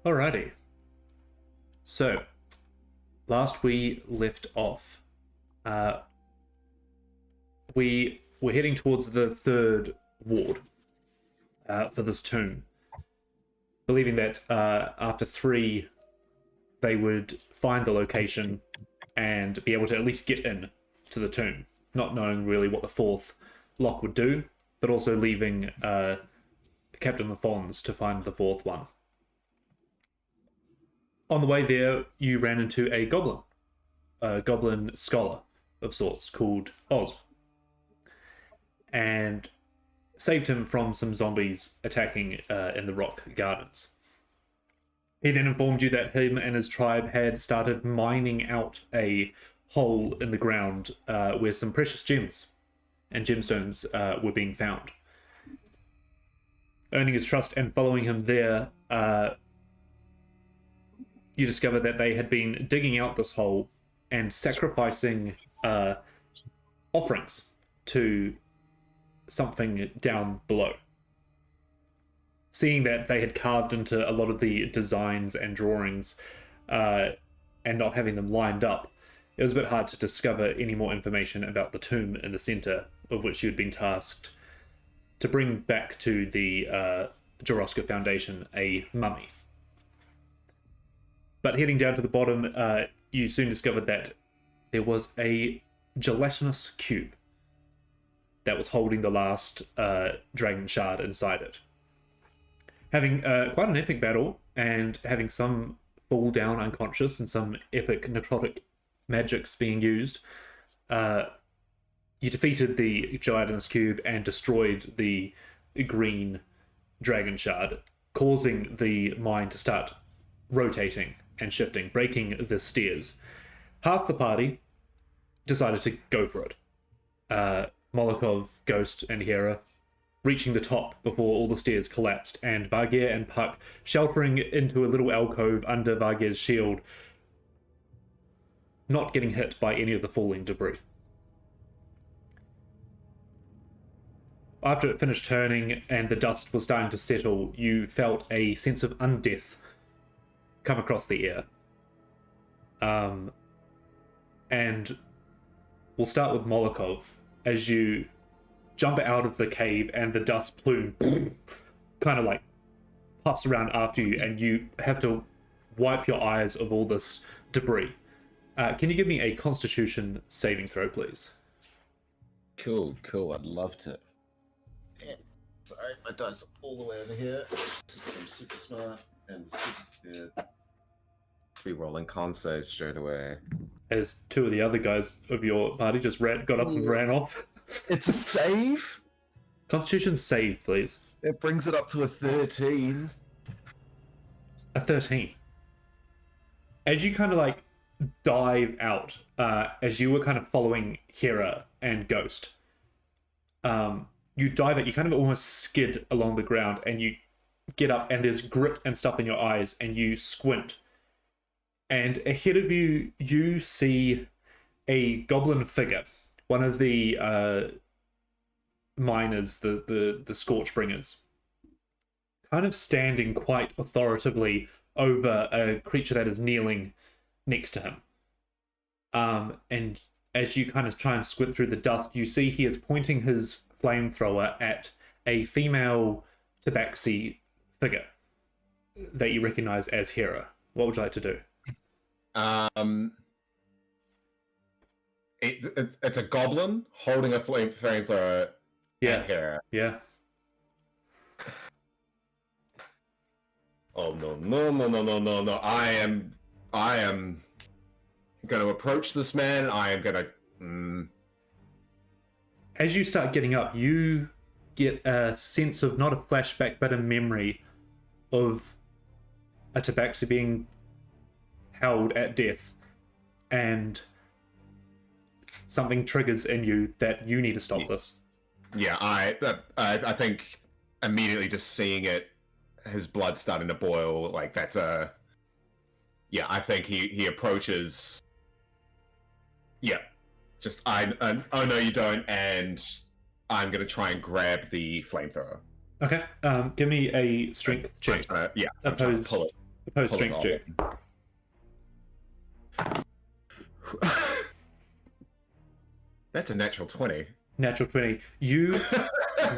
Alrighty. So, last we left off, we were heading towards the third ward for this tomb, believing that after three, they would find the location and be able to at least get in to the tomb, not knowing really what the fourth lock would do, but also leaving Captain LaFons to find the fourth one. On the way there, you ran into a goblin scholar of sorts called Oz, and saved him from some zombies attacking in the rock gardens. He then informed you that him and his tribe had started mining out a hole in the ground where some precious gems and gemstones were being found. Earning his trust and following him there, you discover that they had been digging out this hole and sacrificing offerings to something down below. Seeing that they had carved into a lot of the designs and drawings and not having them lined up, it was a bit hard to discover any more information about the tomb in the center, of which you had been tasked to bring back to the Jaroska Foundation a mummy. But heading down to the bottom, you soon discovered that there was a gelatinous cube that was holding the last dragon shard inside it. Having quite an epic battle, and having some fall down unconscious and some epic necrotic magics being used, you defeated the gelatinous cube and destroyed the green dragon shard, causing the mine to start rotating and shifting, breaking the stairs. Half the party decided to go for it. Molokov, Ghost, and Hera reaching the top before all the stairs collapsed, and Vargir and Puck sheltering into a little alcove under Vargir's shield, not getting hit by any of the falling debris. After it finished turning and the dust was starting to settle, you felt a sense of undeath come across the air. And we'll start with Molokov. As you jump out of the cave and the dust plume kind of like puffs around after you, and you have to wipe your eyes of all this debris. Can you give me a Constitution saving throw, please? Cool. I'd love to. Yeah. Sorry, my dice are all the way over here. I'm super smart and super good. To be rolling con save straight away. As two of the other guys of your party just got up and ran off. It's a save? Constitution save, please. It brings it up to a 13. A 13. As you kind of like dive out, as you were kind of following Hera and Ghost, you dive out, you kind of almost skid along the ground, and you get up and there's grit and stuff in your eyes, and you squint. And ahead of you, you see a goblin figure. One of the miners, the Scorchbringers, kind of standing quite authoritatively over a creature that is kneeling next to him. And as you kind of try and squint through the dust, you see he is pointing his flamethrower at a female tabaxi figure that you recognize as Hera. What would you like to do? It's a goblin holding a flamethrower. Yeah. Hera. Yeah. Oh no! I am going to approach this man. I am going to. As you start getting up, you get a sense of not a flashback, but a memory of a tabaxi being held at death, and something triggers in you that you need to stop this. Yeah, I think immediately just seeing it, his blood starting to boil, like that's a. Yeah, I think he approaches. Yeah, just oh no you don't, and I'm gonna try and grab the flamethrower. Okay, give me a strength check. I'm trying to pull it. Opposed pulling strength off. check. That's a natural 20. Natural 20. You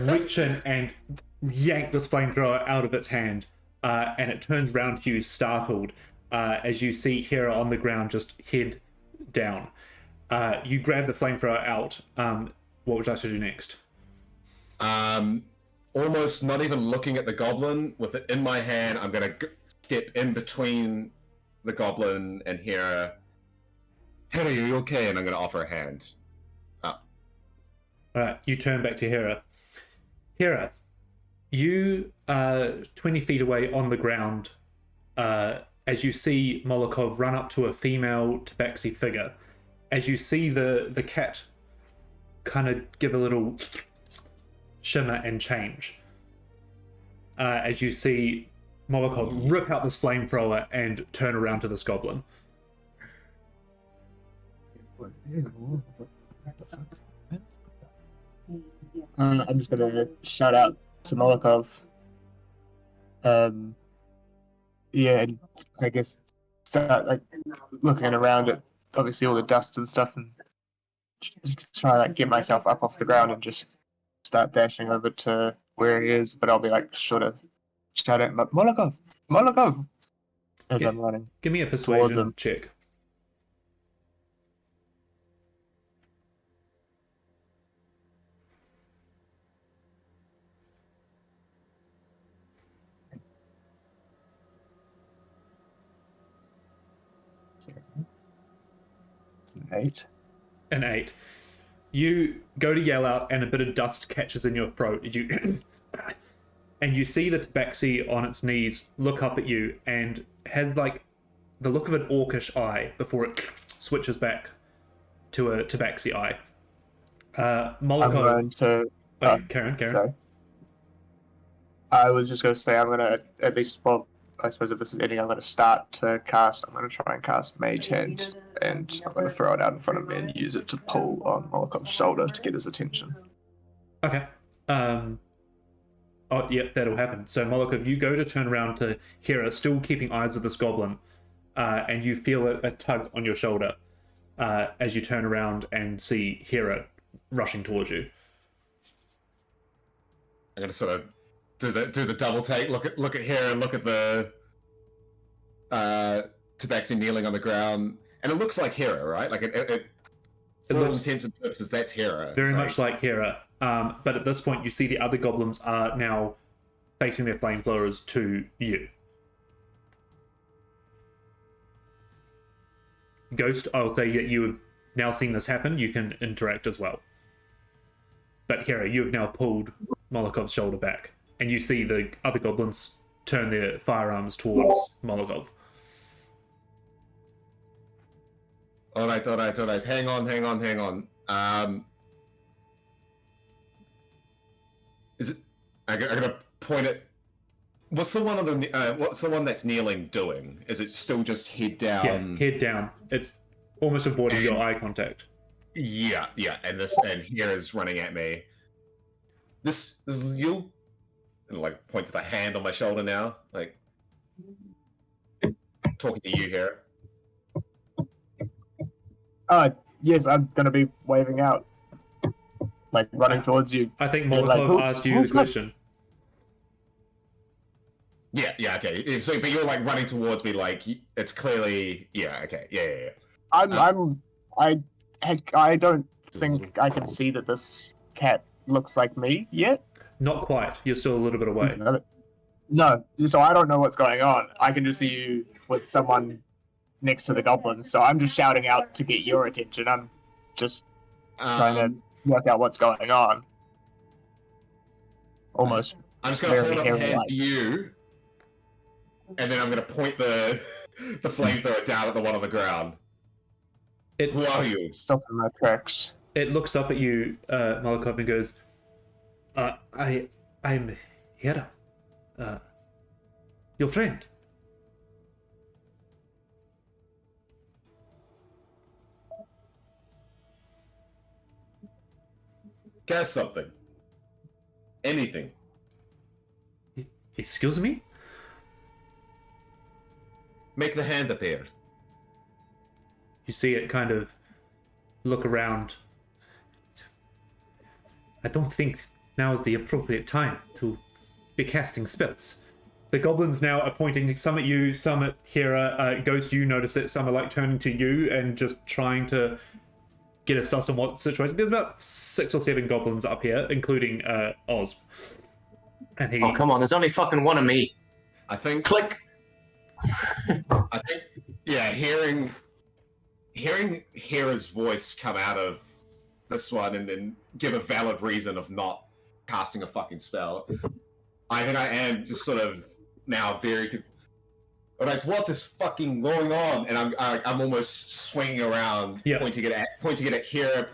reach in and yank this flamethrower out of its hand, and it turns around to you, startled, as you see Hera on the ground, just head down. You grab the flamethrower out. What would you like to do next? Almost not even looking at the goblin. With it in my hand, I'm going to step in between the goblin and Hera. Hera, are you okay? And I'm going to offer a hand. Alright, you turn back to Hera. Hera, you are 20 feet away on the ground as you see Molokov run up to a female tabaxi figure. As you see the cat kind of give a little shimmer and change. As you see Molokov rip out this flamethrower and turn around to this goblin. I'm just gonna shout out to Molokov. Yeah, and I guess start like looking around at obviously all the dust and stuff, and just try like get myself up off the ground and just start dashing over to where he is. But I'll be like sort of shouting at him, Molokov, Molokov, as I'm running. Give me a towards persuasion him. check. Eight. An 8. You go to yell out, and a bit of dust catches in your throat. And you see the tabaxi on its knees look up at you and has like the look of an orcish eye before it switches back to a tabaxi eye. Molokov. I'm going to. Karen. Sorry. I was just going to say I'm going to at least. Well, I suppose if this is ending, I'm going to start to cast. I'm going to try and cast Mage Hand, and I'm going to throw it out in front of me and use it to pull on Molokov's shoulder to get his attention. Okay. Oh, yeah, that'll happen. So, Molokov, you go to turn around to Hera, still keeping eyes of this goblin, and you feel a tug on your shoulder as you turn around and see Hera rushing towards you. I'm gonna sort of do the double take. Look at Hera and look at the Tabaxi kneeling on the ground, and it looks like Hera, right? Like it for all intents and purposes, that's Hera. Very much like Hera. But at this point, you see the other goblins are now facing their flamethrowers to you. Ghost, I'll say that you have now seen this happen. You can interact as well. But Hera, you have now pulled Molokov's shoulder back, and you see the other goblins turn their firearms towards Molokov. All right. Hang on. Is it? I'm gonna point it. What's the one that's kneeling doing? Is it still just head down? Yeah, head down. It's almost avoiding your eye contact. Yeah. And Hera's running at me. This is you. And like points the hand on my shoulder now, like talking to you, Hera. Yes, I'm going to be waving out. Like, running towards you. I think Molokov asked you the question. Yeah, okay. So, but you're, like, running towards me, like, it's clearly... Yeah, okay. Yeah. I don't think I can see that this cat looks like me yet. Not quite. You're still a little bit away. No, so I don't know what's going on. I can just see you with someone next to the goblin, so I'm just shouting out to get your attention. I'm just trying to work out what's going on. Almost. I'm just going to hold up a hand to you, and then I'm going to point the flamethrower down at the one on the ground. Who are you? Stopping my tracks. It looks up at you, Molokov, and goes, I'm Hera. Your friend. Guess something. Anything. Excuse me? Make the hand appear. You see it kind of look around. I don't think now is the appropriate time to be casting spells. The goblins now are pointing some at you, some at Hera. Ghost, you notice it. Some are like turning to you and just trying to get a suss on what situation. There's about 6 or 7 goblins up here, including Oz. And he. Oh, come on. There's only fucking one of me. I think. Click. Yeah, hearing Hera's voice come out of this one and then give a valid reason of not casting a fucking spell. I think I am just sort of now very like, what is fucking going on? And I'm almost swinging around, pointing it at Hera,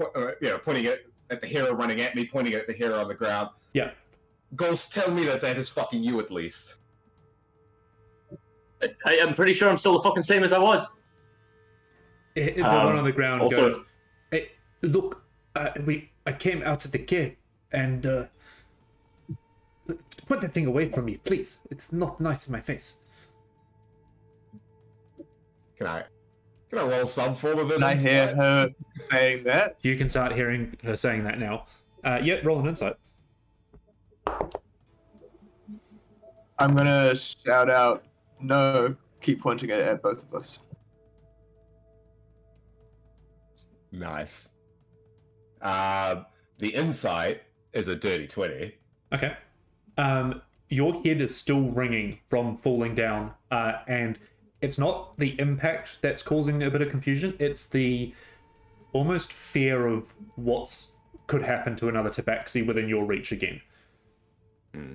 pointing it at the hero running at me, pointing it at the hero on the ground. Yeah. Ghost, tell me that is fucking you at least. I'm pretty sure I'm still the fucking same as I was. The one on the ground also, goes, hey, look, I came out of the cave and put that thing away from me, please. It's not nice in my face. Can I roll some form of it? Can I hear her saying that? You can start hearing her saying that now. Roll an insight. I'm gonna shout out, no, keep pointing it at both of us. Nice. The insight is a dirty 20. Okay. Your head is still ringing from falling down, and it's not the impact that's causing a bit of confusion. It's the almost fear of what's could happen to another tabaxi within your reach again.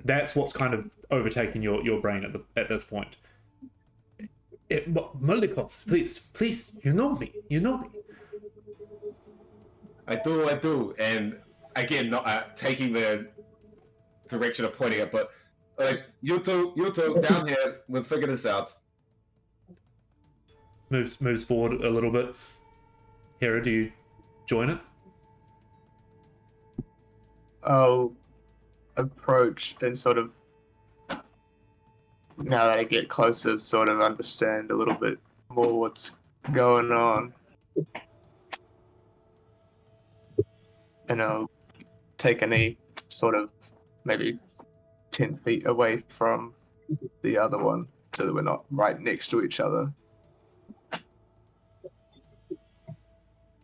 That's what's kind of overtaking your brain at this point. Moldikov, please, you know me. I do, and again, not taking the direction of pointing it, but like you two down here, we'll figure this out. Moves forward a little bit. Hera, do you join it? I'll approach and sort of, now that I get closer, sort of understand a little bit more what's going on. And I'll take a knee sort of maybe 10 feet away from the other one so that we're not right next to each other.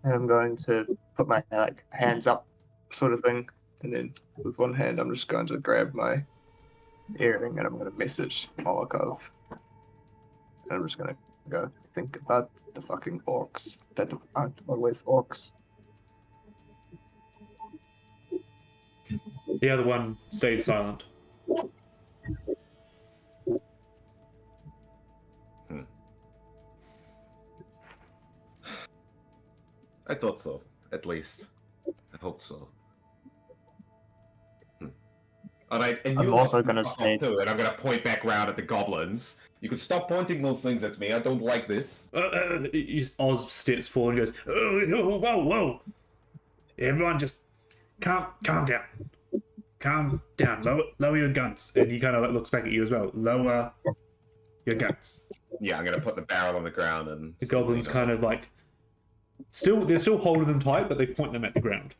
And I'm going to put my hands up sort of thing. And then with one hand, I'm just going to grab my earring and I'm going to message Molokov. And I'm just going to go think about the fucking orcs that aren't always orcs. The other one stays silent. I thought so, at least. I hope so. All right, and I'm also going to say... too, and I'm going to point back round at the goblins. You can stop pointing those things at me. I don't like this. Oz steps forward and goes, oh, whoa. Everyone just calm down. Calm down. Lower your guns. And he kind of looks back at you as well. Lower your guns. Yeah, I'm going to put the barrel on the ground and... The goblins kind of like... they're still holding them tight, but they point them at the ground.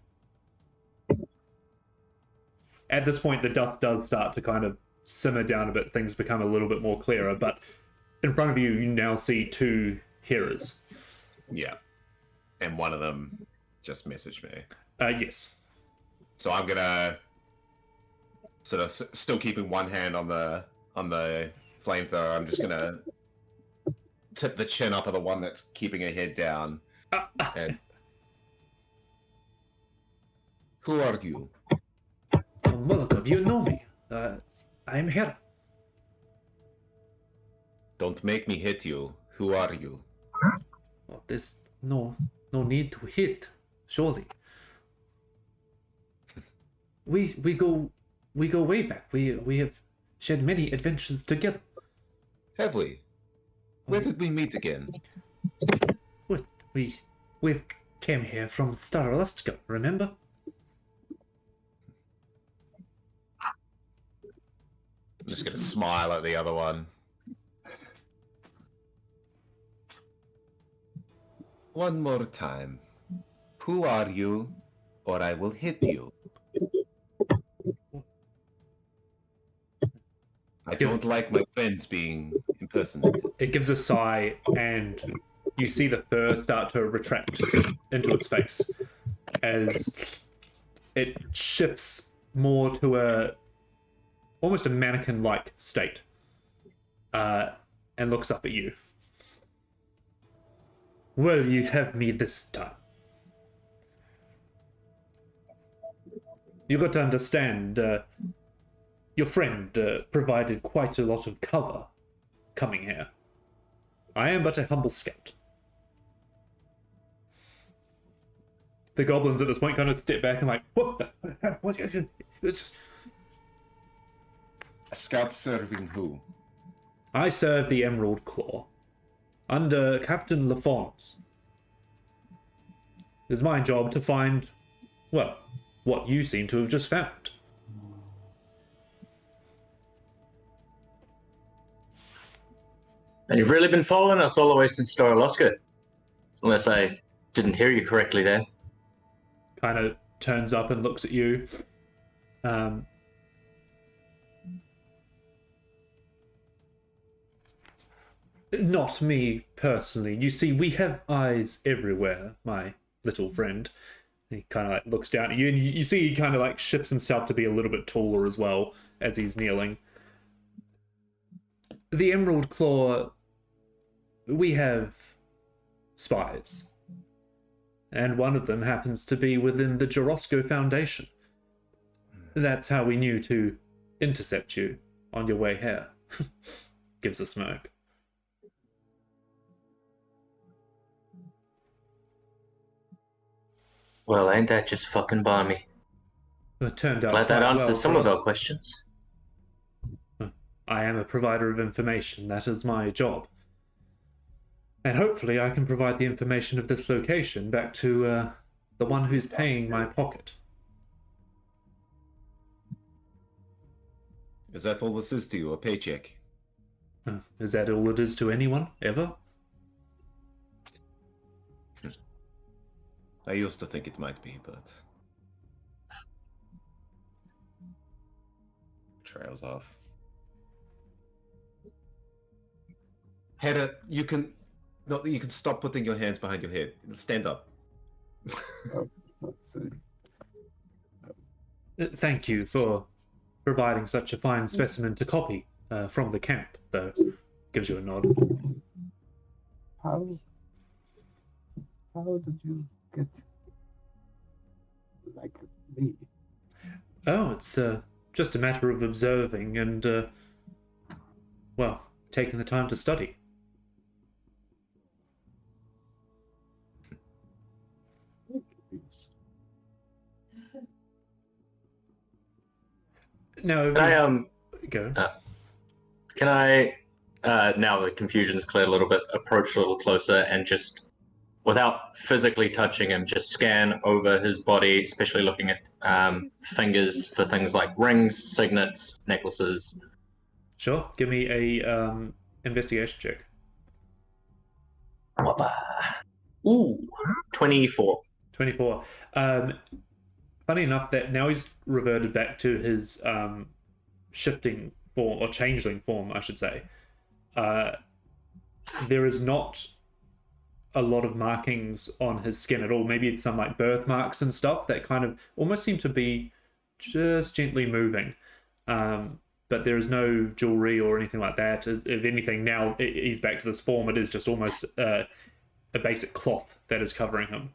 At this point, the dust does start to kind of simmer down a bit. Things become a little bit more clearer, but in front of you, you now see 2 Heras. Yeah. And one of them just messaged me. Yes. So I'm gonna sort of still keeping one hand on the flamethrower. I'm just gonna tip the chin up of the one that's keeping her head down. And... Who are you? Molokov, you know me. I'm Hera. Don't make me hit you. Who are you? Well, there's no need to hit, surely. We go way back. We have shared many adventures together. Have we? Where did we meet again? What? We came here from Star Elastica, remember? I'm just gonna smile at the other one. One more time. Who are you, or I will hit you? I don't like my friends being impersonated. It gives a sigh, and you see the fur start to retract into its face as it shifts more to almost a mannequin-like state, and looks up at you. Well, you have me this time. You got to understand, your friend provided quite a lot of cover coming here. I am but a humble scout. The goblins at this point kind of step back and like, what the? What's it's just... A scout serving who? I serve the Emerald Claw under Captain Lafont. It is my job to find, well, what you seem to have just found. And you've really been following us all the way since Staraloska? Unless I didn't hear you correctly there. Kind of turns up and looks at you. Not me, personally. You see, we have eyes everywhere, my little friend. He kind of like looks down at you, and you see he kind of like shifts himself to be a little bit taller as well as he's kneeling. The Emerald Claw, we have spies. And one of them happens to be within the Jarosco Foundation. That's how we knew to intercept you on your way here. Gives a smirk. Well, ain't that just fucking balmy? It turned out Glad that quite answers well some for of us. our questions. I am a provider of information. That is my job. And hopefully I can provide the information of this location back to the one who's paying my pocket. Is that all this is to you, a paycheck? Is that all it is to anyone, ever? I used to think it might be, but... Trails off. Hedda, you can... No, you can stop putting your hands behind your head. Stand up. Let's see. Thank you for providing such a fine specimen to copy from the camp, though. Gives you a nod. How did you get like me? Oh, it's just a matter of observing and, well, taking the time to study. No, Can I, go. Can I, now the confusion's cleared a little bit, approach a little closer and just, without physically touching him, just scan over his body, especially looking at fingers for things like rings, signets, necklaces. Sure, give me a investigation check. Ooh, 24. 24. Funny enough that now he's reverted back to his shifting form, or changeling form, I should say. There is not a lot of markings on his skin at all. Maybe it's some like birthmarks and stuff that kind of almost seem to be just gently moving. But there is no jewelry or anything like that. If anything, now he's back to this form. It is just almost a basic cloth that is covering him.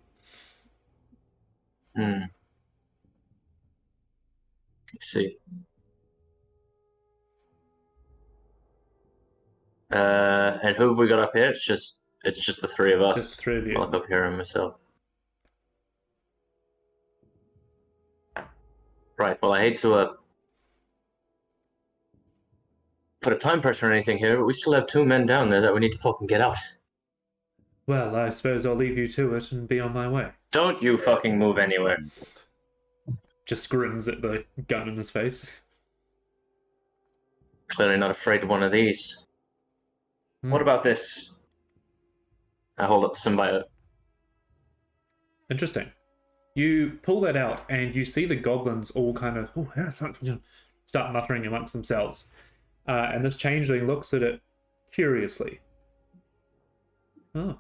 Let's see. And who have we got up here? It's just the three of us. Just the three of you. I'll look up here and myself. Right. Well, I hate to put a time pressure or anything here, but we still have 2 men down there that we need to fucking get out. Well, I suppose I'll leave you to it and be on my way. Don't you fucking move anywhere. Just grins at the gun in his face. Clearly not afraid of one of these. What about this? I hold up the symbiote. Interesting. You pull that out, and you see the goblins all kind of start muttering amongst themselves. And this changeling looks at it curiously. Oh.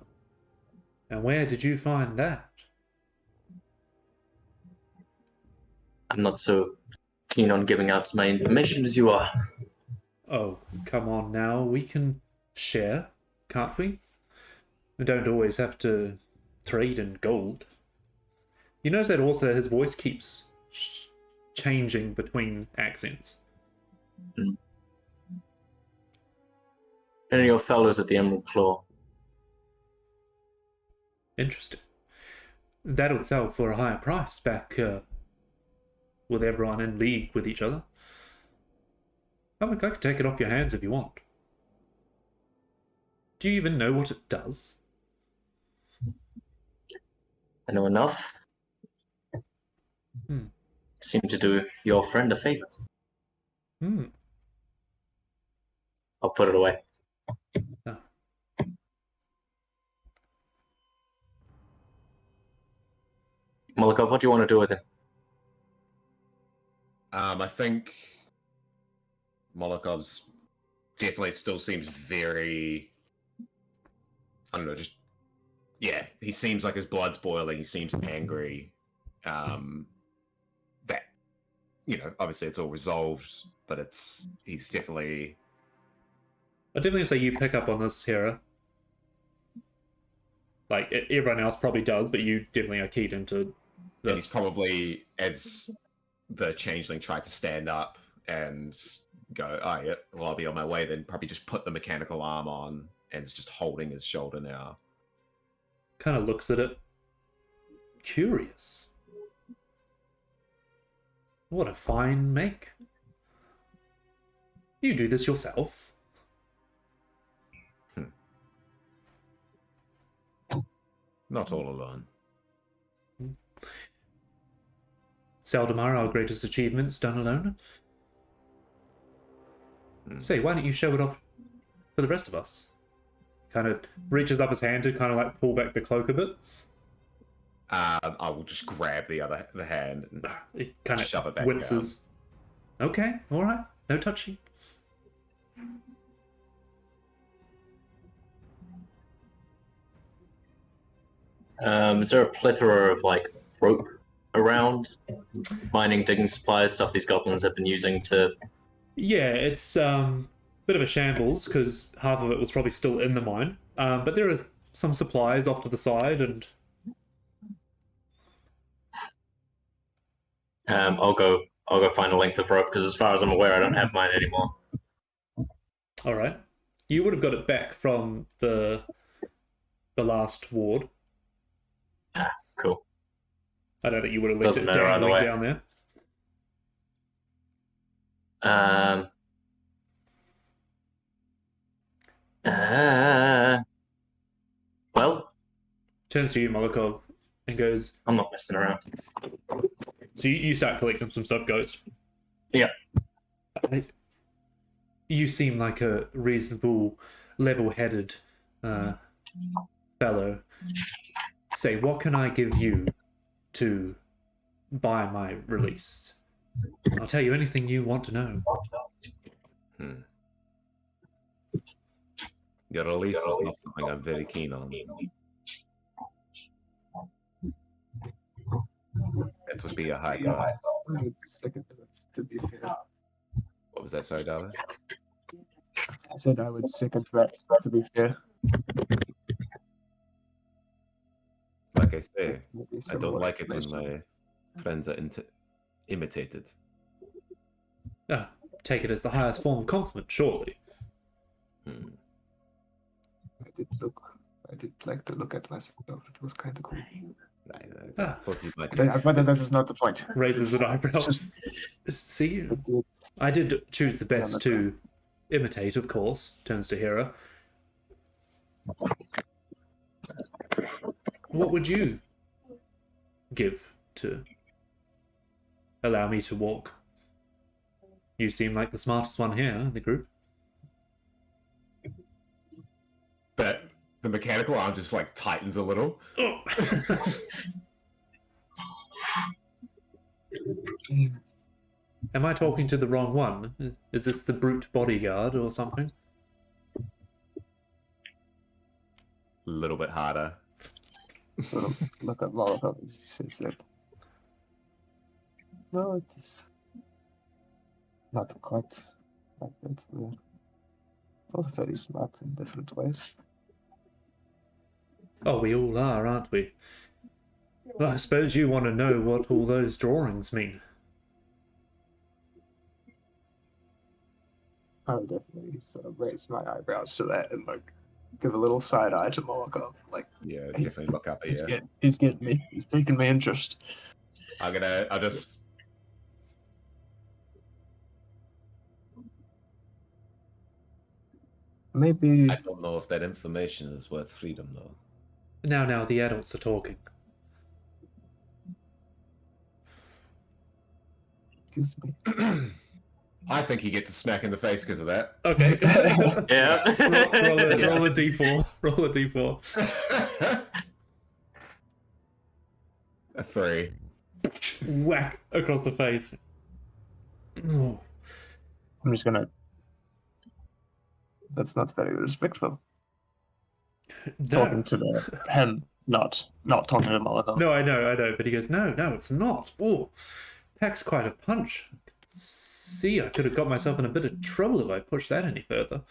And where did you find that? I'm not so keen on giving out my information as you are. Oh, come on now. We can share, can't we? We don't always have to trade in gold. You notice that also his voice keeps changing between accents. Mm. Any of your fellows at the Emerald Claw? Interesting. That would sell for a higher price back with everyone in league with each other. I could take it off your hands if you want. Do you even know what it does? I know enough. Seem to do your friend a favor. I'll put it away. Oh. Molokov, what do you want to do with it? I think Molokov's definitely still seems very, I don't know, just, yeah, he seems like his blood's boiling, he seems angry. That, obviously it's all resolved, but he's definitely... I'd definitely say you pick up on this, Hera. Like, everyone else probably does, but you definitely are keyed into this. And he's probably, as the changeling tried to stand up and go, oh yeah, well, I'll be on my way, then probably just put the mechanical arm on and is just holding his shoulder now. Kind of looks at it. Curious. What a fine make. You do this yourself? Not all alone. Saldemar, our greatest achievements done alone? Say, why don't you show it off for the rest of us? Kind of reaches up his hand to kind of like pull back the cloak a bit. I will just grab the hand and It kind of shove it back winces. Down. Okay, alright. No touching. Is there a plethora of like rope around? Mining, digging supplies, stuff these goblins have been using to... Yeah, it's bit of a shambles because half of it was probably still in the mine. But there is some supplies off to the side, and I'll go find a length of rope because as far as I'm aware, I don't have mine anymore. all right, you would have got it back from the last ward. Ah, cool. I don't think you would have left Doesn't it matter either dangling way. down there. Well, Turns to you, Molokov, and goes, I'm not messing around. so you start collecting some stuff, Ghost. Yeah. You seem like a reasonable, level-headed fellow. Say, what can I give you to buy my release? I'll tell you anything you want to know. Your release is not something I'm very keen on. It would be a high price. I would second that, to be fair. What was that, sorry, David? I said I would second that, to be fair. Like I say, Maybe I some don't more like it when information. my friends are imitated. Take it as the highest form of compliment, surely. I did like to look at myself. It was kind of cool. I thought you might. But that is not the point. Raises an eyebrow. Just- See, It's- I did choose the best that's to imitate, of course. Turns to Hera. What would you give to allow me to walk? You seem like the smartest one here in the group. But the mechanical arm just like tightens a little. Oh. Am I talking to the wrong one? Is this the brute bodyguard or something? A little bit harder. Sort of look at Molotov as he says that. No, it is not quite like that. We're both very smart in different ways. Oh, we all are, aren't we? Well, I suppose you want to know what all those drawings mean. I would definitely sort of raise my eyebrows to that and like give a little side eye to Molotov. Like, Yeah, He's- definitely look up he's here. he's getting me. He's piquing my interest. I'll just. Maybe I don't know if that information is worth freedom, though. Now, the adults are talking. excuse me. I think he gets a smack in the face because of that. Okay. Yeah. roll a d4. Roll a d4. A 3. Whack across the face. Oh, I'm just gonna. That's not very respectful. Talking no. to him, not talking to Molotov. No, I know. But he goes, no, it's not. Oh, packs quite a punch. See, I could have got myself in a bit of trouble if I pushed that any further.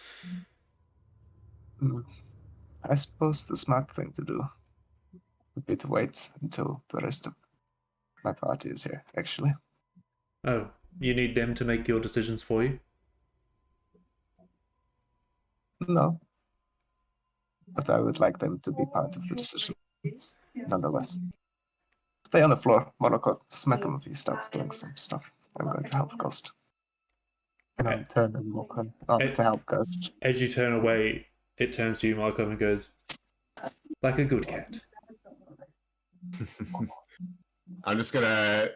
I suppose the smart thing to do would be to wait until the rest of my party is here, actually. Oh, you need them to make your decisions for you? No. But I would like them to be part of the decision, nonetheless. Stay on the floor, Monocot. Smack him if he starts doing some stuff. I'm going to help Ghost. And I'll turn and walk on to help Ghost. As you turn away, it turns to you, Malcolm, and goes, like a good cat. I'm just gonna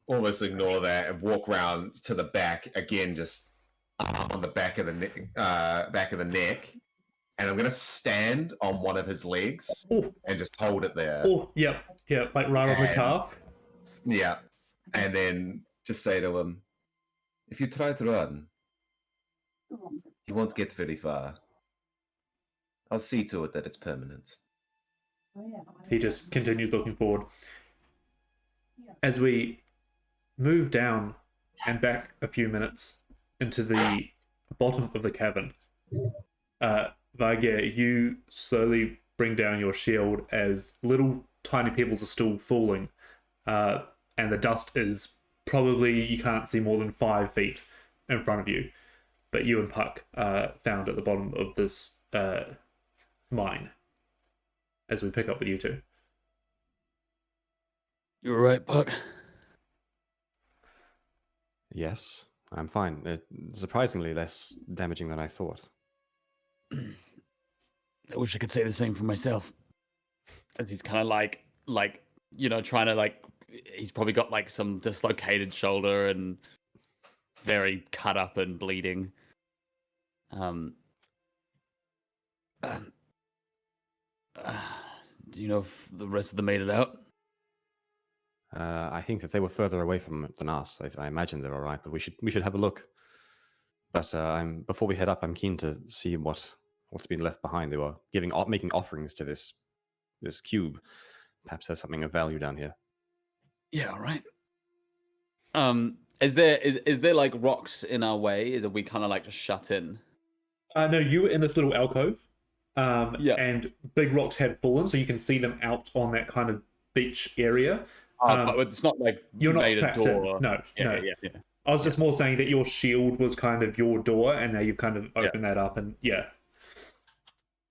almost ignore that and walk around to the back again, just arm on the back of the neck, and I'm gonna stand on one of his legs Oh, and just hold it there. oh, yeah, like right on the And- calf. Yeah, and then just say to him, "If you try to run, you won't get very far. I'll see to it that it's permanent." He just continues looking forward. As we move down and back a few minutes into the bottom of the cavern, Vagia, you slowly bring down your shield as little tiny pebbles are still falling, and the dust is probably, you can't see more than 5 feet in front of you. But you and Puck found at the bottom of this mine as we pick up with you two. You were right, Puck. Yes, I'm fine. Surprisingly less damaging than I thought. I wish I could say the same for myself. As he's kind of like trying to he's probably got like some dislocated shoulder and very cut up and bleeding. Do you know if the rest of them made it out? I think that they were further away from it than us. I imagine they're all right, but we should have a look. But before we head up, I'm keen to see what's been left behind. They were making offerings to this cube. Perhaps there's something of value down here. Yeah, all right. Is there like rocks in our way? Is it we kind of like just shut in? No, you were in this little alcove, Yeah. and big rocks had fallen, so you can see them out on that kind of beach area. But it's not like You're not made a trapped door. in. No, Yeah, no. yeah. I was just more saying that your shield was kind of your door, and now you've kind of opened that up, and yeah.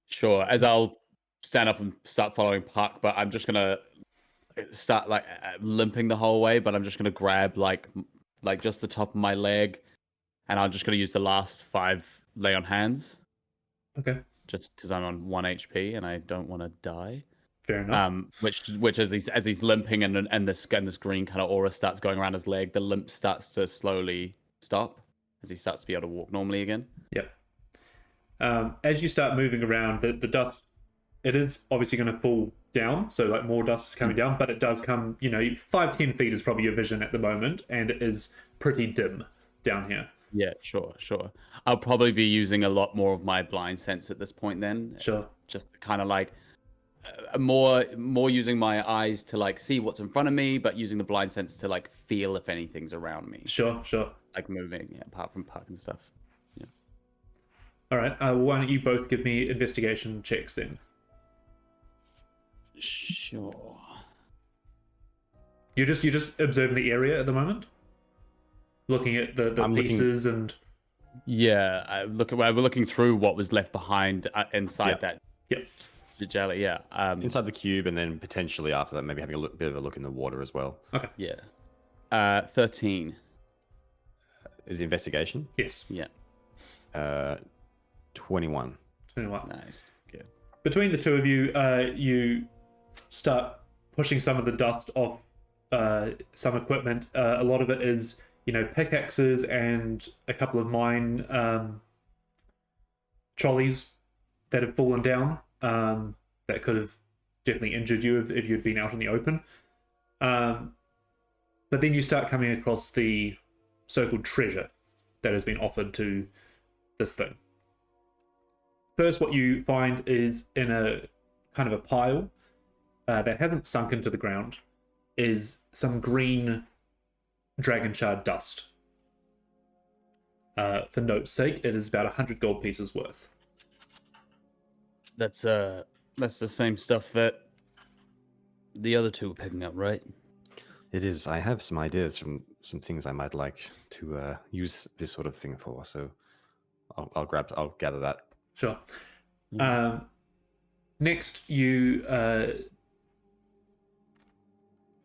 Sure. As I'll stand up and start following Puck, but I'm just gonna start like limping the whole way. But I'm just gonna grab like just the top of my leg, and I'm just gonna use the last 5 lay on hands. Okay, Just because I'm on 1 HP and I don't want to die. fair enough. Which as he's limping and this green kind of aura starts going around his leg, the limp starts to slowly stop as he starts to be able to walk normally again. Yep. As you start moving around, the dust, it is obviously going to fall down, so like more dust is coming down, but it does come, 5-10 feet is probably your vision at the moment, and it is pretty dim down here. Yeah, sure. I'll probably be using a lot more of my blind sense at this point then. Sure. Just kind of like more using my eyes to like see what's in front of me, but using the blind sense to like feel if anything's around me. Sure. Like moving, apart from Puck and stuff. Yeah. All right. Why don't you both give me investigation checks then? Sure. You're just observing the area at the moment, looking at the pieces and. Yeah, we're looking through what was left behind inside that. Yep. Jelly, yeah. Inside the cube, and then potentially after that, maybe having a bit of a look in the water as well. Okay. Yeah. 13. Is the investigation? Yes. Yeah. 21. 21. Nice. Good. Between the two of you, you start pushing some of the dust off some equipment. A lot of it is, pickaxes and a couple of mine trolleys that have fallen down. That could have definitely injured you if you'd been out in the open. But then you start coming across the so-called treasure that has been offered to this thing. First, what you find is in a kind of a pile that hasn't sunk into the ground is some green dragon shard dust. For note's sake, it is about 100 gold pieces worth. That's the same stuff that the other two were picking up, right? It is. I have some ideas from some things I might like to use this sort of thing for. So I'll gather that. Sure. Next, you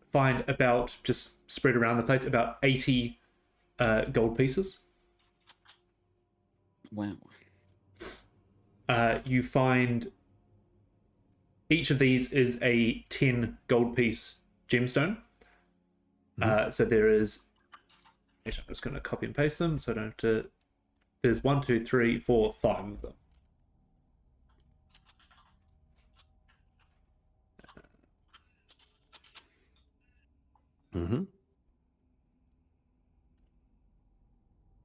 find about, just spread around the place, about 80 gold pieces. Wow. You find each of these is a 10 gold piece gemstone. So there is, actually, I'm just going to copy and paste them so I don't have to. There's 1, 2, 3, 4, 5 of them.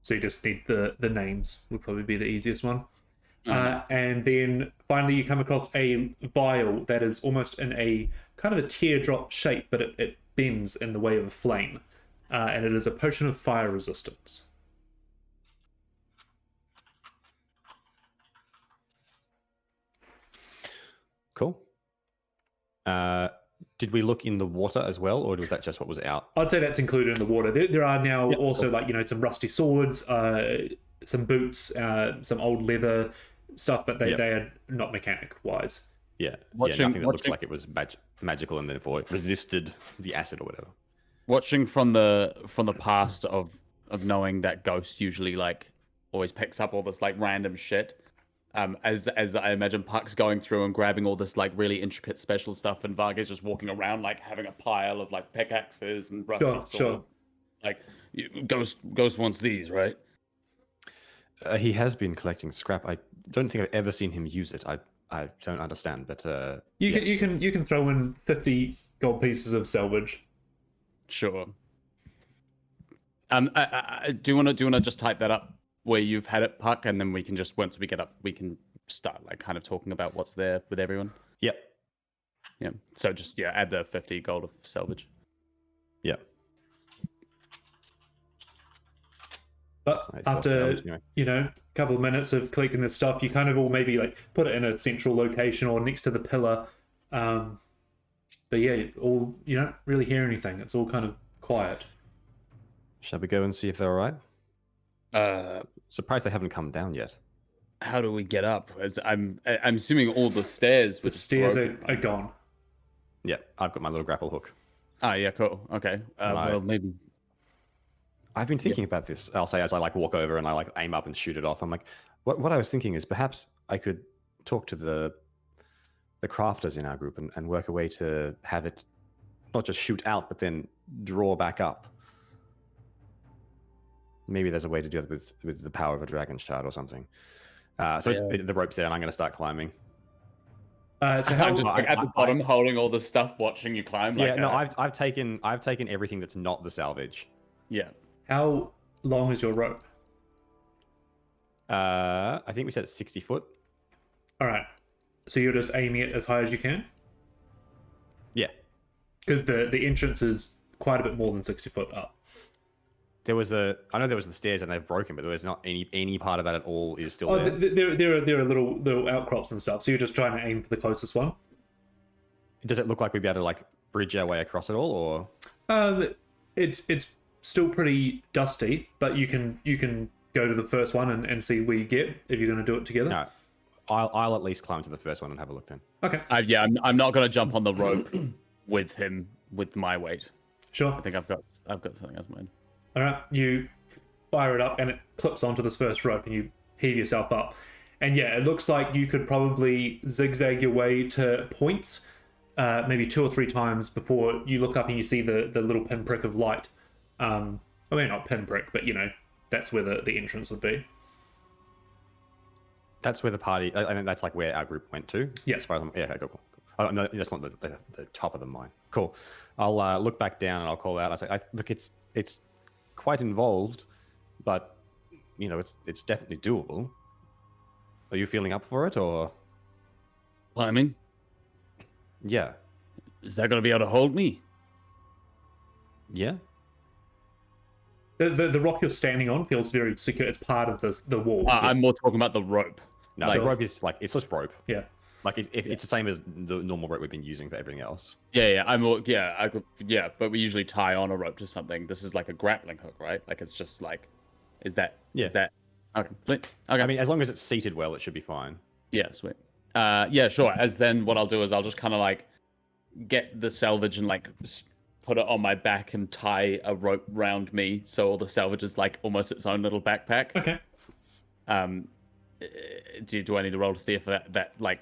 So you just need the names, would probably be the easiest one. And then finally you come across a vial that is almost in a kind of a teardrop shape, but it bends in the way of a flame. And it is a potion of fire resistance. Cool. Did we look in the water as well, or was that just what was out? I'd say that's included in the water. There are now also some rusty swords, some boots, some old leather stuff, but they are not mechanic wise. Yeah, nothing that looks like it was magical and therefore it resisted the acid or whatever. Watching from the past of knowing that Ghost usually like always picks up all this like random shit. As I imagine Puck's going through and grabbing all this like really intricate special stuff, and Varga's just walking around like having a pile of like pickaxes and rusty swords. Sure. Like Ghost wants these, right? He has been collecting scrap. I don't think I've ever seen him use it. I don't understand, but you can throw in 50 gold pieces of salvage. Sure. Do you want to just type that up where you've had it, Puck, and then we can just, once we get up, we can start like kind of talking about what's there with everyone. Yep. Yeah. So just add the 50 gold of salvage. Yep. But nice. after a couple of minutes of collecting this stuff, you kind of all maybe like put it in a central location or next to the pillar. But yeah, all you don't really hear anything. It's all kind of quiet. Shall we go and see if they're all right? Surprised they haven't come down yet. How do we get up? As I'm assuming all the stairs. The stairs are gone. Yeah, I've got my little grapple hook. Ah, yeah, cool. Okay. Well, maybe. I've been thinking about this. I'll say as I like walk over and I like aim up and shoot it off. I'm like, what I was thinking is perhaps I could talk to the crafters in our group and work a way to have it not just shoot out, but then draw back up. Maybe there's a way to do it with the power of a dragon shard or something. The rope's there and I'm going to start climbing. So I'm how? just like, at the bottom, holding all the stuff, watching you climb. Yeah, Like, no, I've taken everything that's not the salvage. yeah. How long is your rope? I think we said it's 60 foot. All right. So you're just aiming it as high as you can, Yeah. because the entrance is quite a bit more than 60 foot up. I know there was the stairs and they've broken, but there was not any part of that at all is still Oh, there. there are little outcrops and stuff. So you're just trying to aim for the closest one. Does it look like we'd be able to like bridge our way across it all, or? It's still pretty dusty, but you can go to the first one and see where you get if you're going to do it together. No, I'll at least climb to the first one and have a look then. Okay. Yeah, I'm not gonna jump on the rope with him with my weight. Sure. I think I've got something else in mind. All right. You fire it up and it clips onto this first rope, and you heave yourself up. And yeah, it looks like you could probably zigzag your way to points, maybe 2 or 3 times before you look up and you see the little pinprick of light. I mean, not pinprick, but that's where the entrance would be. That's where the party. I mean, that's like where our group went to. Yeah. As far as yeah, okay, cool. Oh no, that's not the top of the mine. Cool. I'll look back down and I'll call out. I say, look, it's quite involved, but it's definitely doable. Are you feeling up for it, or? Climbing? Yeah. Is that gonna be able to hold me? Yeah. The rock you're standing on feels very secure. It's part of the wall. I'm more talking about the rope. No, Sure. the rope is like it's just rope. Yeah. Like it's the same as the normal rope we've been using for everything else. Yeah. But we usually tie on a rope to something. This is like a grappling hook, right? Like it's just like, is that okay? Sweet. Okay. I mean, as long as it's seated well, it should be fine. Yeah, sweet. Yeah, sure. As then, what I'll do is I'll just kind of like get the salvage and like put it on my back and tie a rope round me, so all the salvage is like almost its own little backpack. Okay. Do I need to roll to see if that like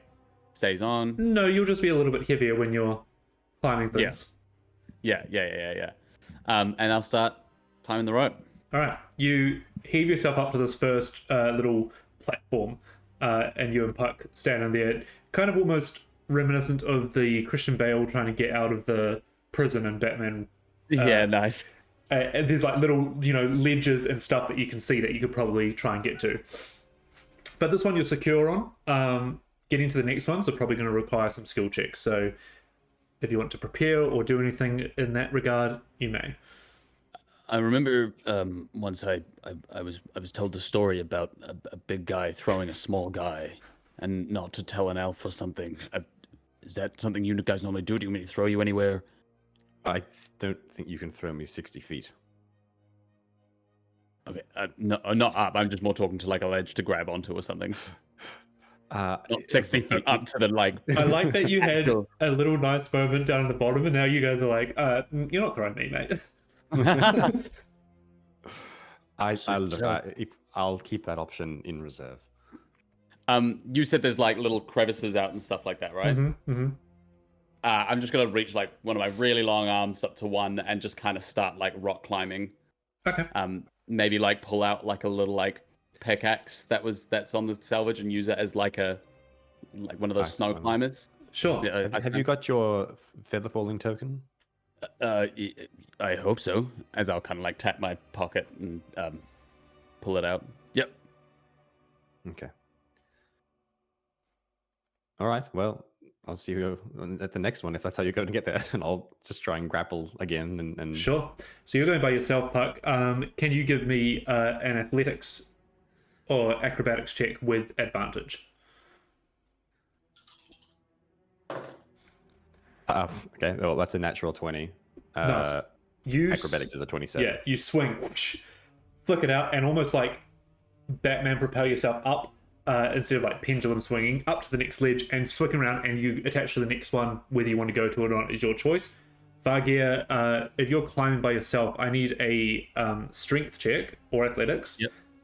stays on? No, you'll just be a little bit heavier when you're climbing things. Yeah. And I'll start climbing the rope. All right. You heave yourself up to this first little platform, and you and Puck stand on there, kind of almost reminiscent of the Christian Bale trying to get out of the prison in Batman. Yeah, nice. And there's like little, ledges and stuff that you can see that you could probably try and get to. But this one you're secure on. Getting to the next ones are probably going to require some skill checks. So if you want to prepare or do anything in that regard, you may. I remember once I was told the story about a big guy throwing a small guy, and not to tell an elf or something. Is that something you guys normally do? Do you want me to throw you anywhere? I don't think you can throw me 60 feet. Okay, no, not up. I'm just more talking to like a ledge to grab onto or something. Not 60 feet up to the like. I like that you had a little nice moment down at the bottom, and now you guys are like, "You're not throwing me, mate." I'll keep that option in reserve. You said there's like little crevices out and stuff like that, right? Mm-hmm. I'm just gonna reach like one of my really long arms up to one and just kind of start like rock climbing. Okay. Maybe like pull out like a little like pickaxe that's on the salvage and use it as like one of those snow climbers. Sure. Have you got your feather falling token? I hope so. As I'll kind of like tap my pocket and pull it out. Yep. Okay. All right. Well, I'll see you at the next one if that's how you're going to get there, and I'll just try and grapple again. And Sure. So you're going by yourself, Puck. Can you give me an athletics or acrobatics check with advantage? Okay. Well, that's a natural 20. Nice. Acrobatics is a 27. Yeah, you swing, whoosh, flick it out, and almost like Batman propel yourself up instead of like pendulum swinging up to the next ledge and swing around, and you attach to the next one. Whether you want to go to it or not is your choice. Vargeir, if you're climbing by yourself, I need a strength check or athletics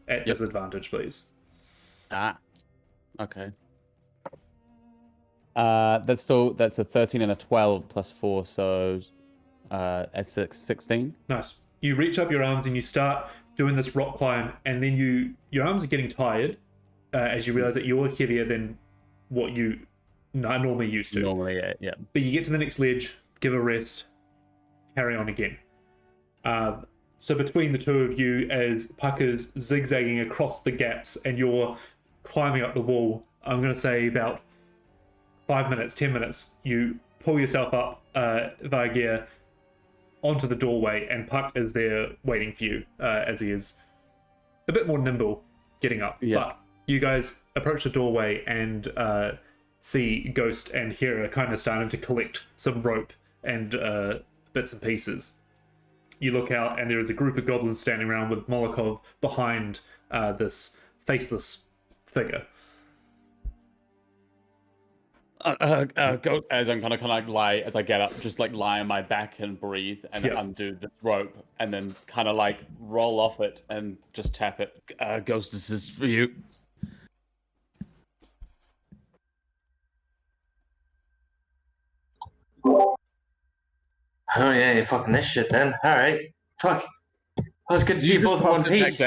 at disadvantage, please. Okay. That's a 13 and a 12 plus 4, so at 16. Nice. You reach up your arms and you start doing this rock climb, and then your arms are getting tired as you realize that you're heavier than what you I normally used to. Normally, yeah. But you get to the next ledge, give a rest, carry on again. So between the two of you, as Puck is zigzagging across the gaps and you're climbing up the wall, I'm going to say about 5 minutes, 10 minutes, you pull yourself up, Vargir, onto the doorway, and Puck is there waiting for you, as he is a bit more nimble getting up. Yeah. But you guys approach the doorway and see Ghost and Hera kind of starting to collect some rope and bits and pieces. You look out and there is a group of goblins standing around with Molokov behind this faceless figure. Go, as I'm kind of lie, as I get up, just like lie on my back and breathe and Yep. undo this rope and then kind of like roll off it and just tap it. Ghost, this is for you. Oh yeah, you're fucking this shit then. Alright. Fuck. Oh, it's good to see you both in one piece.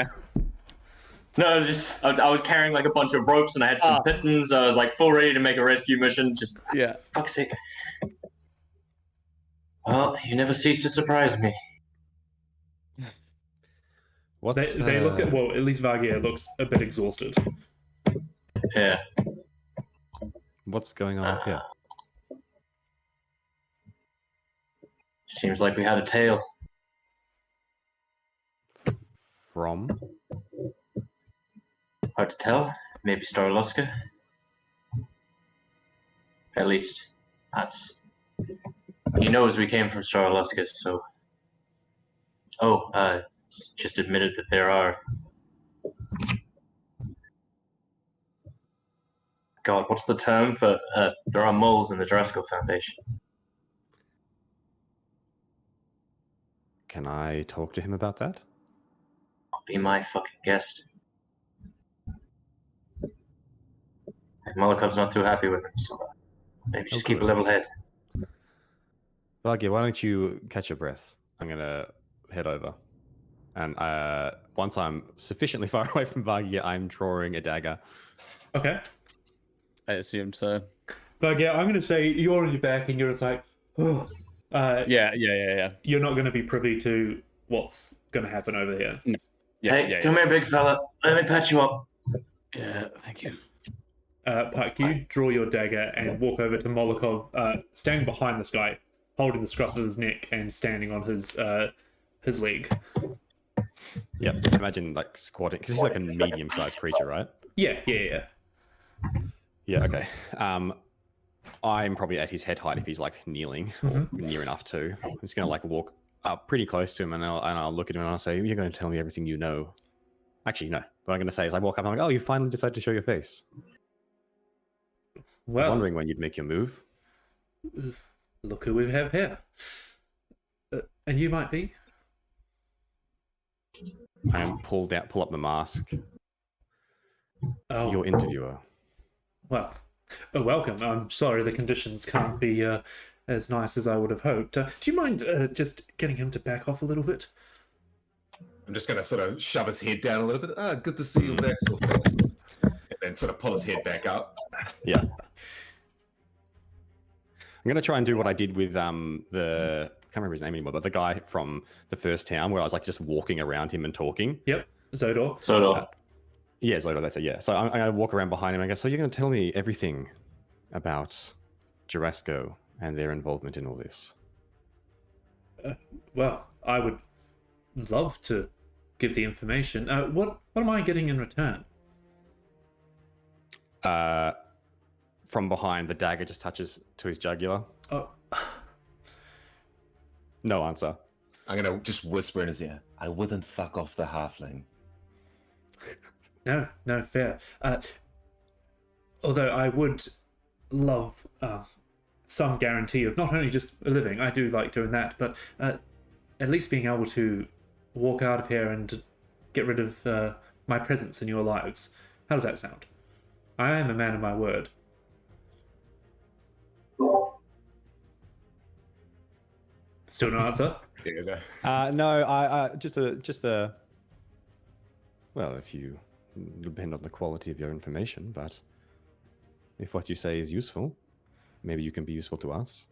No, I was carrying like a bunch of ropes and I had some pittons. I was like full ready to make a rescue mission. Just Yeah. fuck's sake. Well, you never cease to surprise me. What's They look at, well, at least Vargir looks a bit exhausted. Yeah. what's going on up here? Seems like we had a tail. From? Hard to tell. Maybe Starluska. At least, that's. He knows we came from Starluska, so. Oh, just admitted that there are. God, what's the term for? There are moles in the Drasco Foundation. Can I talk to him about that? Be my fucking guest. Molokov's not too happy with him, so maybe just keep a level head. Vargir, why don't you catch your breath? I'm gonna head over. And once I'm sufficiently far away from Vargir, I'm drawing a dagger. Okay. I assumed so. Vargir, I'm going to say you're on your back and you're just like, oh. Yeah. You're not going to be privy to what's going to happen over here. Yeah, Come here, big fella. Let me patch you up. Yeah, thank you. Puck, you draw your dagger and walk over to Molokov, standing behind this guy, holding the scruff of his neck and standing on his leg. Yep, imagine like squatting, because he's like a medium-sized creature, right? Yeah. Yeah, okay. I'm probably at his head height if he's like kneeling, or near enough to. I'm just gonna like walk up pretty close to him, and I'll look at him and I'll say, "You're going to tell me everything you know." Actually, no. What I'm going to say is, I walk up and I'm like, "Oh, you finally decided to show your face." I was Well, wondering when you'd make your move. look who we have here. And you might be? I am pull up the mask. Oh, Your interviewer. well, welcome. I'm sorry the conditions can't be as nice as I would have hoped. Do you mind just getting him to back off a little bit? I'm just going to sort of shove his head down a little bit. Good to see you back so fast. And then sort of pull his head back up. Yeah. I'm going to try and do what I did with I can't remember his name anymore, but the guy from the first town where I was like just walking around him and talking. Yep, Zodor. Yeah, Zodor, that's it, yeah. So I'm going to walk around behind him and go, so you're going to tell me everything about Jurasco and their involvement in all this? Well, I would love to give the information. What am I getting in return? From behind, the dagger just touches to his jugular. Oh, No answer. I'm going to just whisper in his ear. I wouldn't fuck off the halfling. no, fair. Although I would love some guarantee of not only just a living, I do like doing that, but at least being able to walk out of here and get rid of my presence in your lives. How does that sound? I am a man of my word. Still no answer? No, I just a. Well, if you depend on the quality of your information, but if what you say is useful, Maybe you can be useful to us.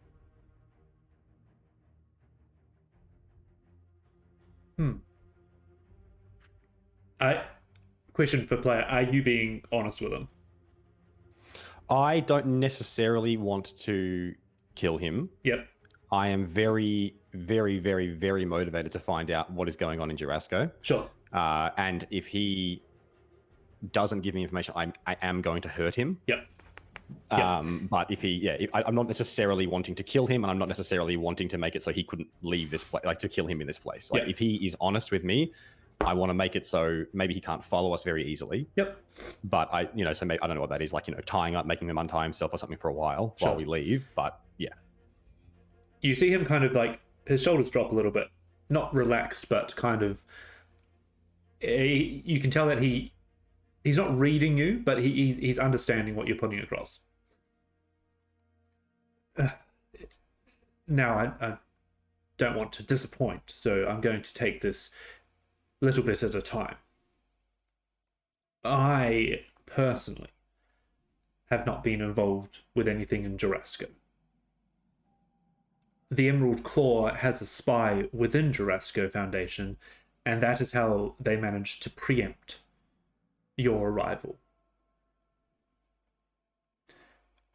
Question for player: are you being honest with him? I don't necessarily want to kill him. Yep. I am very, very, very, very motivated to find out what is going on in Jurasco. Sure. And if he doesn't give me information, I am going to hurt him. Yep. But if he, I'm not necessarily wanting to kill him, and I'm not necessarily wanting to make it so he couldn't leave this place, like to kill him in this place. Like if he is honest with me, I want to make it so maybe he can't follow us very easily. Yep. But so maybe, I don't know what that is, like, tying up, making him untie himself or something for a while while we leave. But yeah. You see him kind of like, his shoulders drop a little bit. Not relaxed, but kind of, you can tell that he's not reading you, but he's understanding what you're putting across. Now, I don't want to disappoint, so I'm going to take this little bit at a time. I, personally, have not been involved with anything in Jurasco. The Emerald Claw has a spy within Jurasco Foundation, and that is how they managed to preempt your arrival.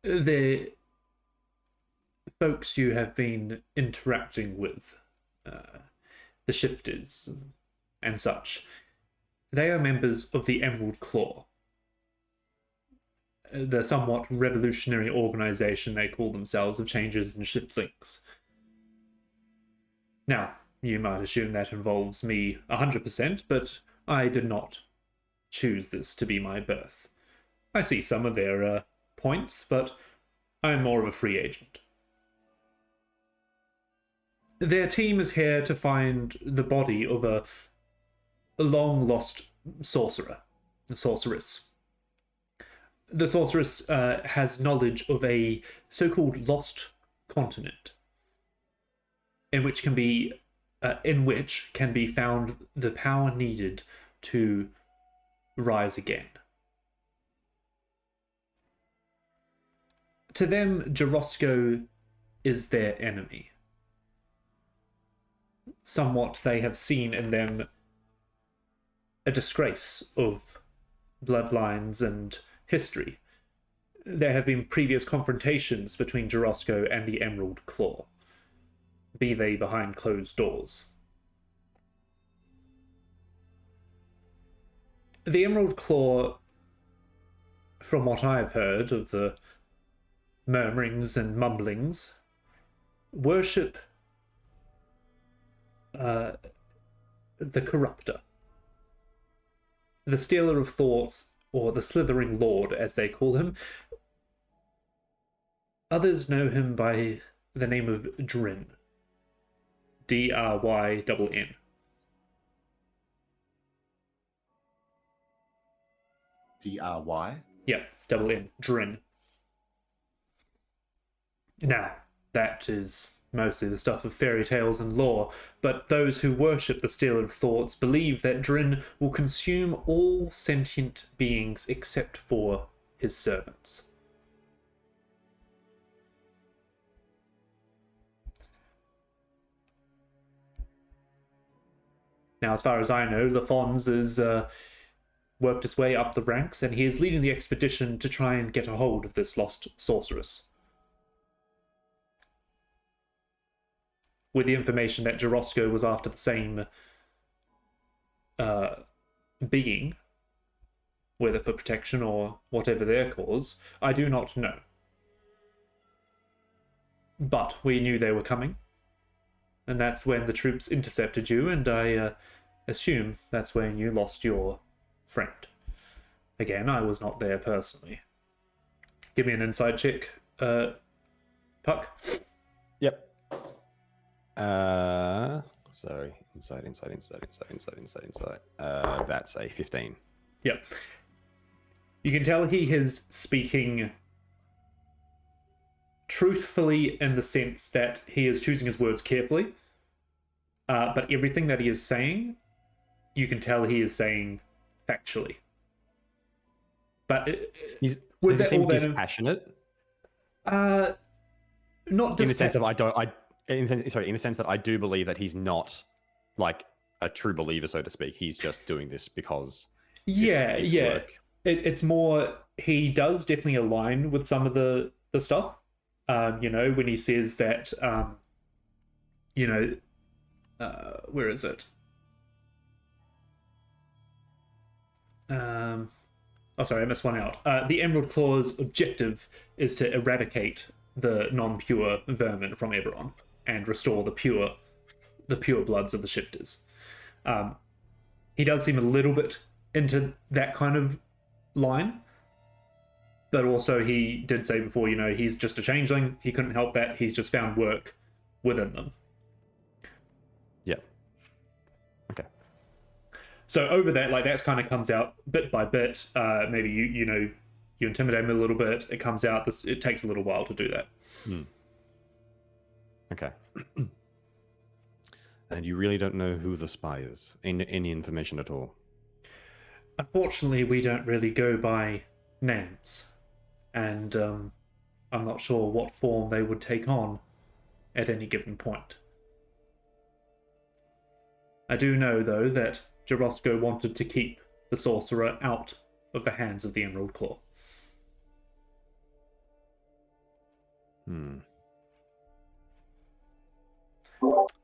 The folks you have been interacting with, the shifters and such, they are members of the Emerald Claw. The somewhat revolutionary organization they call themselves of Changes and Shiftlings. Now, you might assume that involves me 100%, but I did not choose this to be my birth. I see some of their points, but I'm more of a free agent. Their team is here to find the body of a long-lost sorceress. The sorceress has knowledge of a so-called lost continent, in which can be found the power needed to rise again. To them, Jurasco is their enemy. Somewhat they have seen in them a disgrace of bloodlines and history. There have been previous confrontations between Jurasco and the Emerald Claw, be they behind closed doors. The Emerald Claw, from what I've heard of the murmurings and mumblings, worship the Corruptor, the Stealer of Thoughts, or the Slithering Lord, as they call him. Others know him by the name of Drin. Dryn. DRY? Yep, double N. Drin. Now, that is mostly the stuff of fairy tales and lore, but those who worship the Stealer of Thoughts believe that Drin will consume all sentient beings except for his servants. Now, as far as I know, LaFons has worked his way up the ranks, and he is leading the expedition to try and get a hold of this lost sorceress. With the information that Jurasco was after the same being, whether for protection or whatever their cause, I do not know. But we knew they were coming, and that's when the troops intercepted you, and I assume that's when you lost your friend. Again, I was not there personally. Give me an inside check, Puck. Yep. Sorry. Inside. That's a 15. Yep. You can tell he is speaking truthfully in the sense that he is choosing his words carefully. But everything that he is saying, you can tell he is saying factually. But Does he seem dispassionate? not In the just sense of in the sense that I do believe that he's not like a true believer, so to speak. He's just doing this because it's work. It's more he does definitely align with some of the stuff. When he says that, where is it? Oh, sorry, I missed one out. The Emerald Claw's objective is to eradicate the non-pure vermin from Eberron and restore the pure bloods of the shifters. He does seem a little bit into that kind of line, but also he did say before, he's just a changeling. He couldn't help that. He's just found work within them. Yeah. Okay. So over that, like that's kind of comes out bit by bit. Maybe you intimidate him a little bit. It comes out. It takes a little while to do that. Okay. And you really don't know who the spy is? Any information at all? Unfortunately, we don't really go by names, and I'm not sure what form they would take on at any given point. I do know, though, that Jarosco wanted to keep the sorcerer out of the hands of the Emerald Claw.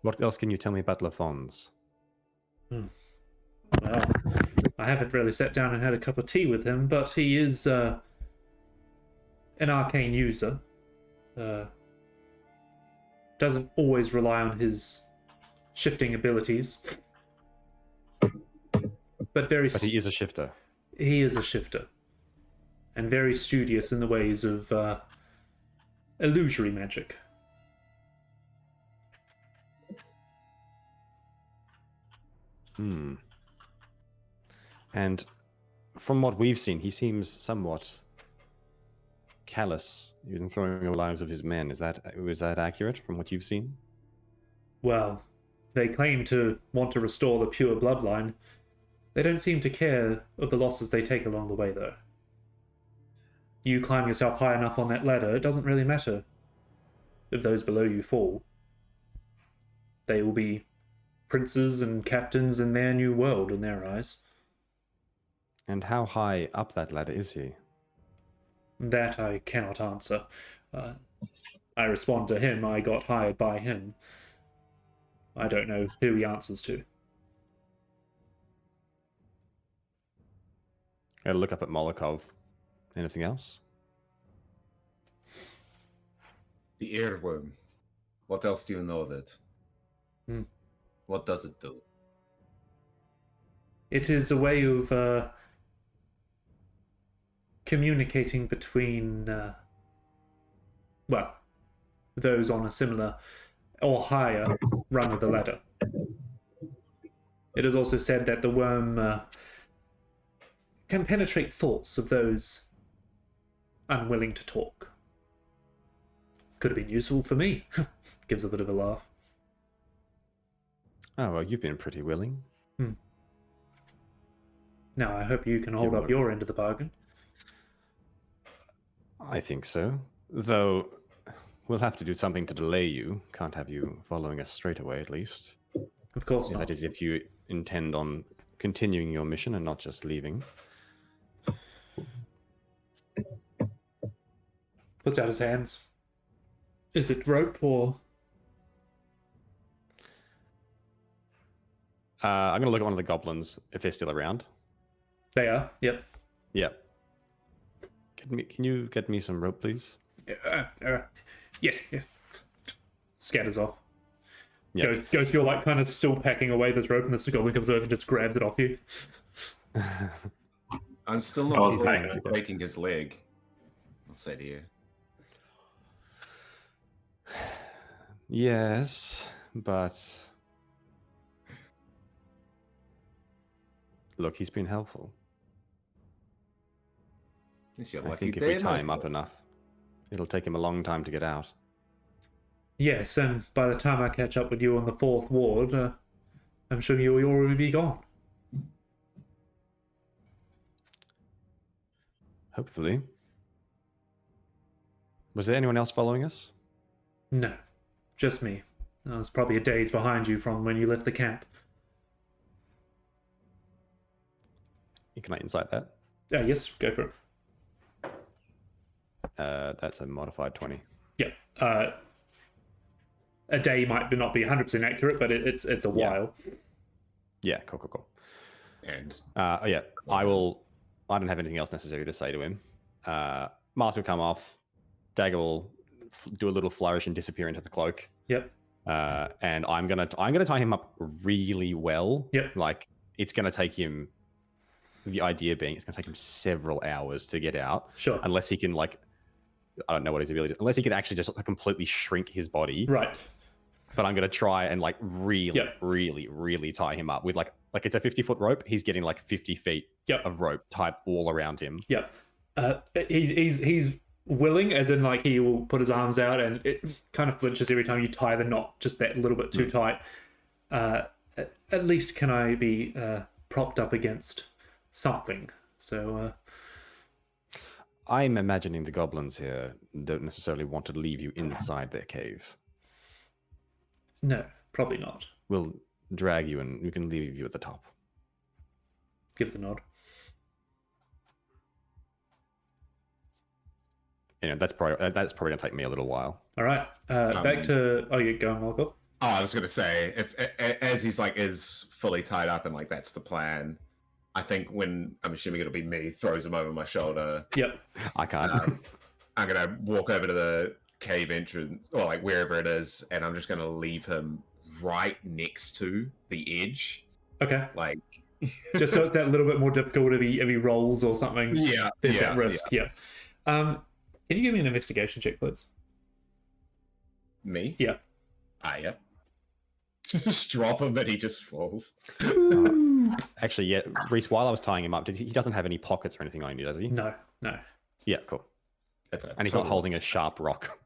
What else can you tell me about Lafons? Well, I haven't really sat down and had a cup of tea with him, but he is an arcane user. Doesn't always rely on his shifting abilities. But he is a shifter. He is a shifter. And very studious in the ways of illusory magic. And from what we've seen, he seems somewhat callous, even throwing the lives of his men. Is that accurate from what you've seen? Well, they claim to want to restore the pure bloodline. They don't seem to care of the losses they take along the way, though. You climb yourself high enough on that ladder, it doesn't really matter if those below you fall. They will be princes and captains in their new world in their eyes. And how high up that ladder is he? That I cannot answer. I respond to him, I got hired by him. I don't know who he answers to. I'll look up at Molokov. Anything else? The earworm. What else do you know of it? What does it do? It is a way of communicating between, those on a similar or higher rung of the ladder. It is also said that the worm can penetrate thoughts of those unwilling to talk. Could have been useful for me. Gives a bit of a laugh. Oh, well, you've been pretty willing. Now, I hope you can hold up your end of the bargain. I think so. Though, we'll have to do something to delay you. Can't have you following us straight away, at least. Of course not. That is if you intend on continuing your mission and not just leaving. Puts out his hands. Is it rope or... I'm going to look at one of the goblins, if they're still around. They are, yep. Yep. Can you get me some rope, please? Yes. Scatters off. Yep. Goes feel like kind of still packing away this rope, and this goblin comes over and just grabs it off you. I'm still not breaking his leg. I'll say to you. Yes, but look, he's been helpful. I think if we tie him up enough, it'll take him a long time to get out. Yes, and by the time I catch up with you on the 4th ward, I'm sure you'll already be gone. Hopefully. Was there anyone else following us? No, just me. I was probably a days behind you from when you left the camp. Can I insight that? Yes, go for it. That's a modified 20. Yeah. A day might not be 100% accurate, but it's a Yeah. while. Yeah, cool. And Yeah, I don't have anything else necessary to say to him. Mask will come off. Dagger will do a little flourish and disappear into the cloak. Yep. And I'm gonna tie him up really well. Yep. Like it's gonna take him. The idea being, it's gonna take him several hours to get out. Sure. Unless he can I don't know what his ability is. Unless he can actually just completely shrink his body. Right. But I'm gonna try and really, Yep. really tie him up with like it's a 50-foot rope. He's getting like 50 feet Yep. of rope tied all around him. Yep. He's willing, as in like he will put his arms out, and it kind of flinches every time you tie the knot just that little bit too tight. At least can I be propped up against something? So I'm imagining the goblins here don't necessarily want to leave you inside their cave. no, probably not. We'll drag you and we can leave you at the top. Gives a nod. That's probably gonna take me a little while. All right. Back to you're going, Malcolm. Oh, I was gonna say, if as he's is fully tied up and that's the plan, I think when I'm assuming it'll be me throws him over my shoulder. Yep. I can't. I'm gonna walk over to the cave entrance or wherever it is, and I'm just gonna leave him right next to the edge. Okay. Just so it's that little bit more difficult if he rolls or something. Yeah. There's that risk. Yeah. Can you give me an investigation check, please? Me? Yeah. Yeah. Just drop him and he just falls. Actually, yeah, Reese, while I was tying him up, he doesn't have any pockets or anything on you, does he? No. Yeah, cool. And he's not holding a sharp rock.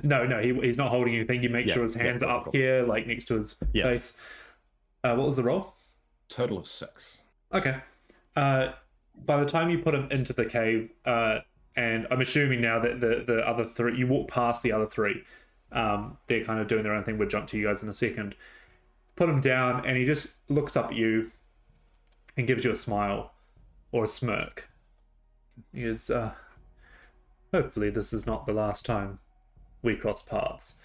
No, he's not holding anything. You make sure his hands are up here, next to his face. What was the roll? Total of 6. Okay. By the time you put him into the cave, and I'm assuming now that the other 3, you walk past the other 3. They're kind of doing their own thing. We'll jump to you guys in a second. Put him down, and he just looks up at you and gives you a smile or a smirk. He goes, hopefully this is not the last time we cross paths.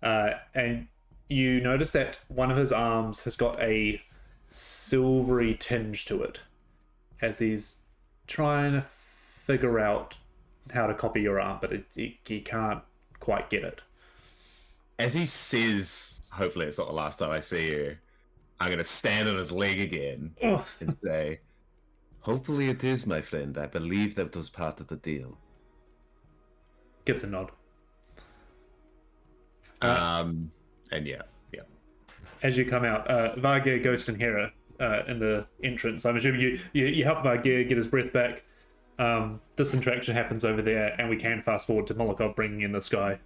And you notice that one of his arms has got a silvery tinge to it as he's trying to figure out how to copy your arm, but he can't quite get it. As he says, hopefully it's not the last time I see you, I'm going to stand on his leg again and say, hopefully it is, my friend. I believe that was part of the deal. Gives a nod. And yeah. As you come out, Vargir, Ghost, and Hera in the entrance. I'm assuming you help Vargir get his breath back. This interaction happens over there, and we can fast forward to Molokov bringing in this guy.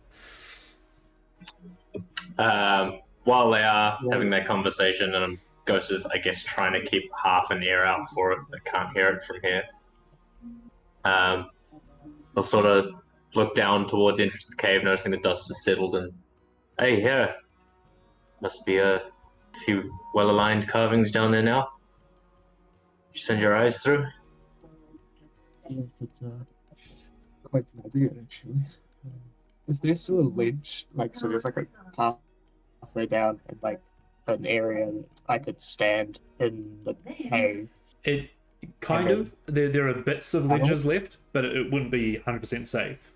While they are having their conversation, and Ghost is, I guess, trying to keep half an ear out for it, but can't hear it from here. They'll sort of look down towards the entrance of the cave, noticing the dust has settled, and hey, here, must be a few well-aligned carvings down there now. You send your eyes through? Yes, it's quite an idea, actually. Is there still a ledge? So there's a pathway down and an area that I could stand in the cave. It kind of. There are bits of ledges left, but it wouldn't be 100% safe.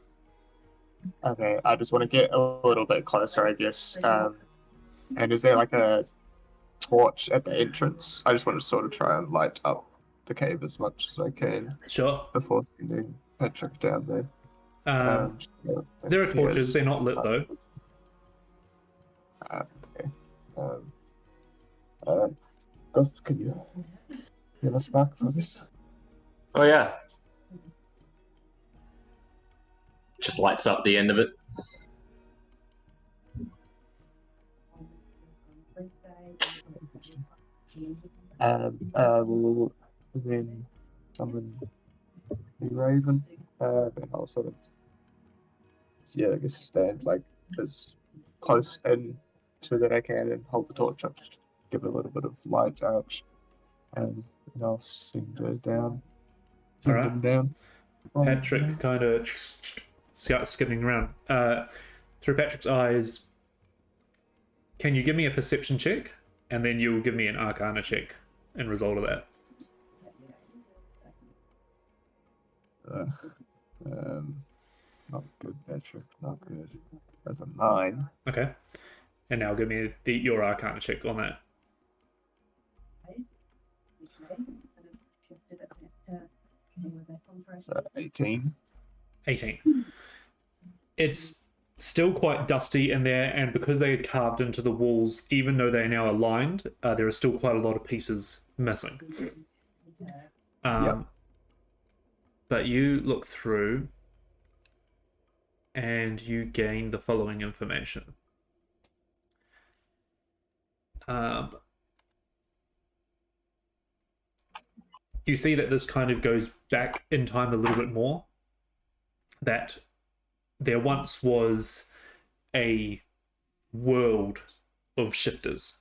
Okay, I just want to get a little bit closer, I guess. And is there a torch at the entrance? I just want to sort of try and light up the cave as much as I can. Sure. Before sending Patrick down there. There are torches. They're not lit though. Okay. Ghost, can you give us back for this? Oh yeah. Just lights up the end of it. We'll then summon the Raven, and I'll sort of, I guess stand as close in to that I can and hold the torch up, just to give a little bit of light out, and then I'll send her down. Send Alright. them down. Patrick kind of starts skipping around. Through Patrick's eyes, can you give me a perception check? And then you'll give me an arcana check in result of that. Not good, Patrick. Not good. That's a 9. Okay. And now give me your arcana check on that. 18. 18. It's still quite dusty in there, and because they had carved into the walls, even though they are now aligned, there are still quite a lot of pieces missing. Yep. But you look through and you gain the following information. You see that this kind of goes back in time a little bit more. That there once was a world of shifters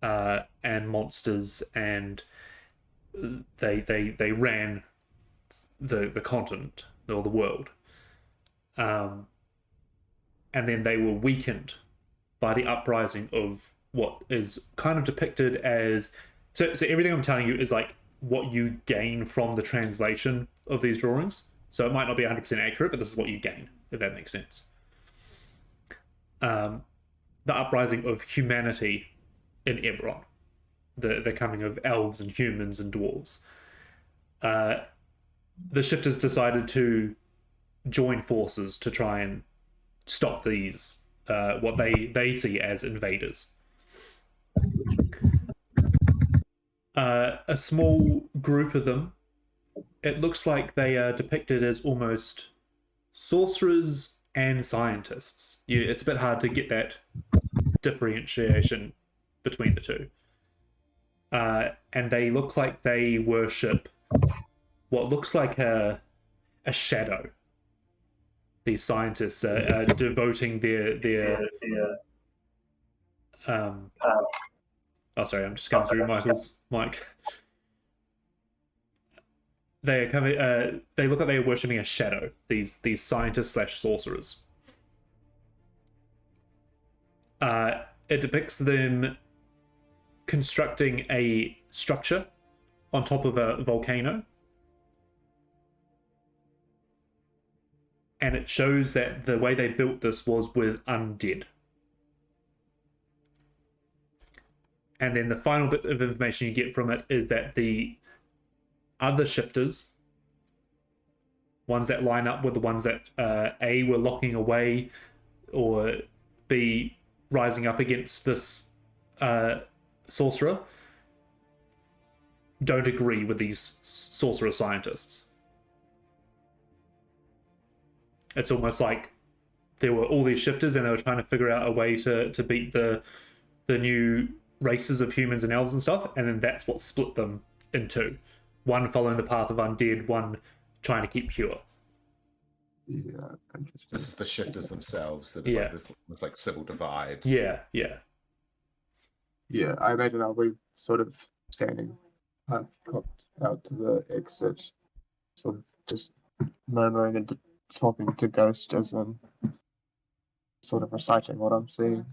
and monsters, and they ran the continent or the world, and then they were weakened by the uprising of what is kind of depicted as so everything I'm telling you is like what you gain from the translation of these drawings. So it might not be 100% accurate, but this is what you gain, if that makes sense. The uprising of humanity in Eberron, the coming of elves and humans and dwarves. The shifters decided to join forces to try and stop these, what they see as invaders. A small group of them, it looks like they are depicted as almost sorcerers and scientists. It's a bit hard to get that differentiation between the two. And they look like they worship what looks like a shadow. These scientists are devoting their oh, sorry, I'm just going through Michael's mic. They are coming. They look like they are worshipping a shadow. These scientists slash sorcerers. It depicts them constructing a structure on top of a volcano, and it shows that the way they built this was with undead. And then the final bit of information you get from it is that the other shifters, ones that line up with the ones that A, were locking away, or B, rising up against this sorcerer, don't agree with these sorcerer scientists. It's almost like there were all these shifters and they were trying to figure out a way to beat the new races of humans and elves and stuff, and then that's what split them in two. One following the path of undead, one trying to keep pure. Yeah, interesting. This is the shifters themselves. It was like this was like civil divide. Yeah. Yeah, I imagine I'll be sort of standing cocked out to the exit, sort of just murmuring and talking to Ghost as I'm sort of reciting what I'm seeing.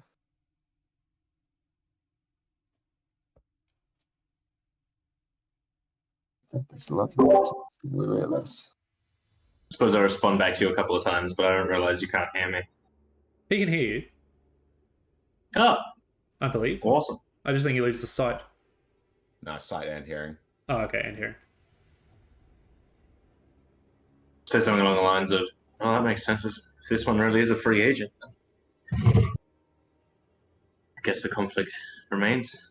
I think there's a lot more to this than we realize. I suppose I respond back to you a couple of times, but I don't realize you can't hear me. He can hear you, Oh, I believe. awesome. I just think he loses sight. No, sight and hearing. Oh, okay, and hearing. Say something along the lines of, "Oh, that makes sense. This one really is a free agent." I guess the conflict remains.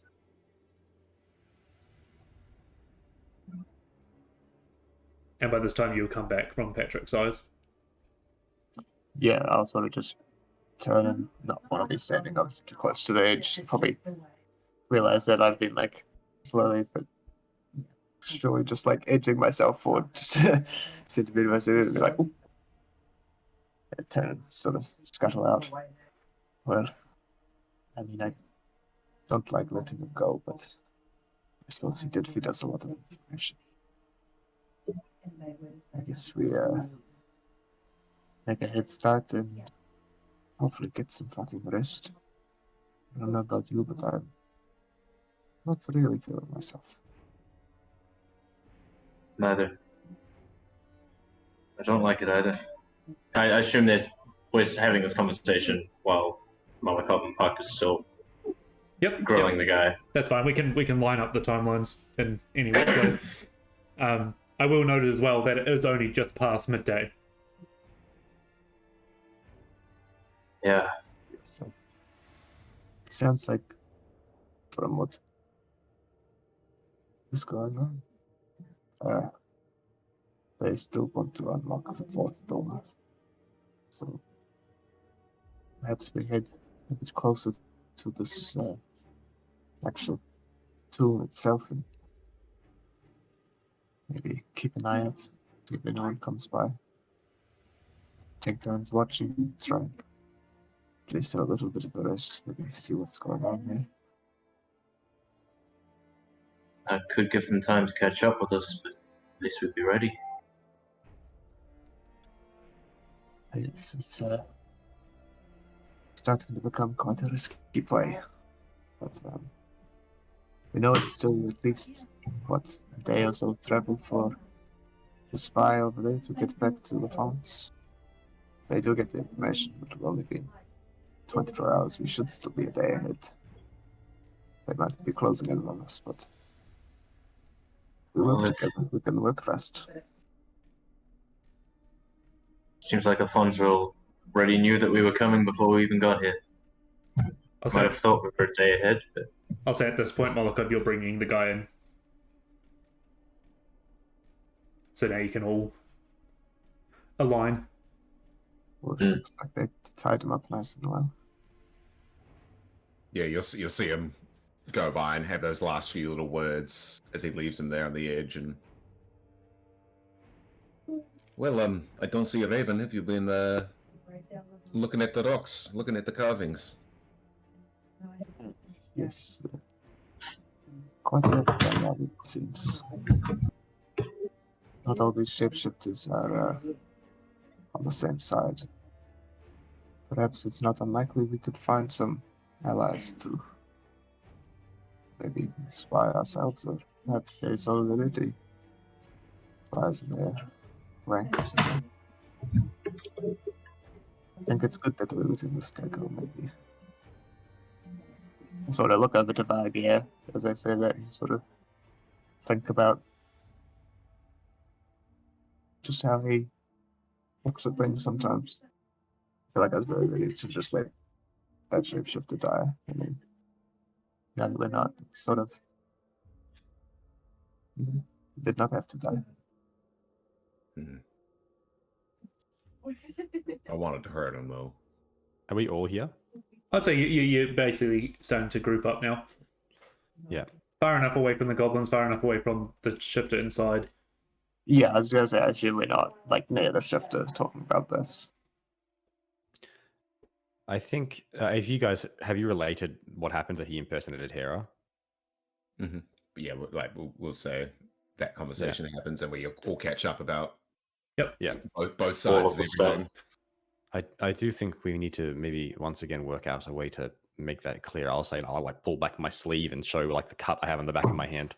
And by this time, you'll come back from Patrick's eyes. Yeah, I'll sort of just turn and not want to be standing obviously too close to the edge. Probably realize that I've been like slowly but surely just like edging myself forward, just centimeter by centimeter, and be like, "Ooh." turn and sort of scuttle out. Well, I mean, I don't like letting him go, but I suppose he did feed us a lot of information. I guess we make a head start and hopefully get some fucking rest. I don't know about you, but I'm not really feeling myself. Neither. I don't like it either. I assume we're having this conversation while Malakov and Puck is still grilling the guy. That's fine. We can line up the timelines in any which way. I will note as well that it is only just past midday. Yeah. So, sounds like from what is going on, they still want to unlock the fourth door. So perhaps we head a bit closer to this actual tomb itself and maybe keep an eye out, see if anyone comes by. Take turns watching and try and at least have a little bit of a rest, maybe see what's going on there. I could give them time to catch up with us, but at least we'd be ready. It's starting to become quite a risky play. But we know it's still at least, a day or so travel for the spy over there to get back to the phones. If they do get the information, it will only be 24 hours. We should still be a day ahead. They might be closing in on us, but we work together. We can work fast. Seems like Alfonso already knew that we were coming before we even got here. Might have thought we were a day ahead, but I'll say at this point, Molokov, you're bringing the guy in. So now you can all align. Well, looks like they tied him up nice and well. Yeah, you'll see him go by and have those last few little words as he leaves him there on the edge. And well, I don't see a raven. Have you been looking at the rocks, looking at the carvings? Yes, quite a lot going on, it seems. Not all these shapeshifters are on the same side. Perhaps it's not unlikely we could find some allies to maybe even spy ourselves, or perhaps there's already spies in their ranks. I think it's good that we're letting this guy go, maybe. I sort of look over to Vargier as I say that and sort of think about just how he looks at things sometimes. I feel like I was very ready to just let that shapeshifter die. I mean, now that we're not, it's sort of. He did not have to die. I wanted to hurt him though. Are we all here? I'd say you're basically starting to group up now. Yeah. Far enough away from the goblins, far enough away from the shifter inside. Yeah, I was gonna say, actually, we're not like near the shifter talking about this. I think if you guys have you related what happened that he impersonated Hera? Mm-hmm. But yeah, we'll say that conversation happens and we all catch up about. Yep. Yeah. Both sides of everything. I do think we need to maybe once again work out a way to make that clear. I'll say I'll like pull back my sleeve and show like the cut I have on the back of my hand.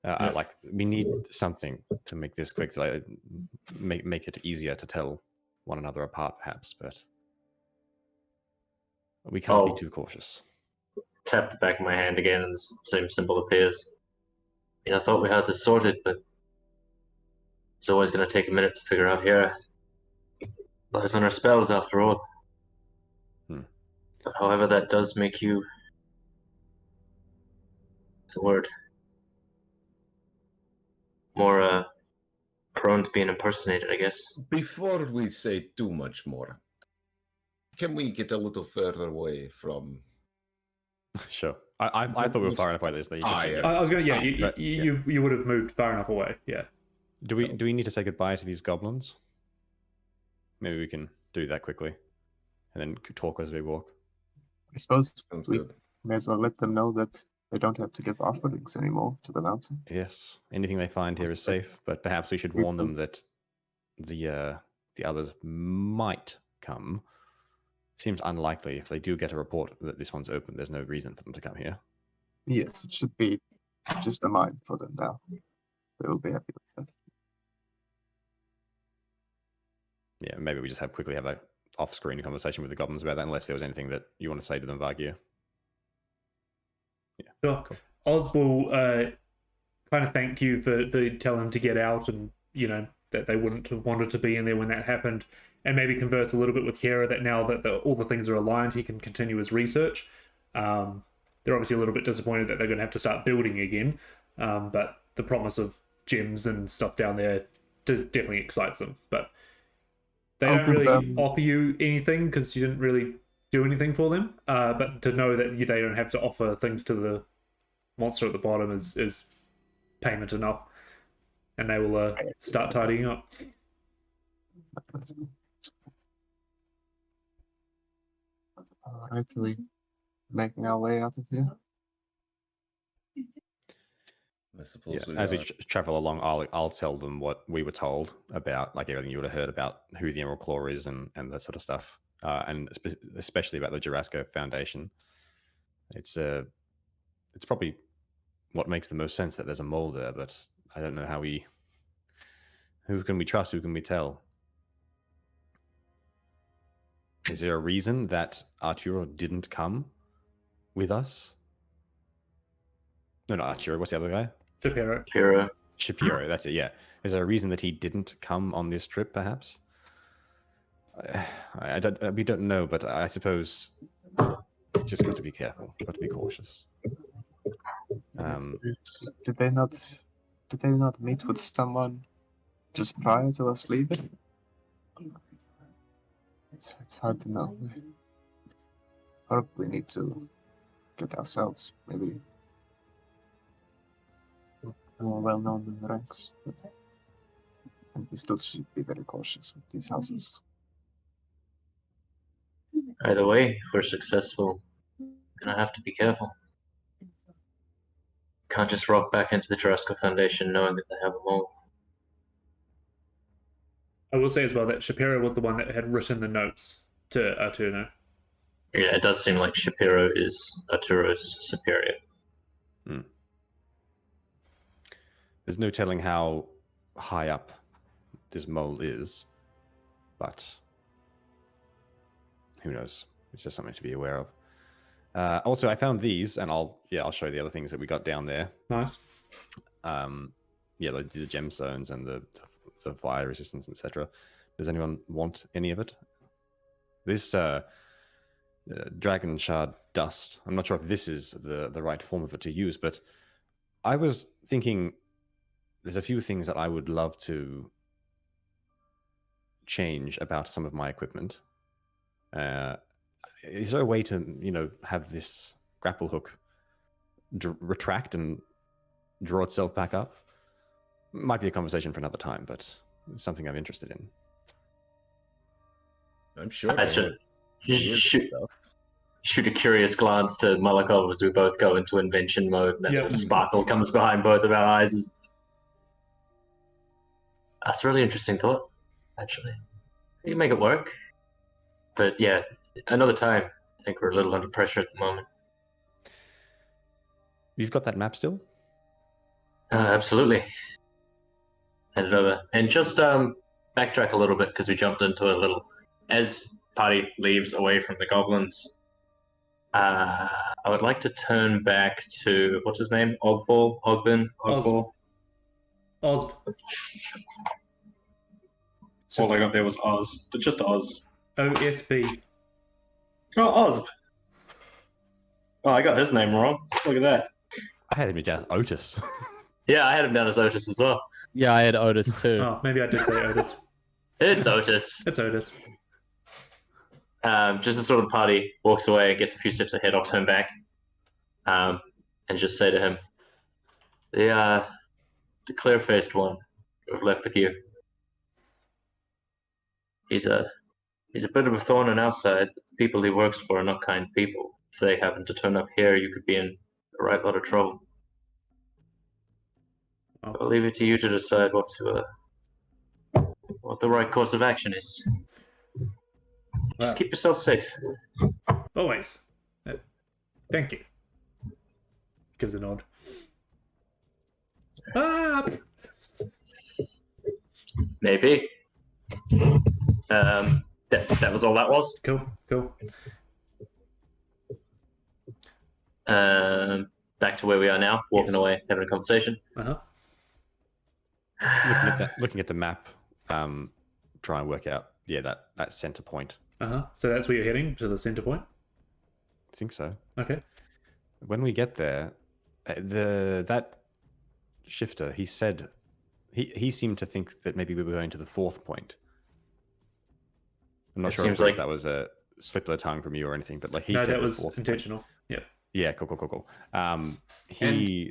Like we need something to make this quick, to make it easier to tell one another apart, perhaps. But we can't be too cautious. Tap the back of my hand again, and the same symbol appears. I thought we had this sorted, but it's always going to take a minute to figure out here. Lies on our spells, after all. But however, that does make you. What's the word? More prone to being impersonated, I guess. Before we say too much more, can we get a little further away from? Sure. I thought we were far enough away that I was going. Yeah, you would have moved far enough away. Yeah. Do we need to say goodbye to these goblins? Maybe we can do that quickly, and then talk as we walk. I suppose Sounds we good. may as well let them know that they don't have to give offerings anymore to the mountain. Yes, anything they find here is safe, but perhaps we should warn them that the others might come. Seems unlikely. If they do get a report that this one's open, there's no reason for them to come here. Yes, it should be just a mine for them now. They will be happy with that. Yeah, maybe we just quickly have a off-screen conversation with the goblins about that, unless there was anything that you want to say to them, Vargir. Yeah. Sure. Oz will kind of thank you for telling him to get out, and that they wouldn't have wanted to be in there when that happened, and maybe converse a little bit with Kira that now that all the things are aligned, he can continue his research. They're obviously a little bit disappointed that they're going to have to start building again, but the promise of gems and stuff down there definitely excites them. But they don't really offer you anything because you didn't really do anything for them. But to know that they don't have to offer things to the monster at the bottom is payment enough, and they will start tidying up. Alright, are we making our way out of here? I suppose we as we are. travel along, I'll tell them what we were told about, like everything you would have heard about who the Emerald Claw is and that sort of stuff, and especially about the Jurassico Foundation. It's probably what makes the most sense that there's a mole there, but I don't know who can we trust, who can we tell? Is there a reason that Arturo didn't come with us? No, not Arturo. What's the other guy? Shapiro, that's it, yeah. Is there a reason that he didn't come on this trip, perhaps? We don't know, but I suppose just got to be careful, got to be cautious. Did they not meet with someone just prior to us leaving? It's hard to know. Probably need to get ourselves maybe more well known in the ranks, but I think we still should be very cautious with these houses. Either way, if we're successful, we're gonna have to be careful. Can't just rock back into the Jurassico Foundation knowing that they have a mole. I will say as well that Shapiro was the one that had written the notes to Arturo. Yeah, it does seem like Shapiro is Arturo's superior. There's no telling how high up this mole is, but who knows? It's just something to be aware of. Also, I found these, and I'll show you the other things that we got down there. Nice. The gemstones and the fire resistance, etc. Does anyone want any of it? This dragon shard dust. I'm not sure if this is the right form of it to use, but I was thinking there's a few things that I would love to change about some of my equipment. Is there a way to, have this grapple hook retract and draw itself back up? Might be a conversation for another time, but it's something I'm interested in. I'm sure. I should shoot a curious glance to Malakov as we both go into invention mode, and then the sparkle comes behind both of our eyes. That's a really interesting thought, actually. You can make it work. But yeah, another time. I think we're a little under pressure at the moment. You've got that map still? Absolutely. Hand it over. And just backtrack a little bit because we jumped into it a little. As party leaves away from the goblins, I would like to turn back to, what's his name? Ogbin? Oz. All I got there was Oz, but just Oz. OSB. Oh, Oz. Oh, I got his name wrong. Look at that. I had him down as Otis. Yeah, I had him down as Otis as well. Yeah, I had Otis too. Oh, maybe I did say Otis. It's Otis. It's Otis. Just as sort of party walks away, gets a few steps ahead, I'll turn back and just say to him, the clear-faced one we've left with you. He's a He's a bit of a thorn in our side. The people he works for are not kind people. If they happen to turn up here, you could be in a right lot of trouble. Oh. I'll leave it to you to decide what the right course of action is. Just Well, keep yourself safe. always. Thank you. Gives a nod. Ah! Maybe. That was all that was. Cool. Back to where we are now, walking Yes. away, having a conversation. Uh-huh. Looking at the map, try and work out that center point. Uh-huh. So that's where you're heading, to the center point? I think so. Okay. When we get there, that shifter, he said he seemed to think that maybe we were going to the fourth point. I'm not It sure if seems like- that was a slip of the tongue from you or anything, but like he No, said that the was fourth point. intentional. Yeah. Yeah, cool.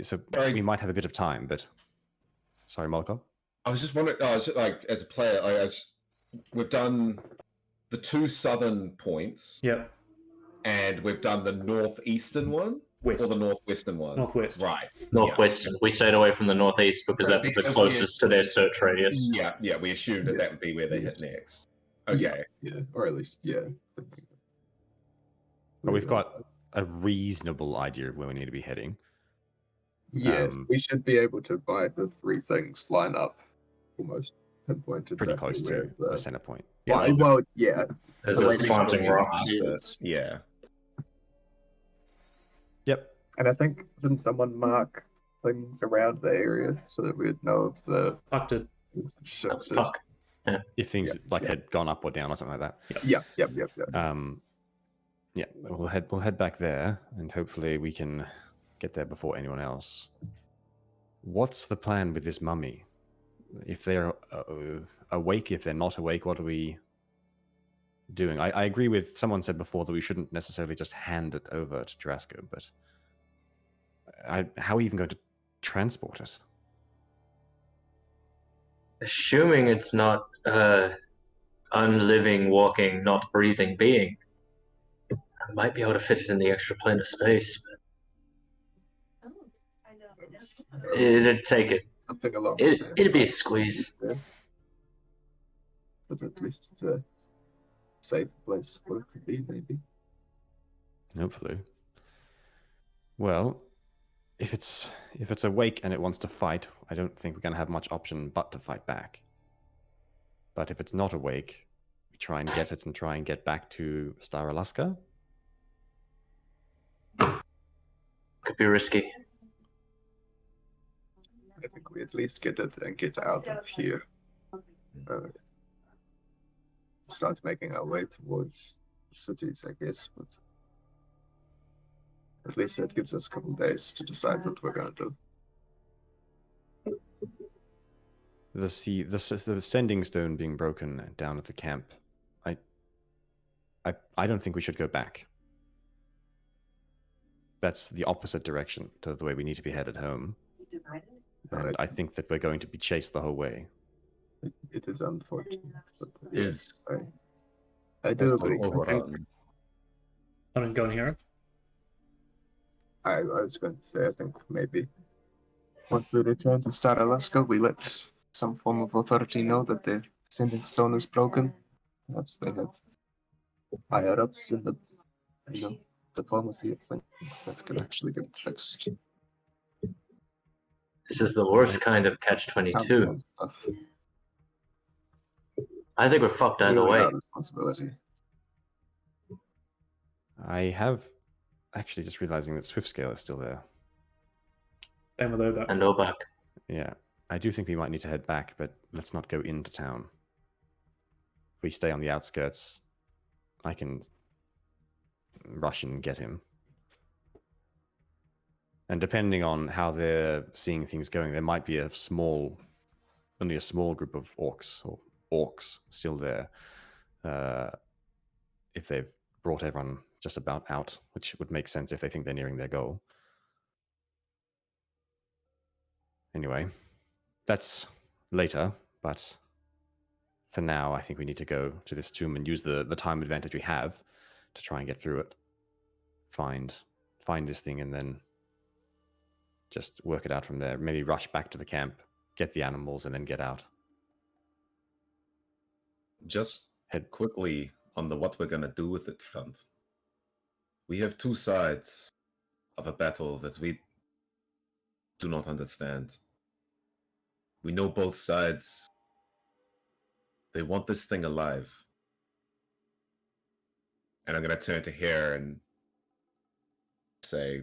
So sorry. we might have a bit of time, but sorry, Molokov. I was just wondering, like, as a player, we've done the 2 southern points, Yep. and we've done the northeastern one, West. or the northwestern one. Northwest. Right. Northwestern. We stayed away from the northeast because Right, that was the because closest to their search radius. Yeah. We assumed that would be where they hit next. Okay. Yeah, or at least, yeah. Something. But we've got a reasonable idea of where we need to be heading. Yes, we should be able to, by the 3 things line up, almost pinpoint Pretty exactly close where to the center point. Yeah. Well, yeah. There's The a way we slanting structured rock. it is. Yeah. Yep. And I think, didn't someone mark things around the area so that we'd know if the Puck did. ships? Fuck. If things had gone up or down or something like that. Yep. Yeah, we'll head back there, and hopefully we can get there before anyone else. What's the plan with this mummy? If they're awake, if they're not awake, what are we doing? I agree with someone said before that we shouldn't necessarily just hand it over to Drasko, but how are we even going to transport it? Assuming it's not unliving, walking, not breathing being, I might be able to fit it in the extra plane of space. It'd take it. Something along It'd be a squeeze. Yeah. But at least it's a safe place for it to be, maybe. Hopefully. Well, if it's awake and it wants to fight, I don't think we're going to have much option but to fight back. But if it's not awake, we try and get it and try and get back to Star Alaska. Could be risky. I think we at least get it and get out of here. Start making our way towards cities, I guess, but at least that gives us a couple of days to decide what we're going to do. The sending stone being broken down at the camp. I don't think we should go back. That's the opposite direction to the way we need to be headed home. And I think that we're going to be chased the whole way. It is unfortunate, but Is I do agree. I didn't go in here. I was going to say, I think maybe once we return to Star Alaska, we let some form of authority know that the sending stone is broken. Perhaps they have higher ups in the diplomacy of things that could actually get it fixed. This is the worst kind of catch-22. Stuff. I think we're fucked either Really way. our responsibility. I have actually just realizing that Swiftscale is still there. Same with Obak. And Obak. Yeah, I do think we might need to head back, but let's not go into town. If we stay on the outskirts, I can rush and get him. And depending on how they're seeing things going, there might be only a small group of orcs still there. If they've brought everyone just about out, which would make sense if they think they're nearing their goal. Anyway, that's later, but for now, I think we need to go to this tomb and use the time advantage we have to try and get through it. Find this thing and then just work it out from there. Maybe rush back to the camp, get the animals, and then get out. Just Head quickly on the what we're gonna do with it front. We have two sides of a battle that we do not understand. We know both sides. They want this thing alive. And I'm gonna turn to Hare and say,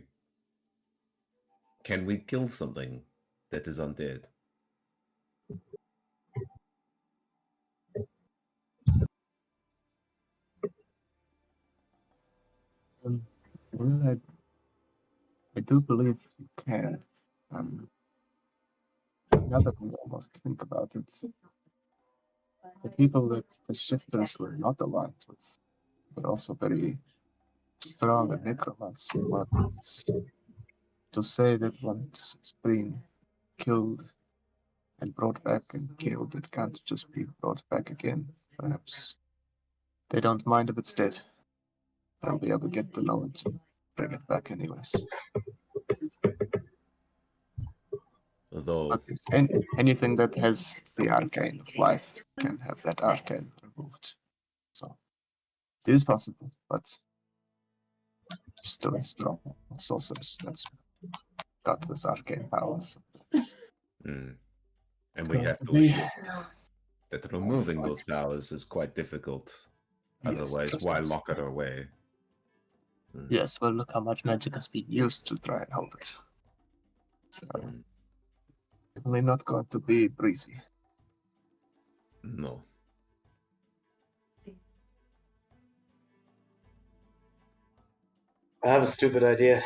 can we kill something that is undead? Well, I do believe you can. Now that we almost think about it, the people that the shifters were not aligned with were also very strong at necromancy. But to say that once it's been killed and brought back and killed, it can't just be brought back again. Perhaps they don't mind if it's dead. They'll be able to get the knowledge and bring it back anyways. Although, But yes, anything that has the arcane of life can have that arcane removed. So it is possible, but still a strong sorceress that's got this arcane power. So and we have to be- assume that removing those powers is quite difficult. Yes, Otherwise, just why as- lock it away? Yes, well, look how much magic has been used to try and hold it. So Mm, definitely not going to be breezy. no. I have a stupid idea.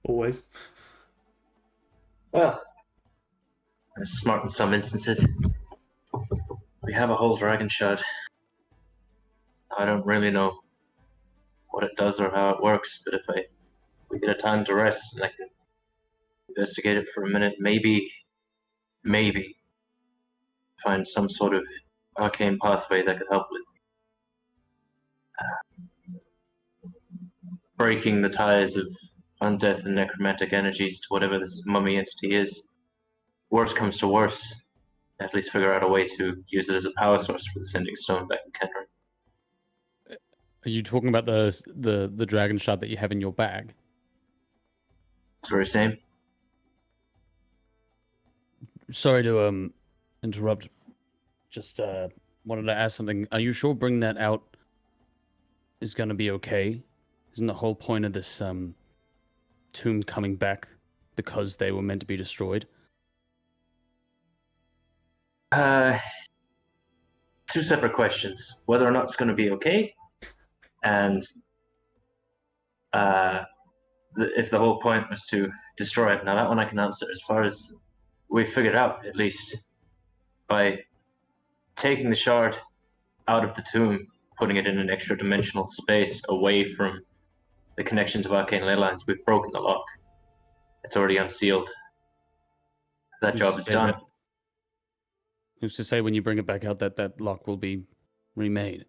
Always. Well, it's smart in some instances. We have a whole dragon shard. I don't really know what it does or how it works, but if we get a time to rest and I can investigate it for a minute, maybe find some sort of arcane pathway that could help with breaking the ties of undeath and necromantic energies to whatever this mummy entity is. Worst comes to worst, at least figure out a way to use it as a power source for the sending stone back in Kendra. Are you talking about the dragon shard that you have in your bag? It's very same. Sorry to interrupt. Just wanted to ask something. Are you sure bringing that out is going to be okay? Isn't the whole point of this tomb coming back because they were meant to be destroyed? Two separate questions. Whether or not it's going to be okay, and if the whole point was to destroy it. Now that one I can answer. As far as we figured out, at least, by taking the shard out of the tomb, putting it in an extra dimensional space away from the connections of arcane ley lines, we've broken the lock. It's already unsealed. That Who's job to is say done. that- Who's to say when you bring it back out that lock will be remade?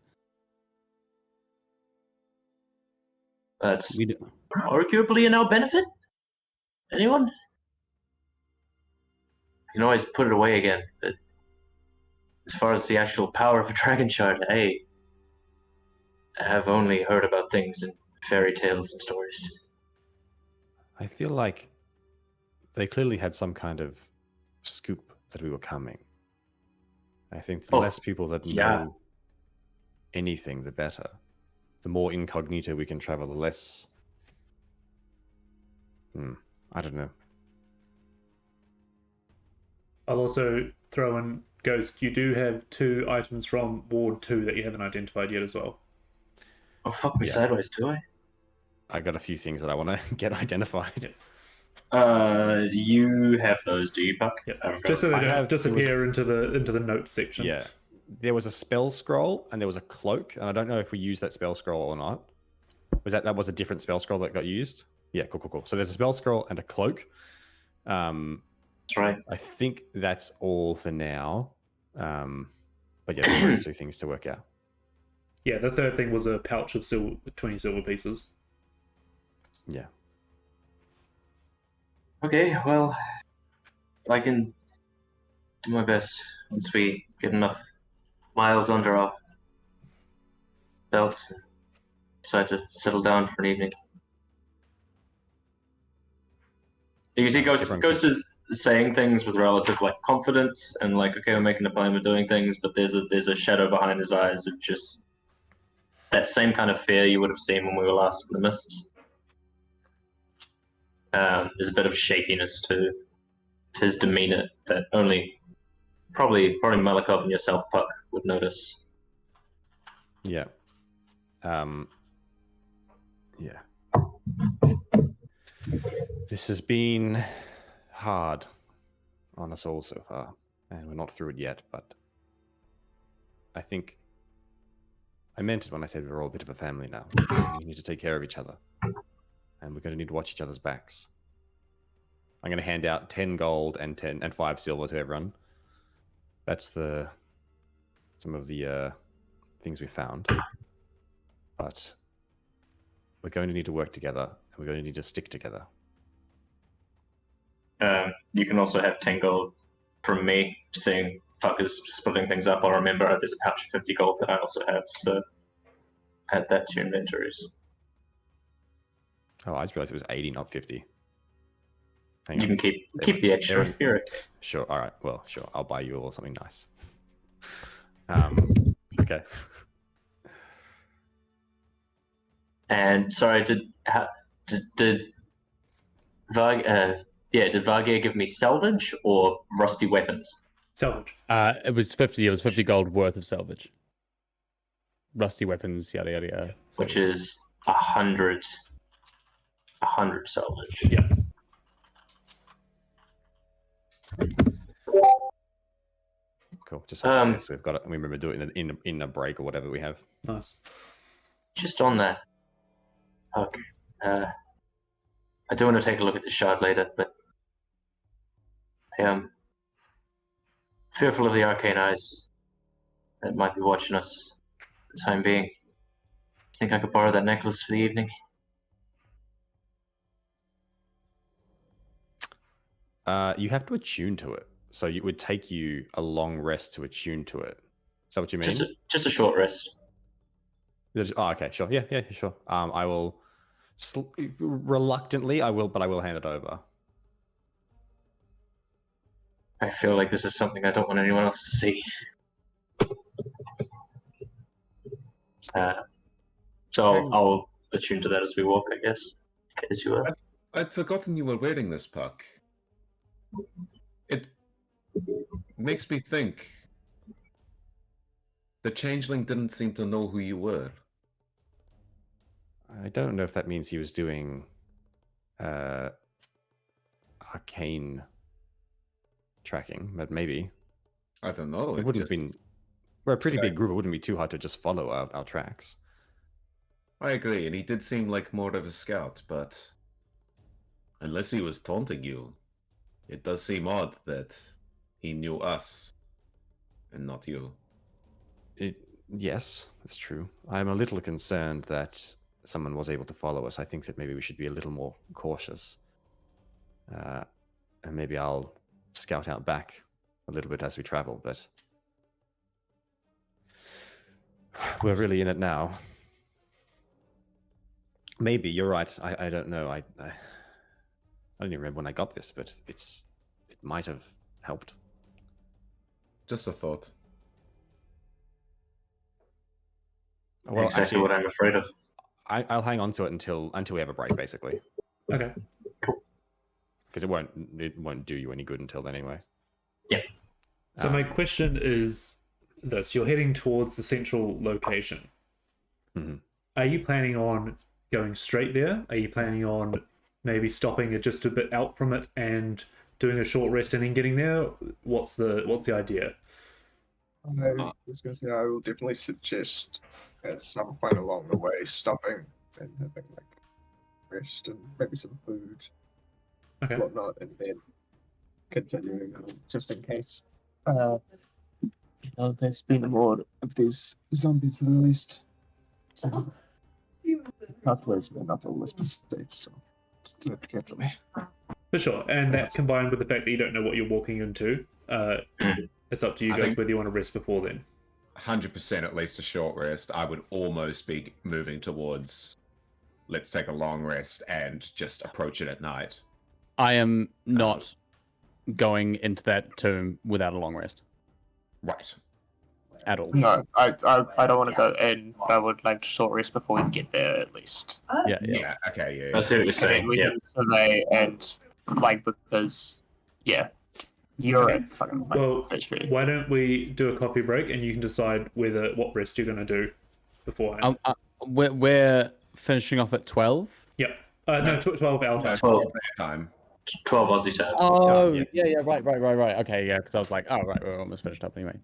That's We do. arguably in our benefit. Anyone? You can always put it away again. But as far as the actual power of a dragon shard, I have only heard about things in fairy tales and stories. I feel like they clearly had some kind of scoop that we were coming. I think the Oh, less people that yeah. know anything, the better. The more incognito we can travel, the less. I don't know. I'll also throw in Ghost. You do have 2 items from Ward 2 that you haven't identified yet as well. Oh, fuck me Yeah. sideways, do I? I got a few things that I want to get identified. You have those, do you, Buck? Yep. I haven't got Just so them. they I don't have- disappear into the notes section. Yeah. There was a spell scroll and there was a cloak, and I don't know if we used that spell scroll or not. That was a different spell scroll that got used? Yeah, cool. So there's a spell scroll and a cloak. That's right. I think that's all for now. But yeah, there's those two things to work out. Yeah, the third thing was a pouch of 20 silver pieces. Yeah. Okay, well, I can do my best once we get enough miles under our belts and decide to settle down for an evening. You see, Ghost is saying things with relative like confidence and like, okay, we're making a plan, we're doing things, but there's a shadow behind his eyes of just that same kind of fear you would have seen when we were last in the mists. There's a bit of shakiness to his demeanor that only probably Malikov and yourself, Puck, would notice. Yeah. Yeah. This has been hard on us all so far, and we're not through it yet, but I think I meant it when I said we're all a bit of a family now. We need to take care of each other, and we're going to need to watch each other's backs. I'm going to hand out 10 gold and 5 silver to everyone. That's some of the things we found. But we're going to need to work together, and we're going to need to stick together. You can also have 10 gold from me, seeing Puck is splitting things up. I'll remember there's a pouch of 50 gold that I also have, so add that to your inventories. Oh, I just realized it was 80, not 50. You can keep the extra. Here. Sure, all right. Well, sure. I'll buy you all something nice. Okay. And sorry, did Vargir give me salvage or rusty weapons? Salvage. It was 50. It was 50 gold worth of salvage. Rusty weapons, yada yada yada. Which is 100 salvage. Yeah. Cool. Just so we've got it. We remember doing it in a break or whatever we have. Nice. Just on that, Puck, I do want to take a look at the shard later, but I am fearful of the arcane eyes that might be watching us for the time being. Think I could borrow that necklace for the evening? You have to attune to it. So it would take you a long rest to attune to it. Is that what you mean? Just a short rest. Oh, okay, sure. Yeah, sure. I will reluctantly, but I will hand it over. I feel like this is something I don't want anyone else to see. So I'll attune to that as we walk, I guess. As you are. I'd forgotten you were wearing this, Puck. It makes me think. The changeling didn't seem to know who you were. I don't know if that means he was doing arcane tracking, but maybe. I don't know. It wouldn't have been. We're a pretty big group. It wouldn't be too hard to just follow our tracks. I agree, and he did seem like more of a scout, but unless he was taunting you, it does seem odd that he knew us and not you. Yes, it's true. I'm a little concerned that someone was able to follow us. I think that maybe we should be a little more cautious. And maybe I'll scout out back a little bit as we travel, but we're really in it now. Maybe, you're right. I don't know. I don't even remember when I got this, but it might have helped. Just a thought. Well, exactly what I'm afraid of. I'll hang on to it until we have a break, basically. Okay. Cool. Because it won't do you any good until then, anyway. Yeah. So my question is this: you're heading towards the central location. Mm-hmm. Are you planning on going straight there? Are you planning on maybe stopping just a bit out from it and doing a short rest and then getting there? What's the idea? I was going to say I will definitely suggest at some point along the way stopping and having like rest and maybe some food, whatnot, and then continuing on just in case. There's been more of these zombies released. So pathways may not always be safe, so tread carefully. For sure. And that combined with the fact that you don't know what you're walking into, it's up to you I guys think- whether you want to rest before then. 100% at least a short rest. I would almost be moving towards let's take a long rest and just approach it at night. I am not going into that tomb without a long rest Right. at all. No, I don't want to go in, but I would like to short rest before we get there at least. Yeah. Yeah. Okay. Yeah. I see what you're And then saying. we Yeah. can survey and because you're Okay. in fucking Well, bitch for you. why don't we do a coffee break and you can decide what rest you're going to do beforehand. We're finishing off at 12. Yep. No, 12 our time. 12, Time. 12 Aussie time. Oh, yeah. yeah, right. Okay, yeah, because I was like, oh, right, we're almost finished up anyway.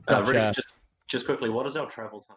Reese, Gotcha. just quickly, what is our travel time?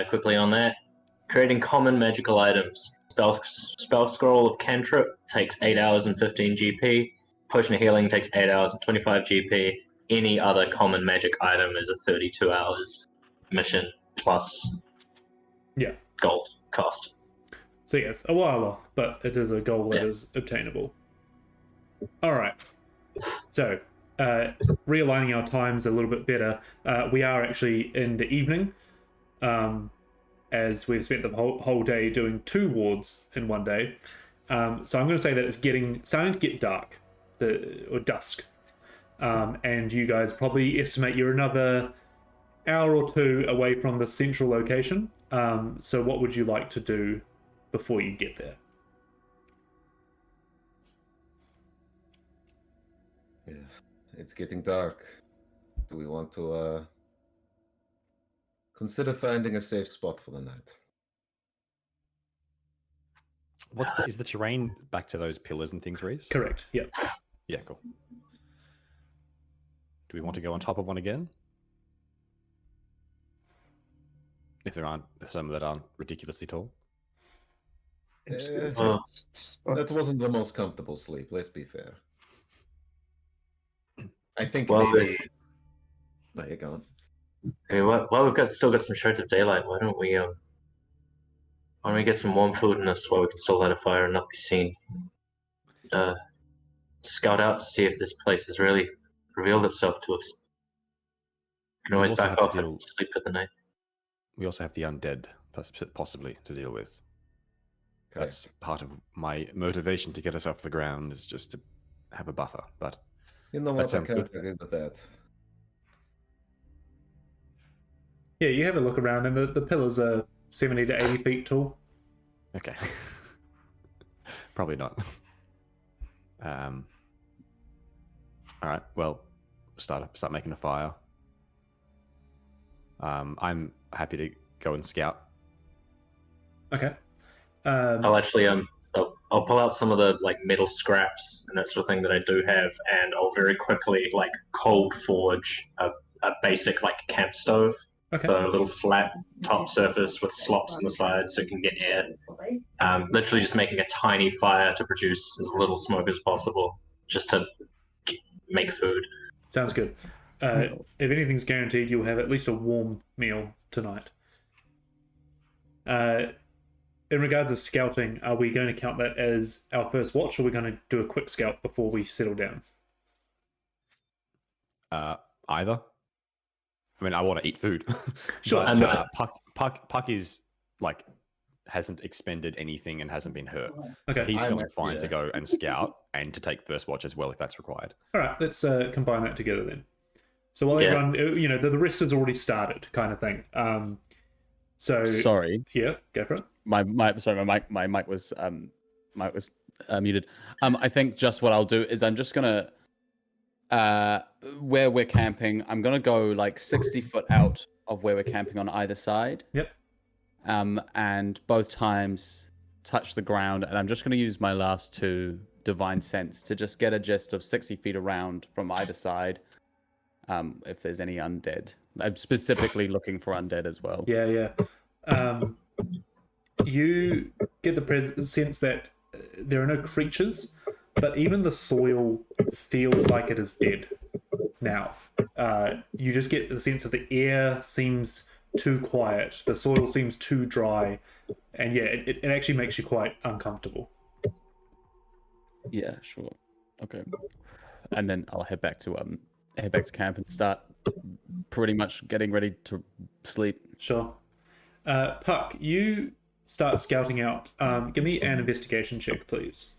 Quickly on that. Creating common magical items. Spell scroll of cantrip takes 8 hours and 15 GP. Potion of healing takes 8 hours and 25 GP. Any other common magic item is a 32 hours mission plus Yeah. gold cost. So yes, a while off, but it is a goal that is obtainable. All right. So, realigning our times a little bit better. We are actually in the evening, as we've spent the whole day doing 2 wards in one day. So I'm going to say that it's starting to get dark, or dusk, and you guys probably estimate you're another hour or 2 away from the central location. So what would you like to do before you get there? Yeah, it's getting dark. Do we want to consider finding a safe spot for the night? Is the terrain back to those pillars and things, Reese? Correct. Yep. Yeah, cool. Do we want to go on top of one again? If there aren't some that aren't ridiculously tall? That wasn't the most comfortable sleep, let's be fair. I think maybe... There you go. I mean, well, still got some shards of daylight. Why don't we get some warm food in us while we can still light a fire and not be seen? Scout out to see if this place has really revealed itself to us. Can always back off and sleep for the night. We also have the undead, possibly, to deal with. Okay. That's part of my motivation to get us off the ground, is just to have a buffer. But you know what, that sounds good. Agree with that. Yeah, you have a look around, and the pillars are 70 to 80 feet tall. Okay. Probably not. All right. Well, start making a fire. I'm happy to go and scout. Okay. I'll actually I'll pull out some of the metal scraps and that sort of thing that I do have, and I'll very quickly cold forge a basic camp stove. Okay. So a little flat top surface with slops on the sides so you can get air. Literally just making a tiny fire to produce as little smoke as possible, just to make food. Sounds good. If anything's guaranteed, you'll have at least a warm meal tonight. In regards to scouting, are we going to count that as our first watch, or are we going to do a quick scout before we settle down? Either. I mean, I want to eat food. Sure. But, Puck is hasn't expended anything and hasn't been hurt. Okay. So he's feeling fine to go and scout and to take first watch as well if that's required. All right, let's combine that together then. So while everyone, the rest has already started, kind of thing. So sorry. Yeah, go for it. My mic was muted. I think just what I'll do is I'm just gonna where we're camping, I'm gonna go 60 foot out of where we're camping on either side. Yep. And both times touch the ground, and I'm just gonna use my last 2 divine sense to just get a gist of 60 feet around from either side. If there's any undead. I'm specifically looking for undead as well. Yeah. You get the sense that there are no creatures, but even the soil feels like it is dead now. You just get the sense that the air seems too quiet, the soil seems too dry, and yeah, it actually makes you quite uncomfortable. Yeah, sure. Okay. And then I'll head back to camp and start pretty much getting ready to sleep. Sure. Puck, you start scouting out. Give me an investigation check, please.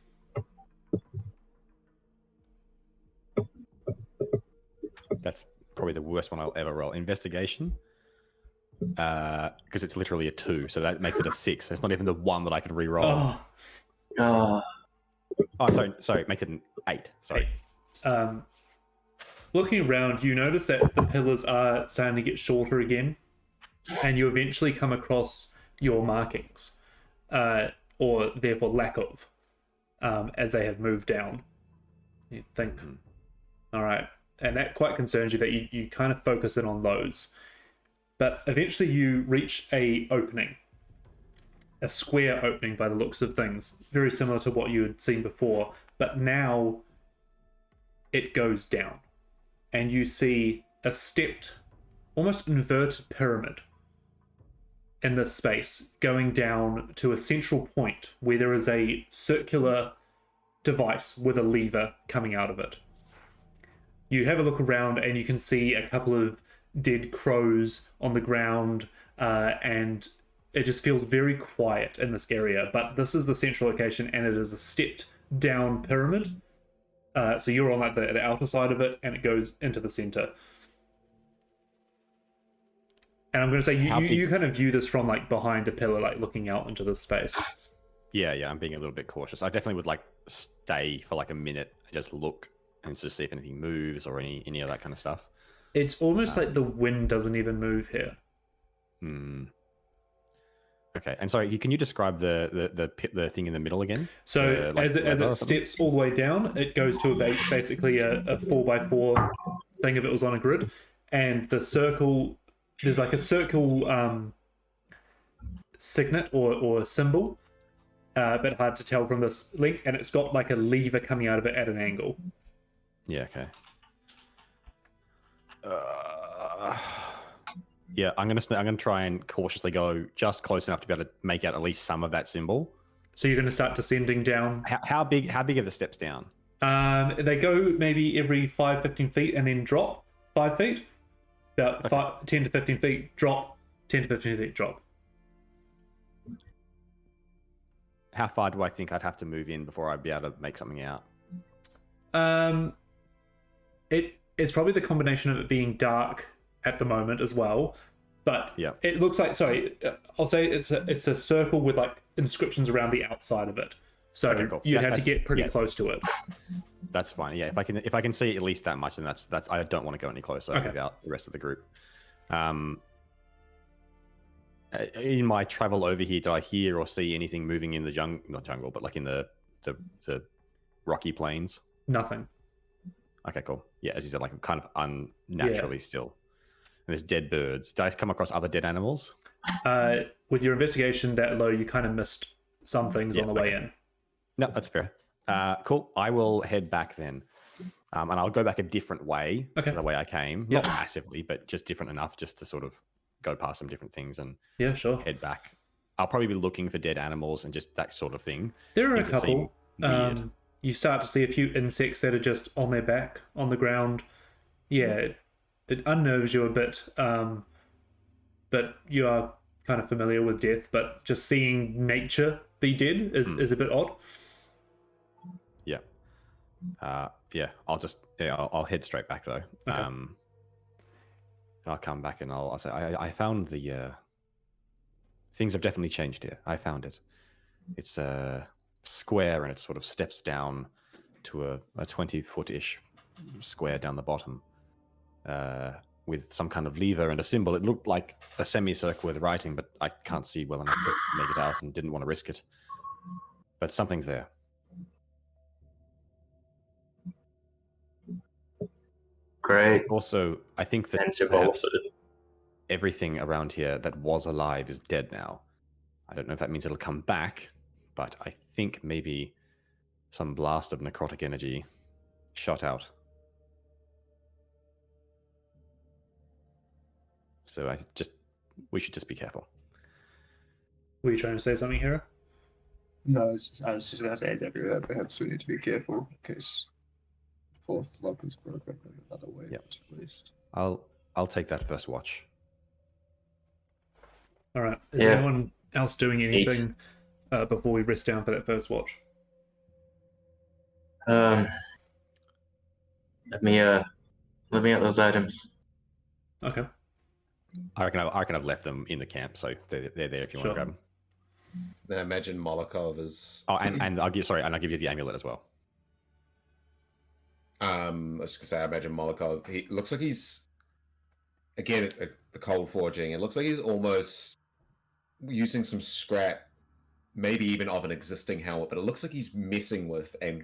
That's probably the worst one I'll ever roll. Investigation? Because it's literally a 2, so that makes it a 6. It's not even the 1 that I could re-roll. Oh, sorry, make it an 8. Sorry. 8. Looking around, you notice that the pillars are starting to get shorter again, and you eventually come across your markings, or therefore lack of, as they have moved down. You think, all right, and that quite concerns you that you kind of focus in on those. but eventually you reach a opening, a square opening by the looks of things, very similar to what you had seen before, but now it goes down, and you see a stepped, almost inverted pyramid in this space going down to a central point where there is a circular device with a lever coming out of it. You have a look around and you can see a couple of dead crows on the ground, and it just feels very quiet in this area. But this is the central location, and it is a stepped down pyramid. So you're on like the outer side of it, and it goes into the center. And I'm going to say you kind of view this from like behind a pillar, like looking out into the space. Yeah, I'm being a little bit cautious. I definitely would like stay for like a minute and just look and just see if anything moves or any of that kind of stuff. It's almost like the wind doesn't even move here. Okay, and sorry, can you describe the thing in the middle again? So as it steps all the way down, it goes to basically a 4x4 thing if it was on a grid, and the circle, there's like a circle signet or symbol, a bit hard to tell from this link, and it's got like a lever coming out of it at an angle. Yeah, okay. Yeah, I'm gonna try and cautiously go just close enough to be able to make out at least some of that symbol. So you're going to start descending down. How big are the steps down? They go maybe every 5-15 feet and then drop 5 feet. About 10 to 15 feet, drop. 10 to 15 feet, drop. How far do I think I'd have to move in before I'd be able to make something out? It's probably the combination of it being dark at the moment as well, but it looks like, I'll say it's a circle with like inscriptions around the outside of it. So cool. You'd have to get pretty close to it. That's fine. Yeah, if I can see at least that much, then that's I don't want to go any closer without the rest of the group. In my travel over here, did I hear or see anything moving in the not jungle, but like in the rocky plains? Nothing. Okay, cool. Yeah, as you said, like kind of unnaturally still. And there's dead birds. Did I come across other dead animals? With your investigation that low, you kind of missed some things on the way in. No, that's fair. Cool. I will head back then. And I'll go back a different way to the way I came. Not massively, but just different enough just to sort of go past some different things and head back. I'll probably be looking for dead animals and just that sort of thing. There are a couple. You start to see a few insects that are just on their back, on the ground. Yeah, it unnerves you a bit, but you are kind of familiar with death, but just seeing nature be dead is a bit odd. Yeah. I'll head straight back though. Okay. And I'll come back and I'll say, I found the things have definitely changed here. I found it. It's a square and it sort of steps down to a 20-foot-ish square down the bottom. With some kind of lever and a symbol. It looked like a semicircle with writing, but I can't see well enough to make it out and didn't want to risk it. But something's there. Great. Also, I think that perhaps everything around here that was alive is dead now. I don't know if that means it'll come back, but I think maybe some blast of necrotic energy shot out. So we should just be careful. Were you trying to say something here? No, I was just going to say it's everywhere. Perhaps we need to be careful in case fourth lock is broken and another wave is released. I'll take that first watch. All right. Is anyone else doing anything before we rest down for that first watch? Let me out those items. Okay. I reckon I've left them in the camp, so they're there if you want to grab them. Then I imagine Molokov is. Oh, and I'll give you the amulet as well. I was just gonna say, I imagine Molokov. He looks like he's again the cold forging. It looks like he's almost using some scrap, maybe even of an existing helmet, but it looks like he's messing with and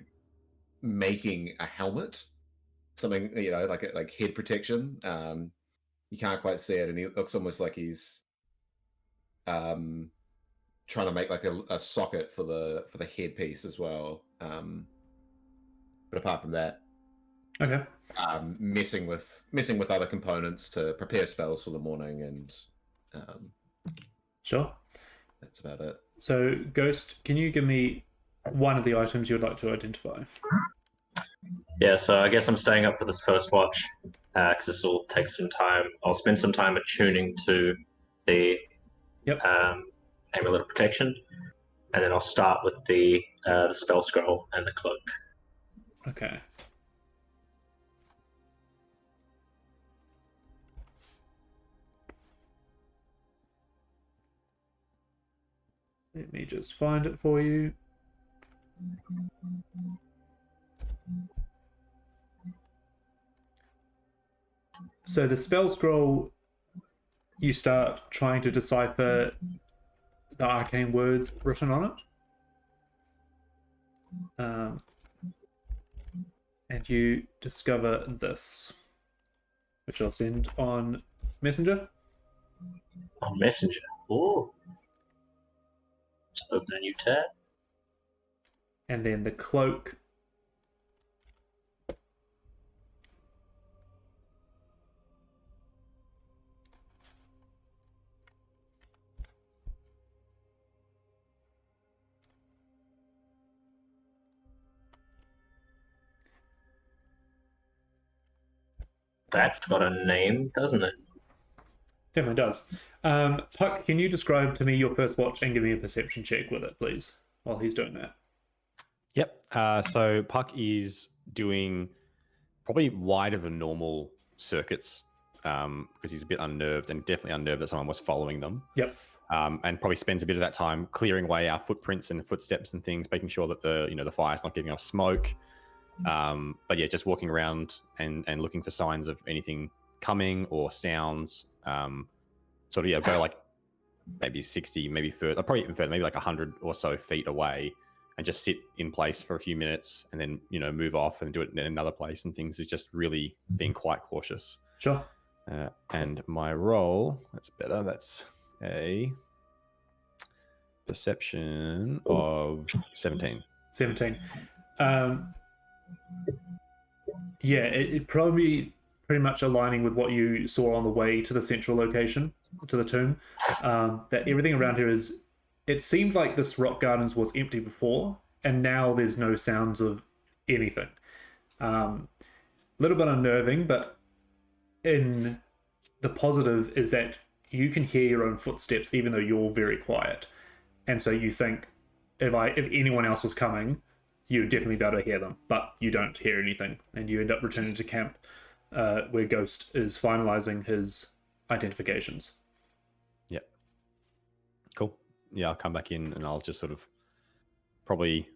making a helmet, something like head protection. you can't quite see it, and he looks almost like he's trying to make like a socket for the headpiece as well. But apart from that, Okay. messing with other components to prepare spells for the morning, and Sure. that's about it. So, Ghost, can you give me one of the items you would like to identify? Yeah, so I guess I'm staying up for this first watch because this will take some time. I'll spend some time attuning to the Yep. amulet of protection, and then I'll start with the spell scroll and the cloak. Okay. Let me just find it for you. So the spell scroll, you start trying to decipher the arcane words written on it. And you discover this, which I'll send on Messenger. On Messenger. Ooh. Let's open a new tab. And then the cloak. That's got a name, doesn't it? Definitely does. Puck, can you describe to me your first watch and give me a perception check with it, please, while he's doing that? Yep. So Puck is doing probably wider than normal circuits because he's a bit unnerved, and definitely unnerved that someone was following them. Yep. And probably spends a bit of that time clearing away our footprints and footsteps and things, making sure that the fire's not giving off smoke. But yeah, just walking around and looking for signs of anything coming or sounds. Sort of go like maybe 60, maybe further, probably even further, maybe like 100 or so feet away, and just sit in place for a few minutes, and then move off and do it in another place and things. Is just really being quite cautious. Sure. And my roll, that's better. That's a perception of 17. 17. Yeah, it probably pretty much aligning with what you saw on the way to the central location, to the tomb. That everything around here is... It seemed like this rock gardens was empty before, and now there's no sounds of anything. A little bit unnerving, but in the positive is that you can hear your own footsteps even though you're very quiet. And so you think if anyone else was coming, you'd definitely be able to hear them, but you don't hear anything. And you end up returning to camp where Ghost is finalizing his identifications. Yep. Cool. Yeah, I'll come back in and I'll just sort of probably,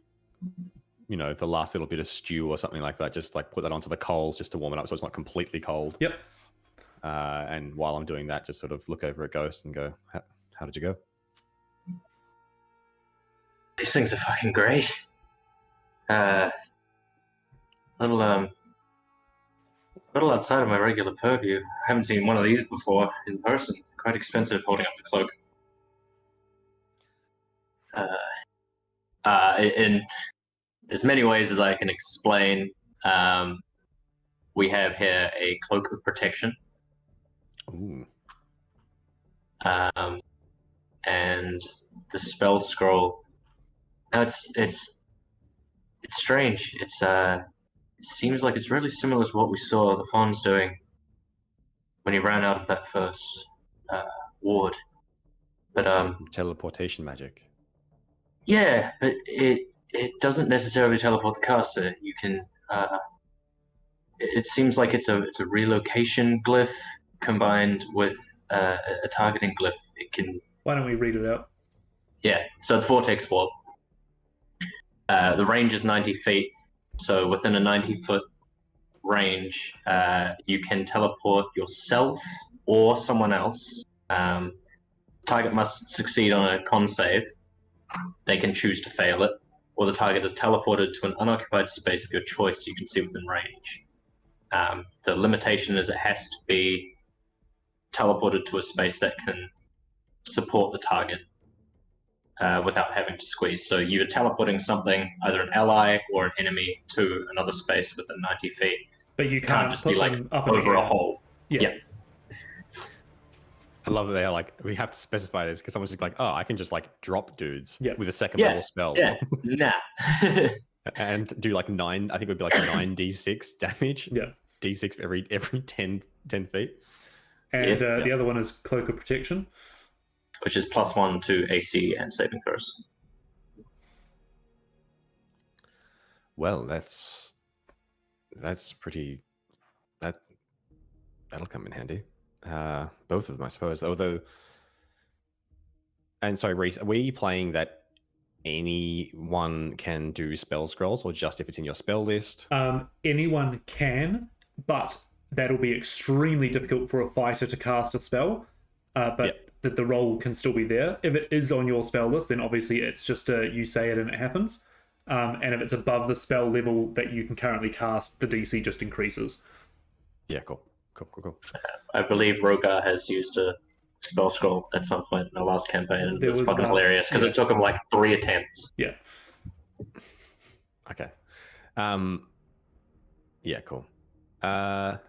the last little bit of stew or something like that, just like put that onto the coals just to warm it up so it's not completely cold. Yep. And while I'm doing that, just sort of look over at Ghost and go, how did you go? These things are fucking great. Little outside of my regular purview. I haven't seen one of these before in person. Quite expensive holding up the cloak. In as many ways as I can explain, we have here a cloak of protection. Ooh. And the spell scroll. Now it's strange. It seems like it's really similar to what we saw the Fawns doing when he ran out of that first ward. But teleportation magic. Yeah, but it doesn't necessarily teleport the caster. You can. It seems like it's a relocation glyph combined with a targeting glyph. It can. Why don't we read it out? Yeah, so it's vortex warp. The range is 90 feet, so within a 90-foot range, you can teleport yourself or someone else. Target must succeed on a con save. They can choose to fail it, or the target is teleported to an unoccupied space of your choice you can see within range. The limitation is it has to be teleported to a space that can support the target without having to squeeze. So you're teleporting something, either an ally or an enemy, to another space within 90 feet. But you Can't can't just put be like them up in the over a air. hole. Yeah. I love that they're like, we have to specify this because someone's just like, oh, I can just like drop dudes Yeah. with a second Yeah. level spell Yeah, nah. and do like 9, I think it would be like 9d6 damage. Yeah. D6 every 10 feet. And Yeah. the other one is Cloak of Protection. Which is +1 to AC and saving throws. Well, that's pretty. That'll come in handy. Both of them, I suppose. Although, and sorry, Reese, are we playing that anyone can do spell scrolls, or just if it's in your spell list? Anyone can, but that'll be extremely difficult for a fighter to cast a spell. But the roll can still be there. If it is on your spell list, then obviously it's just you say it and it happens. And if it's above the spell level that you can currently cast, the DC just increases. Yeah, cool. I believe Rogar has used a spell scroll at some point in the last campaign, and There it was was fucking one, hilarious because yeah. it took him like 3 attempts. Yeah. Okay. Yeah, cool. Well,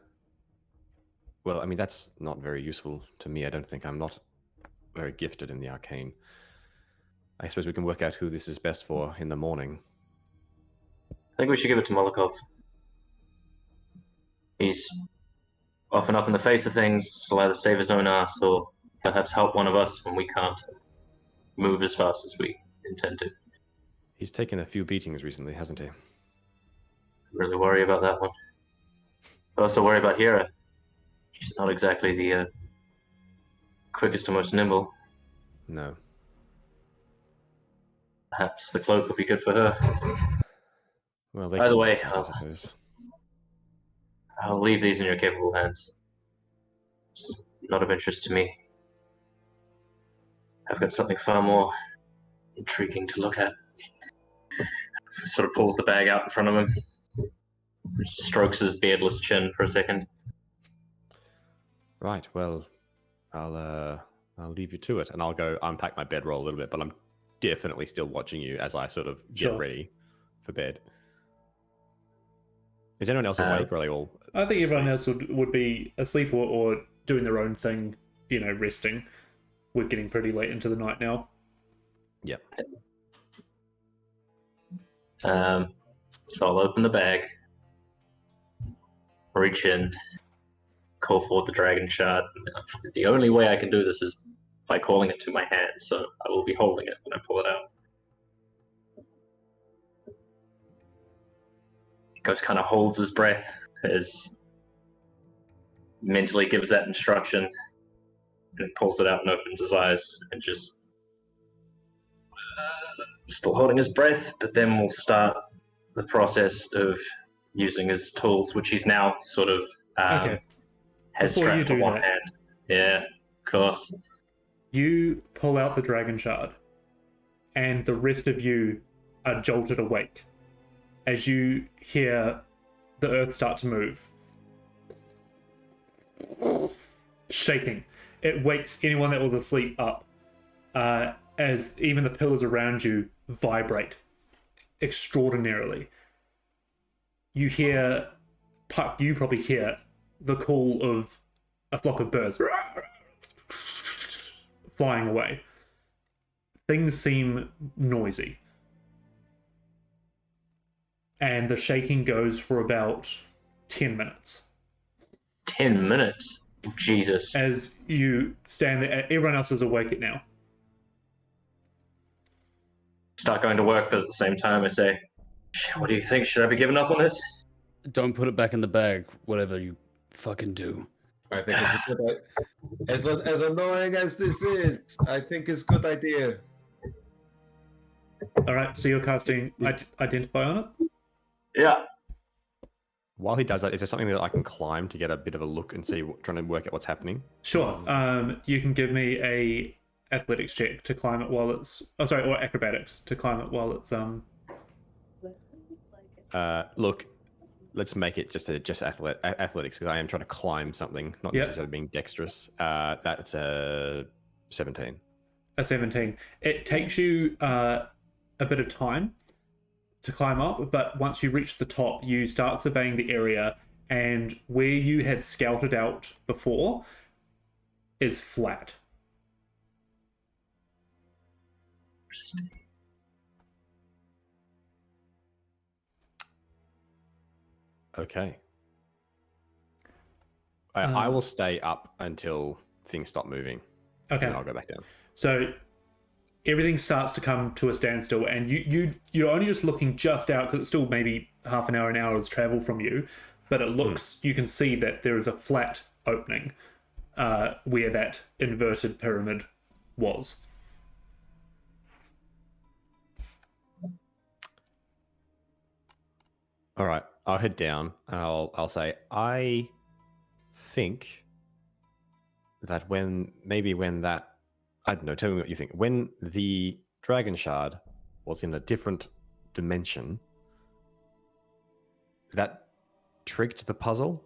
I mean, that's not very useful to me. I don't think I'm not very gifted in the arcane. I suppose we can work out who this is best for in the morning. I think we should give it to Molokov. He's often up in the face of things, so either save his own ass or perhaps help one of us when we can't move as fast as we intend to. He's taken a few beatings recently, hasn't he? Really worry about that one. I also worry about Hera. She's not exactly the quickest or most nimble. No. Perhaps the cloak would be good for her. Well, they Either can way, lift it, I suppose. I'll leave these in your capable hands. It's not of interest to me. I've got something far more intriguing to look at. Sort of pulls the bag out in front of him. Strokes his beardless chin for a second. Right. Well, I'll leave you to it, and I'll go unpack my bedroll a little bit. But I'm definitely still watching you as I sort of get Sure. ready for bed. Is anyone else awake, or are they all? I think everyone asleep? else would be asleep or doing their own thing, resting. We're getting pretty late into the night now. Yep. So I'll open the bag, reach in, call forth the dragon shard. The only way I can do this is by calling it to my hand, so I will be holding it when I pull it out. Ghost kind of holds his breath as mentally gives that instruction and pulls it out and opens his eyes and just still holding his breath, but then we'll start the process of using his tools, which he's now sort of Okay. has Before you strapped to do one that- hand. Yeah, of course. You pull out the dragon shard, and the rest of you are jolted awake as you hear the earth start to move. Shaking. It wakes anyone that was asleep up, as even the pillars around you vibrate extraordinarily. You hear, Puck, you probably hear the call of a flock of birds flying away. Things seem noisy. And the shaking goes for about 10 minutes. 10 minutes? Jesus. As you stand there, everyone else is awake now. Start going to work, but at the same time I say, what do you think? Should I be giving up on this? Don't put it back in the bag, whatever you fucking do. I think it's a good idea. As annoying as this is, I think it's a good idea. Alright, so you're casting Identify on it? Yeah. While he does that, is there something that I can climb to get a bit of a look and see, trying to work out what's happening? Sure. You can give me a athletics check to climb it while it's... Oh, sorry, or acrobatics to climb it while it's... Look, let's make it just athletics because I am trying to climb something, not Yep. necessarily being dexterous. That's a 17. A 17. It takes you a bit of time to climb up, but once you reach the top, you start surveying the area, and where you had scouted out before is flat. Okay. I will stay up until things stop moving. Okay. And I'll go back down. So everything starts to come to a standstill, and you're only just looking just out because it's still maybe half an hour's travel from you, but it looks you can see that there is a flat opening where that inverted pyramid was. All right, I'll head down and I'll say I think that when that I don't know, tell me what you think. When the dragon shard was in a different dimension, that tricked the puzzle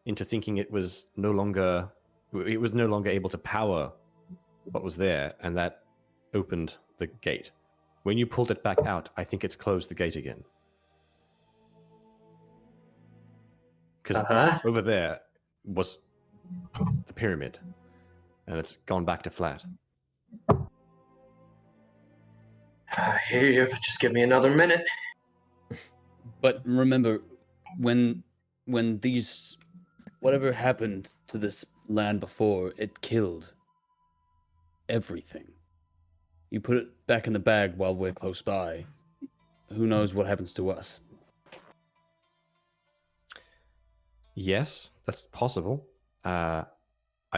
into thinking it was no longer able to power what was there, and that opened the gate. When you pulled it back out, I think it's closed the gate again. Because over there was the pyramid, and it's gone back to flat. I hear you, but just give me another minute. But remember, when these whatever happened to this land before, it killed everything. You put it back in the bag while we're close by. Who knows what happens to us? Yes, that's possible. I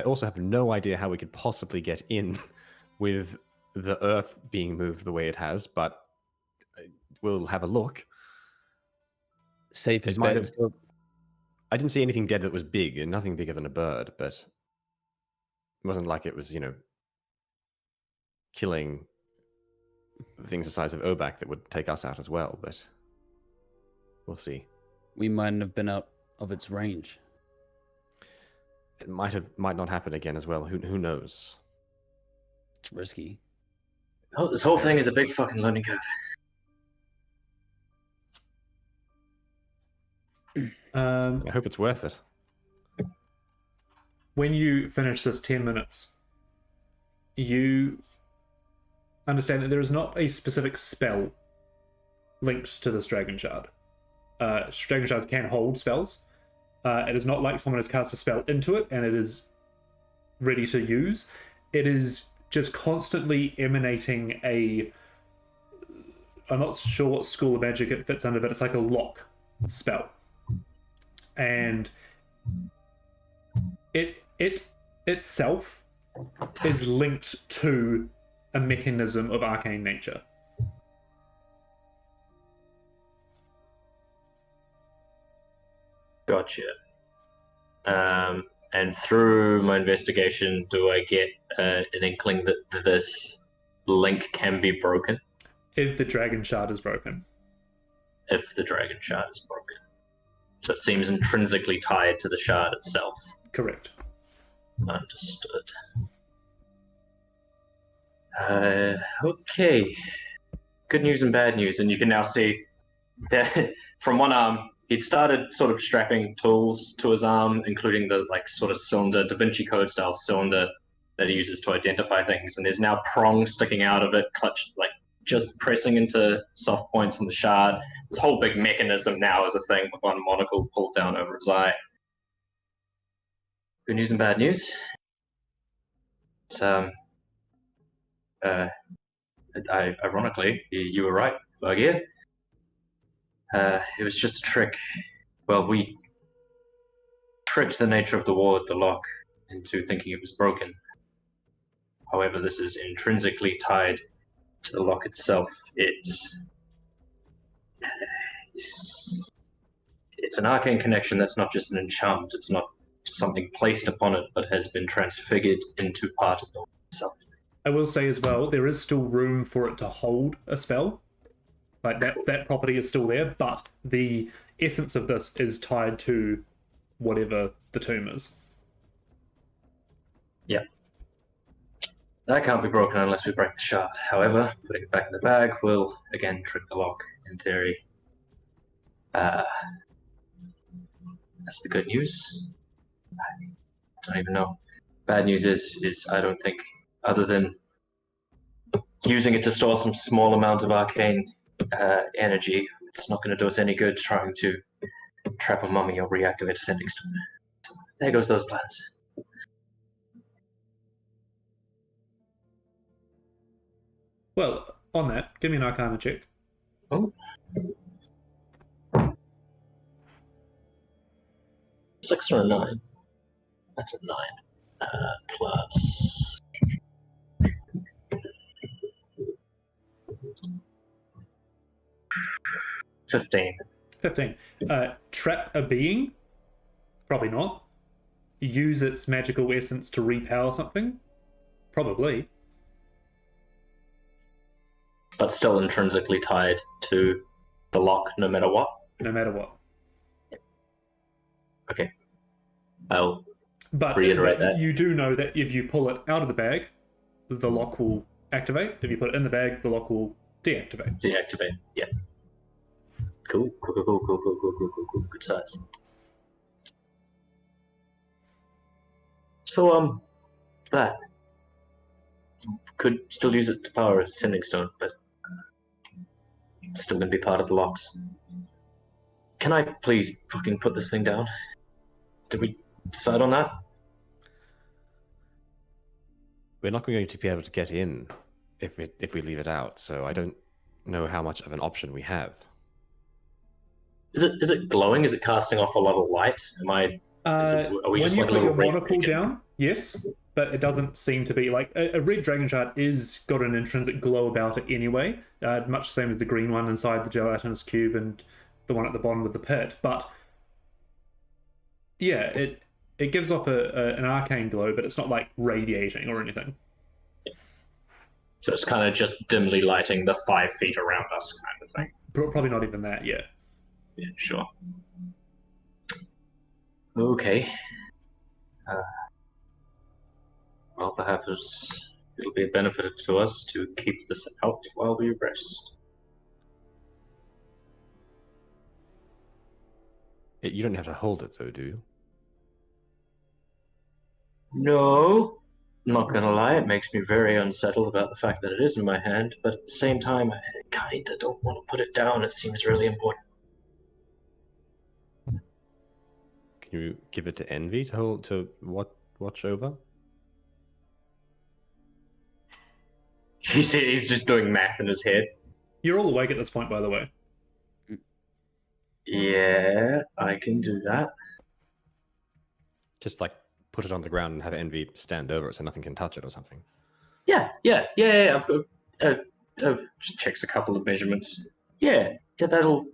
also have no idea how we could possibly get in with the Earth being moved the way it has, but we'll have a look. Safe as might bets. have- I didn't see anything dead that was big, and nothing bigger than a bird, but it wasn't like it was, killing things the size of Obak that would take us out as well, but we'll see. We might have been out of its range. It might not happen again as well. Who knows? It's risky. Oh, this whole thing is a big fucking learning curve. I hope it's worth it. When you finish this 10 minutes, you understand that there is not a specific spell linked to this dragon shard. Dragon shards can hold spells. It is not like someone has cast a spell into it and it is ready to use. It is just constantly emanating I'm not sure what school of magic it fits under, but it's like a lock spell. And it itself is linked to a mechanism of arcane nature. Gotcha. And through my investigation, do I get an inkling that this link can be broken? If the dragon shard is broken. If the dragon shard is broken. So it seems intrinsically tied to the shard itself. Correct. Understood. Okay. Good news and bad news, and you can now see that from one arm, he'd started sort of strapping tools to his arm, including the sort of cylinder, Da Vinci Code style cylinder that he uses to identify things, and there's now prongs sticking out of it, clutched, just pressing into soft points on the shard. This whole big mechanism now is a thing with one monocle pulled down over his eye. Good news and bad news. It's, ironically, you were right, Bergier. It was just a trick. Well, we tricked the nature of the ward, the lock, into thinking it was broken. However, this is intrinsically tied to the lock itself. It's an arcane connection that's not just an enchantment. It's not something placed upon it, but has been transfigured into part of the lock itself. I will say as well, there is still room for it to hold a spell. Like that property is still there, but the essence of this is tied to whatever the tomb is. Yeah. That can't be broken unless we break the shard. However, putting it back in the bag will, again, trick the lock, in theory. That's the good news. I don't even know. Bad news is I don't think, other than using it to store some small amount of arcane energy, it's not going to do us any good trying to trap a mummy or reactivate a sending stone. So there goes those plans. Well, on that, give me an Arcana check. Oh. 6 or a 9? That's a 9. Plus... 15. 15. Trap a being? Probably not. Use its magical essence to repower something? Probably. But still intrinsically tied to the lock no matter what? No matter what. Okay. I'll But reiterate that. You do know that if you pull it out of the bag, the lock will activate. If you put it in the bag, the lock will deactivate. Deactivate, yeah. Cool. Good size. So, that. Could still use it to power a sending stone, but it's still going to be part of the locks. Can I please fucking put this thing down? Did we decide on that? We're not going to be able to get in if we leave it out, so I don't know how much of an option we have. Is it glowing? Is it casting off a lot of light? Are we when just you like a put little your monocle beacon? down, yes, but it doesn't seem to be like a red dragon shard is got an intrinsic glow about it anyway, much the same as the green one inside the gelatinous cube and the one at the bottom of the pit. But yeah, it gives off an arcane glow, but it's not like radiating or anything. So it's kind of just dimly lighting the 5 feet around us, kind of thing. Probably not even that. Yeah. Yeah, sure. Okay. Well, perhaps it'll be a benefit to us to keep this out while we rest. You don't have to hold it, though, do you? No, I'm not gonna lie, it makes me very unsettled about the fact that it is in my hand, but at the same time, I kinda don't want to put it down. It seems really important. Can you give it to Envy to hold watch over? He's just doing math in his head. You're all awake at this point, by the way. Yeah, I can do that. Just like put it on the ground and have Envy stand over it so nothing can touch it or something. Yeah. I've just checks a couple of measurements. Yeah, it'll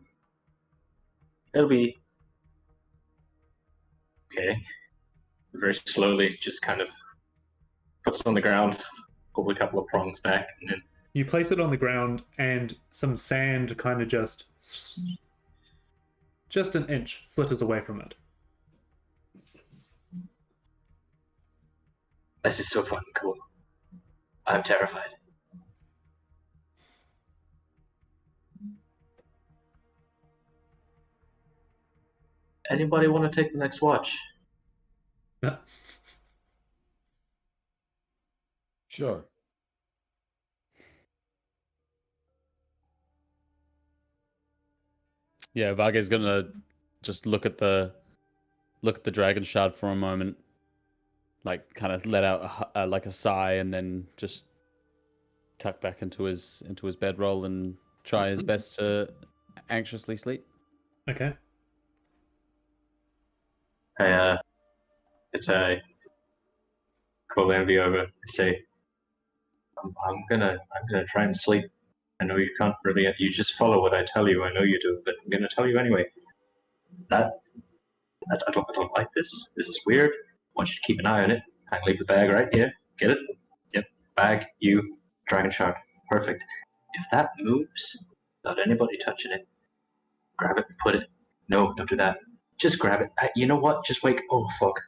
be okay. Very slowly, just kind of puts it on the ground, pulls a couple of prongs back, and then You place it on the ground, and some sand kind of just an inch flitters away from it. this is so fucking cool. I'm terrified. Anybody want to take the next watch? Sure. Yeah, Varge's gonna just look at the dragon shard for a moment, like kind of let out like a sigh, and then just tuck back into his bedroll and try his best to anxiously sleep. Okay. It's a call Envy over. I say, I'm gonna try and sleep. I know you can't really. You just follow what I tell you. I know you do, but I'm gonna tell you anyway. I don't like this. This is weird. I want you to keep an eye on it. I can leave the bag right here. Get it? Yep. Bag. You. Dragon shark. Perfect. If that moves, without anybody touching it. Grab it and put it. No, don't do that. Just grab it. You know what? Just wake. Oh fuck.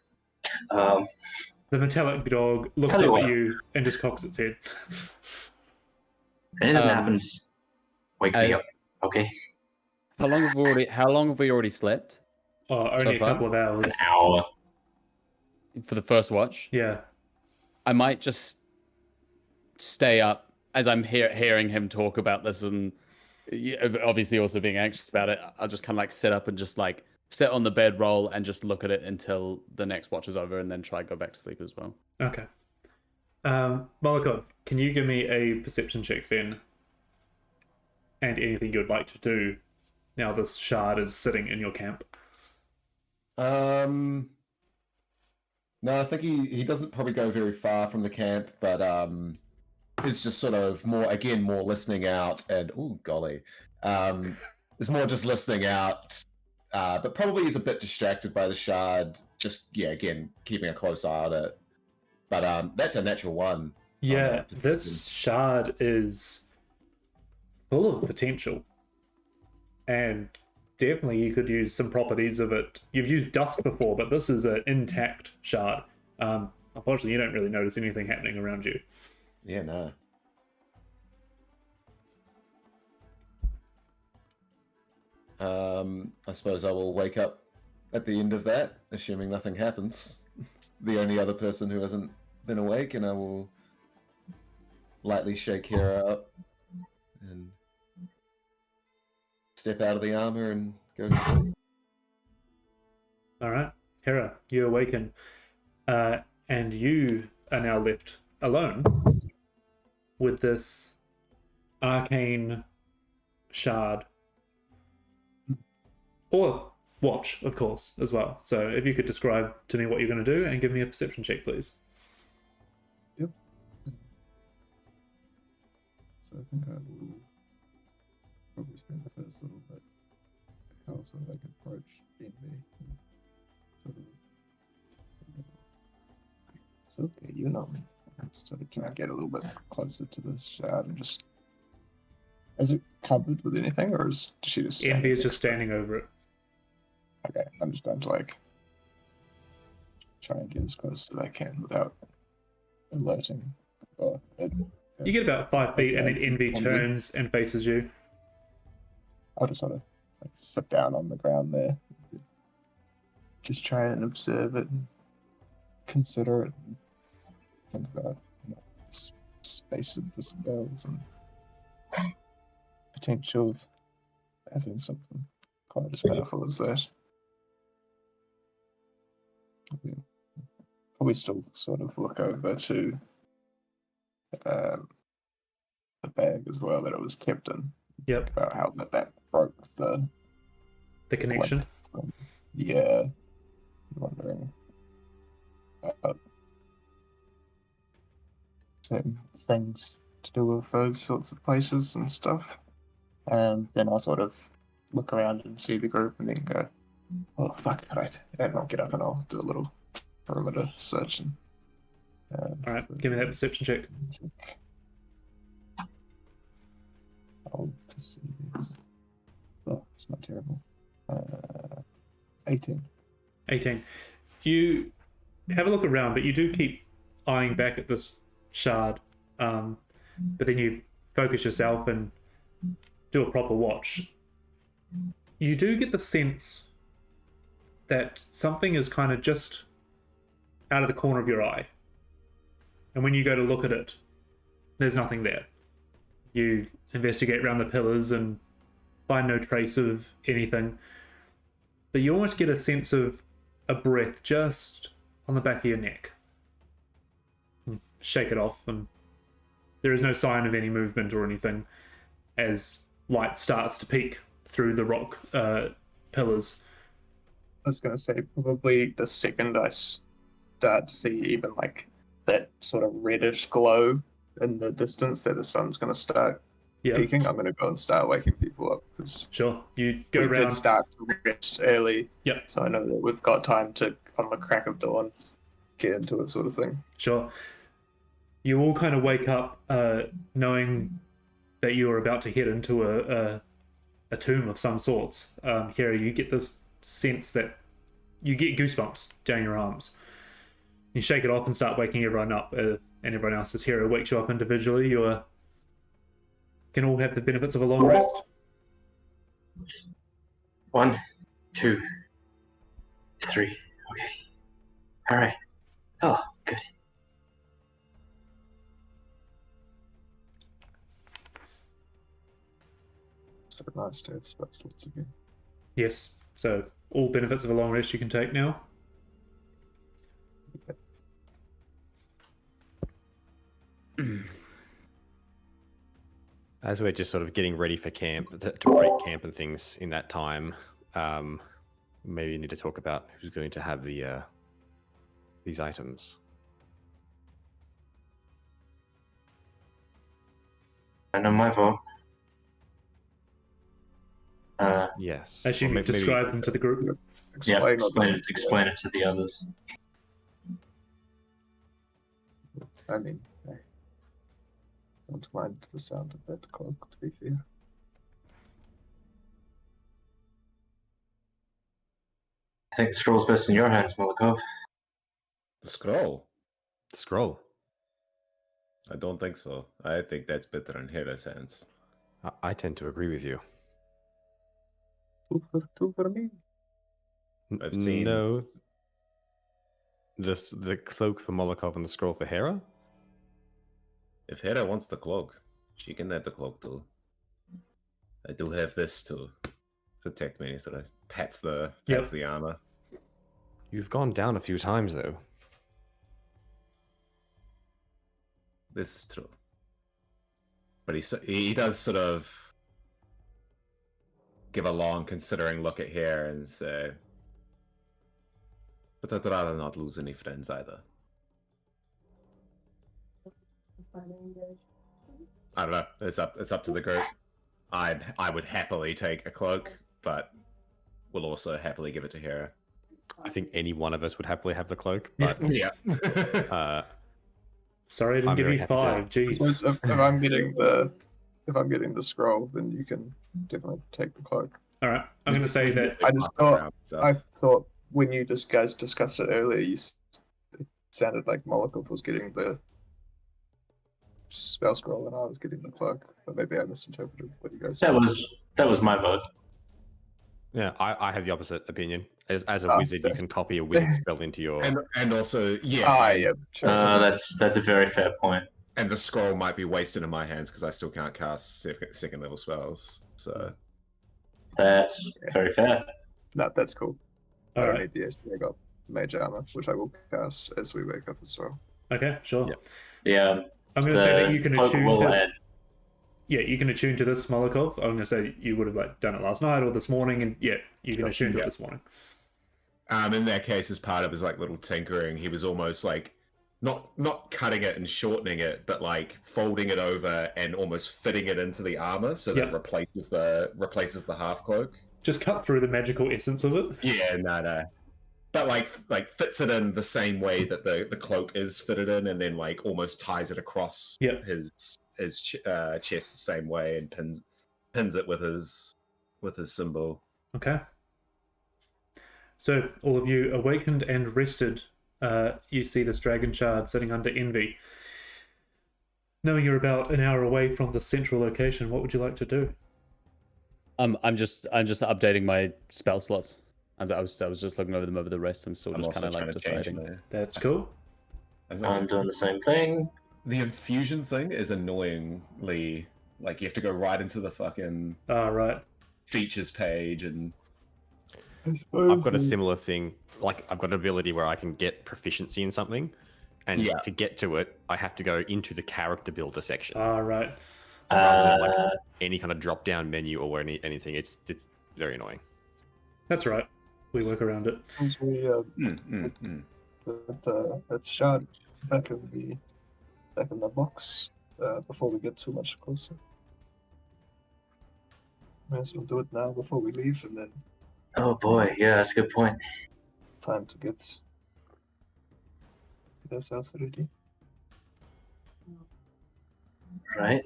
The metallic dog looks Tell you up at what. you and just cocks its head. If anything Um, happens, wake me as- up. Okay. How long have we already slept Oh, only So a far? couple of hours. An hour. for the first watch? Yeah. I might just stay up as I'm hearing him talk about this, and obviously also being anxious about it. I'll just kind of like sit up and just like sit on the bedroll and just look at it until the next watch is over, and then try to go back to sleep as well. Okay. Molokov, can you give me a perception check then? And anything you'd like to do now this shard is sitting in your camp. No, I think he doesn't probably go very far from the camp, but it's just sort of more listening out, and oh golly, it's more just listening out, but probably is a bit distracted by the shard. Just again keeping a close eye on it. But that's a natural one. Yeah, this shard is full of potential. And definitely you could use some properties of it. You've used Dusk before, but this is an intact shard. Unfortunately, you don't really notice anything happening around you. Yeah, no. I suppose I will wake up at the end of that, assuming nothing happens. The only other person who hasn't been awake, and I will lightly shake Hera up and step out of the armor and go to sleep. All right, Hera, you awaken, and you are now left alone with this arcane shard, or watch, of course, as well. So if you could describe to me what you're going to do and give me a perception check, please. Yep. So I think I will probably spend the first little bit how sort of like approach Envy. Sort of. It's okay, you know me. Sort of try and get a little bit closer to the shard and just. Is it covered with anything, or does she just? Envy is just standing over it. Okay, I'm just going to like try and get as close as I can without alerting. You get about 5 feet, and then Envy turns and faces you. I'll just sort of like sit down on the ground there, just try and observe it, and consider it, and think about the space of the spells and potential of having something quite as powerful as that. Probably still sort of look over to the bag as well that it was kept in. Yep. About how that broke the connection. Yeah. Wondering about certain things to do with those sorts of places and stuff. And then I'll sort of look around and see the group and then go, oh, fuck, right. And I'll get up and I'll do a little perimeter search. Alright, give me that perception check. I'll perceive this. Oh, it's not terrible. 18. 18. You have a look around, but you do keep eyeing back at this shard. But then you focus yourself and do a proper watch. You do get the sense that something is kind of just out of the corner of your eye. And when you go to look at it, there's nothing there. You investigate around the pillars and find no trace of anything. But you almost get a sense of a breath just on the back of your neck. Shake it off, and there is no sign of any movement or anything as light starts to peek through the rock pillars. I was going to say, probably the second I start to see even like that sort of reddish glow in the distance that the sun's going to start peaking, I'm going to go and start waking people up, because sure, you go we around. did start to rest early. Yep. So I know that we've got time to, on the crack of dawn, get into it, sort of thing. Sure. You all kind of wake up knowing that you are about to head into a tomb of some sorts. Here you get this sense that you get goosebumps down your arms. You shake it off and start waking everyone up, and everyone else's hero wakes you up individually. You can all have the benefits of a long rest. 1, 2, 3. Okay. All right. Oh, good. So nice to have space lots again. Yes, so all benefits of a long rest you can take now. As we're just sort of getting ready for camp, to break camp and things in that time, maybe you need to talk about who's going to have these items. I know my vote. Yes. I assume you describe them to the group. Yeah, Explain explain it to the others. I mean, I don't mind the sound of that cloak, to be fair. I think the scroll's best in your hands, Molikov. The scroll? The scroll. I don't think so. I think that's better in Hera's hands. I tend to agree with you. Two for me. I've seen- No. The cloak for Molokov and the scroll for Hera? If Hera wants the cloak, she can have the cloak too. I do have this to protect me, so that pats the armor. You've gone down a few times, though. This is true. But he does sort of give a long considering look at Hera and say, but I'd rather not lose any friends either. I don't know. It's up to the group. I would happily take a cloak, but will also happily give it to Hera. I think any one of us would happily have the cloak, but Yeah. Sorry I didn't I'm give very you happy to- 5. I Jeez. suppose if I'm getting the scroll, then you can definitely take the cloak. All right, I'm going to say that. I thought when you guys discussed it earlier, it sounded like Molotov was getting the spell scroll and I was getting the cloak, but maybe I misinterpreted what you guys. That was my vote. yeah, I have the opposite opinion. As a Oh, wizard, you can copy a wizard spell into your. And also, yeah. Ah, yeah, sure. That's a very fair point. And the scroll might be wasted in my hands because I still can't cast second level spells. So That's very fair. No, that's cool. I All don't right. need the SD. I got mage armor, which I will cast as we wake up as well. Okay, sure. Yep. Yeah. I'm going to say that you can cloak attune will to. add. Yeah, you can attune to this Molotov. I'm going to say you would have done it last night or this morning, and yeah, you can attune to it this morning. in that case, as part of his little tinkering, he was almost not cutting it and shortening it, but folding it over and almost fitting it into the armor so that it replaces the half cloak. Just cut through the magical essence of it. Yeah, no. But fits it in the same way that the cloak is fitted in, and then almost ties it across his chest the same way, and pins it with his symbol. Okay. So all of you awakened and rested. You see this dragon shard sitting under Envy. Knowing you're about an hour away from the central location, what would you like to do? I'm just updating my spell slots. I was just looking over them over the rest. I'm still just kind of deciding. That's cool. I'm doing the same thing. The infusion thing is annoyingly you have to go right into the fucking Right. features page, and I've got a similar thing. I've got an ability where I can get proficiency in something, and to get to it, I have to go into the character builder section. Right. Rather than any kind of drop down menu or anything. It's very annoying. That's right. We work around it. Once we that shard back in the box before we get too much closer. Might as well do it now before we leave, and then Oh boy, yeah, that's a good point. time to get ourselves ready. Right.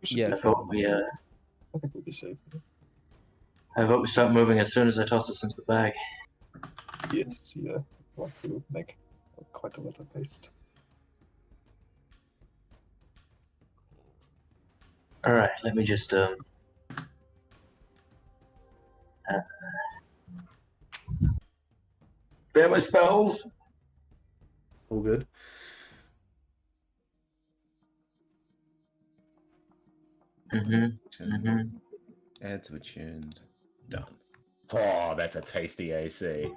Should Yeah, be I sure. thought we I think we'll be safe. I vote we start moving as soon as I toss this into the bag. Yes, yeah. Want to make quite a lot of haste. All right, let me just bear my spells. All good. Add to attuned. Done. Oh, that's a tasty AC.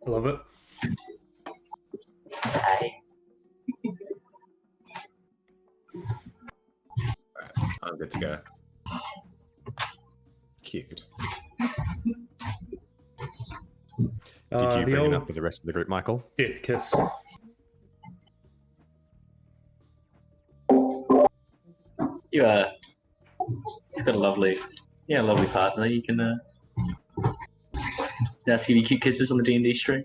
Love it. Aye. I'm good to go. Cute. Uh, Did you the bring old enough for the rest of the group, Michael? death kiss. You've got a lovely partner. You can ask you cute kisses on the D&D stream.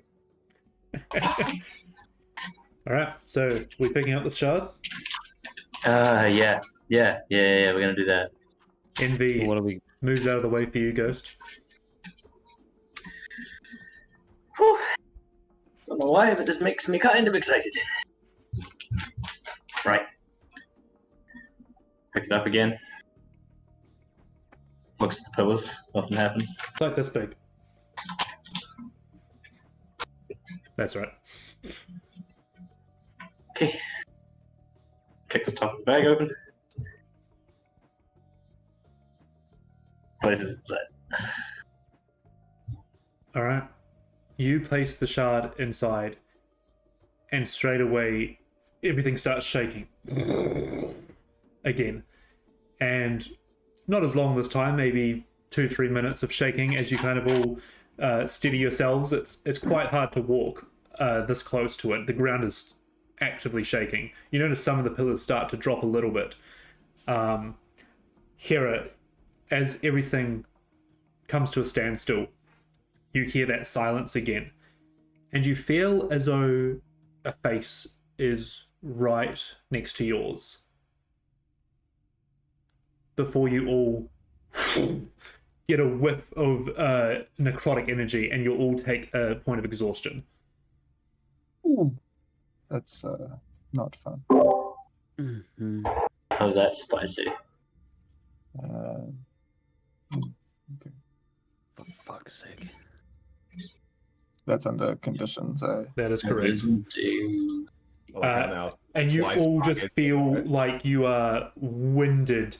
All right, so we picking up the shard. Yeah. We're gonna do that. Envy What are we? moves out of the way for you, Ghost. Whew. Don't know why, but this makes me kind of excited. Right. Pick it up again. Looks at the pillars. Nothing happens. It's like this big. That's right. Okay. Kicks the top of the bag open. Places it inside. All right. You place the shard inside, and straight away, everything starts shaking again. And not as long this time, maybe 2-3 minutes of shaking as you kind of all steady yourselves. It's quite hard to walk this close to it. The ground is actively shaking. You notice some of the pillars start to drop a little bit. Hera, as everything comes to a standstill, you hear that silence again, and you feel as though a face is right next to yours. Before you all get a whiff of necrotic energy, and you'll all take a point of exhaustion. Ooh. That's not fun. Mhm. Oh, that's spicy. Okay. For fuck's sake. That's under conditions. That is correct. Indeed. I like how now And you twice all target- just feel like you are winded,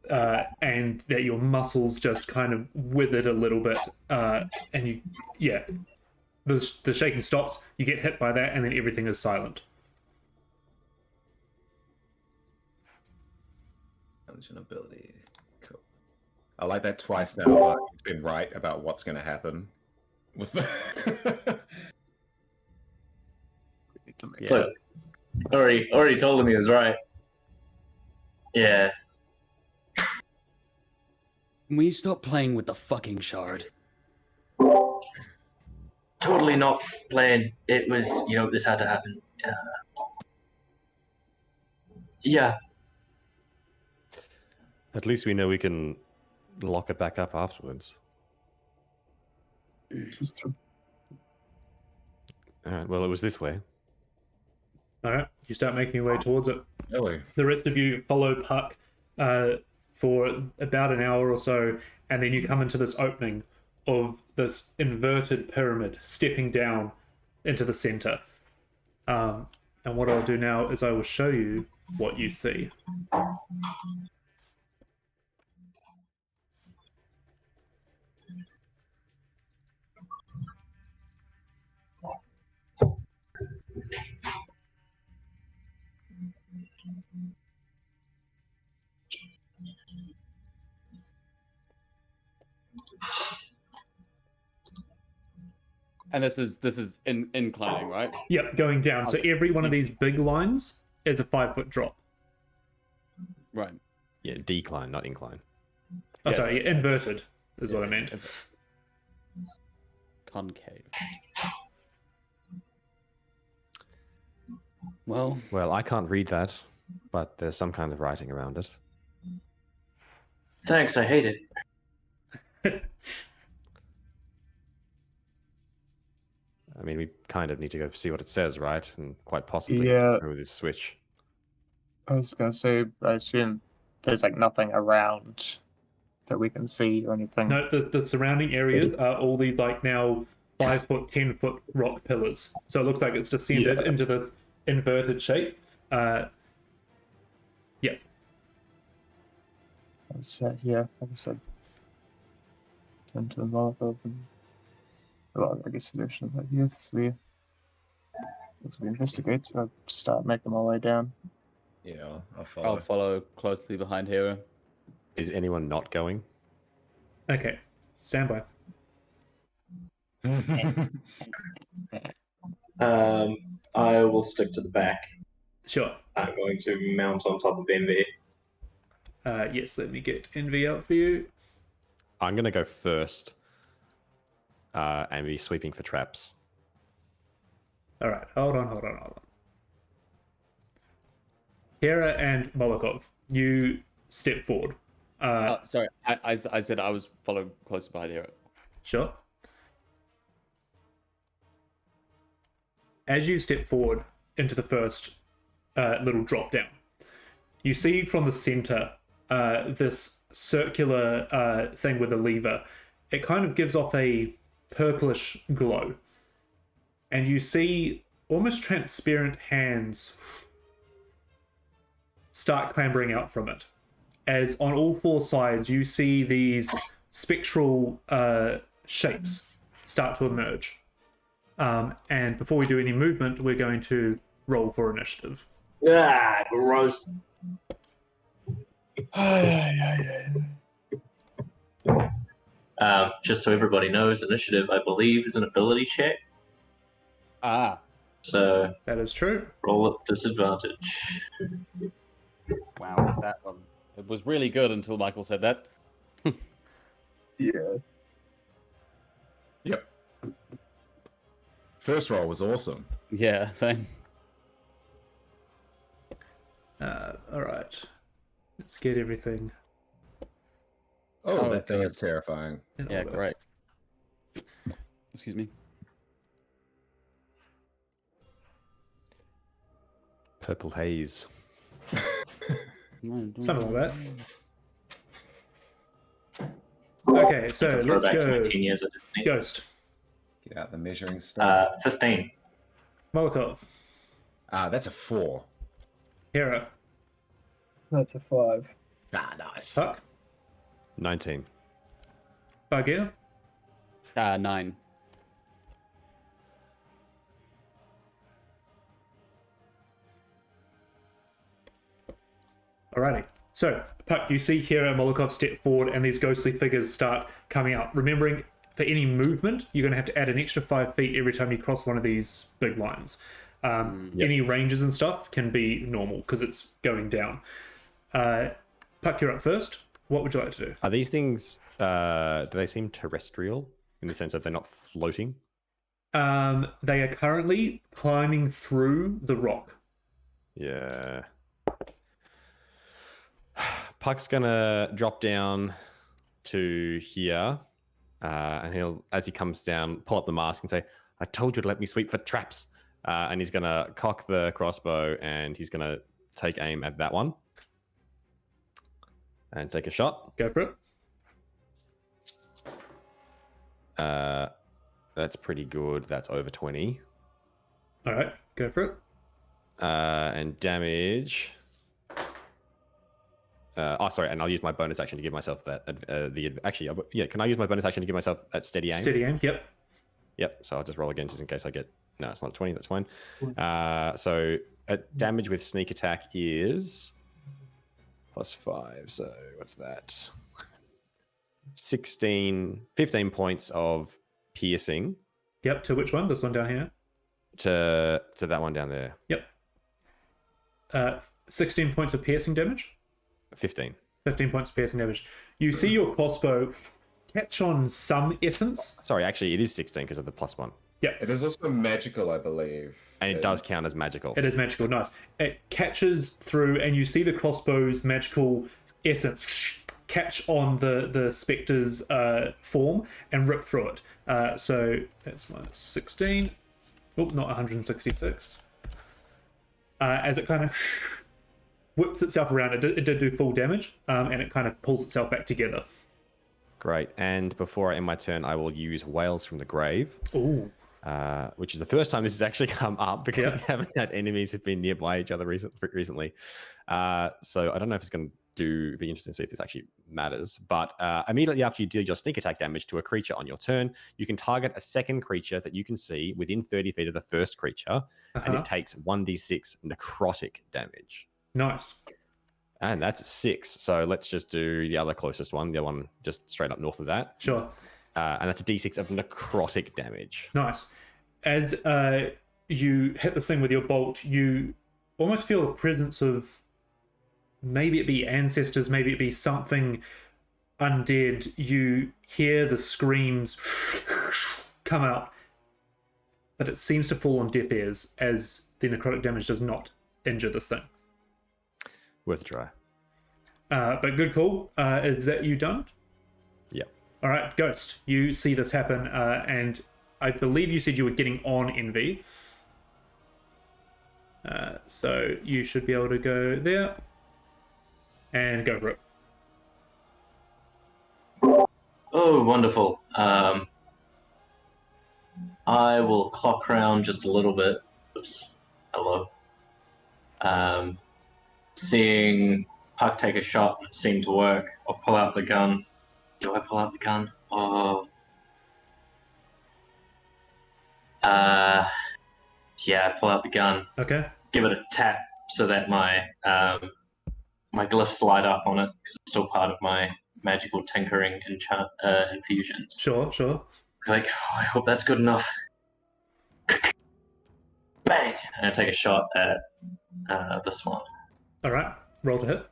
and that your muscles just kind of withered a little bit, and you, yeah, the shaking stops. You get hit by that, and then everything is silent. Intelligent ability. Cool. I like that twice now. It's been right about what's going to happen. With the need to make Yeah. Look, already told him he was right. Yeah. Can we stop playing with the fucking shard? Totally not playing. It was, this had to happen. Yeah. At least we know we can lock it back up afterwards. This is true. All right. Well, it was this way. All right, you start making your way towards it. really. The rest of you follow Puck for about an hour or so, and then you come into this opening of this inverted pyramid, stepping down into the center. And what I'll do now is I will show you what you see. And this is inclining, right? Yep, going down. So Okay. every one of these big lines is a 5-foot drop. Right. Yeah, decline, not incline. Oh, Yes. sorry, inverted is what I meant. Concave. Well, Well, I can't read that, but there's some kind of writing around it. Thanks, I hate it. I mean, we kind of need to go see what it says, right? And quite possibly Yeah. through this switch. I was gonna say, I assume there's like nothing around that we can see or anything. No, the surrounding areas are all these like now 5 foot, 10 foot rock pillars. So it looks like it's descended into this inverted shape. Yeah. Yeah, like I said, turn to the Molotov and well, I guess there's like yes, we investigate. So I'll start making my way down. Yeah, I'll follow. I'll follow closely behind Hero. Is anyone not going? Okay. Stand by. I will stick to the back. Sure. I'm going to mount on top of Envy. Yes, let me get Envy out for you. I'm going to go first and be sweeping for traps. All right. Hold on. Kira and Molokov, you step forward. Sorry, I said I was following closely behind Hero. Sure. As you step forward into the first little drop down, you see from the center this circular thing with a lever. It kind of gives off a purplish glow. And you see almost transparent hands start clambering out from it. As on all four sides, you see these spectral shapes start to emerge. And before we do any movement, we're going to roll for initiative. Ah, gross. Just so everybody knows, initiative, I believe, is an ability check. Ah, So That is true. roll at disadvantage. wow, that one. It was really good until Michael said that. Yeah. Yep. First roll was awesome. Yeah, same. All right. Let's get everything Oh, that thing good. is terrifying. in Yeah, order. great. Excuse me. Purple haze. Something like that. Okay, so Throw let's back to go. 19 years. Ghost. Get out the measuring stuff. 15. Molokov. That's a 4. Hero. That's a 5. Ah, nice. Puck. 19. Buggear. 9. Alrighty. So, Puck, you see Hero and Molokov step forward and these ghostly figures start coming out. Remembering, for any movement, you're going to have to add an extra 5 feet every time you cross one of these big lines. Any ranges and stuff can be normal because it's going down. Puck, you're up first. What would you like to do? Are these things, do they seem terrestrial in the sense that they're not floating? They are currently climbing through the rock. Yeah. Puck's gonna drop down to here, and he'll, as he comes down, pull up the mask and say, "I told you to let me sweep for traps." And he's gonna cock the crossbow and he's gonna take aim at that one and take a shot. Go for it. That's pretty good. That's over 20. Alright, go for it. And damage. Sorry, and I'll use my bonus action to give myself that. Can I use my bonus action to give myself that steady aim? Steady aim, yep. Yep. So I'll just roll again just in case I get. No, it's not a 20. That's fine. So damage with sneak attack is +5. So what's that? 15 points of piercing. Yep, to which one? This one down here? To that one down there. Yep. 16 points of piercing damage. 15. 15 points of piercing damage. You see your crossbow catch on some essence. Sorry, actually, it is 16 because of the +1. It is also magical, I believe. And it does count as magical. It is magical, nice. It catches through, and you see the crossbow's magical essence catch on the spectre's form and rip through it. So that's minus 16. Oh, not 166. As it kind of whips itself around, it did do full damage, and it kind of pulls itself back together. Great. And before I end my turn, I will use Wails from the Grave. Ooh. Which is the first time this has actually come up because Yeah. we haven't had enemies who've been nearby each other recently. So I don't know if it's going to be interesting to see if this actually matters. But immediately after you deal your sneak attack damage to a creature on your turn, you can target a second creature that you can see within 30 feet of the first creature, and it takes 1d6 necrotic damage. Nice. And that's a 6. So let's just do the other closest one, the one just straight up north of that. Sure. And that's a d6 of necrotic damage. Nice. As you hit this thing with your bolt, you almost feel a presence of, maybe it be ancestors, maybe it be something undead. You hear the screams come out, but it seems to fall on deaf ears as the necrotic damage does not injure this thing. Worth a try. But good call. Is that you done? Yeah. All right, Ghost, you see this happen, and I believe you said you were getting on Envy. So you should be able to go there and go for it. Oh, wonderful. I will clock around just a little bit. Oops. Hello. Seeing Puck take a shot and it seemed to work, I'll pull out the gun. Do I pull out the gun? Oh. Yeah, pull out the gun. Okay. Give it a tap so that my my glyphs light up on it because it's still part of my magical tinkering infusions. Sure. Like, oh, I hope that's good enough. Bang! And I take a shot at this one. All right. Roll to hit.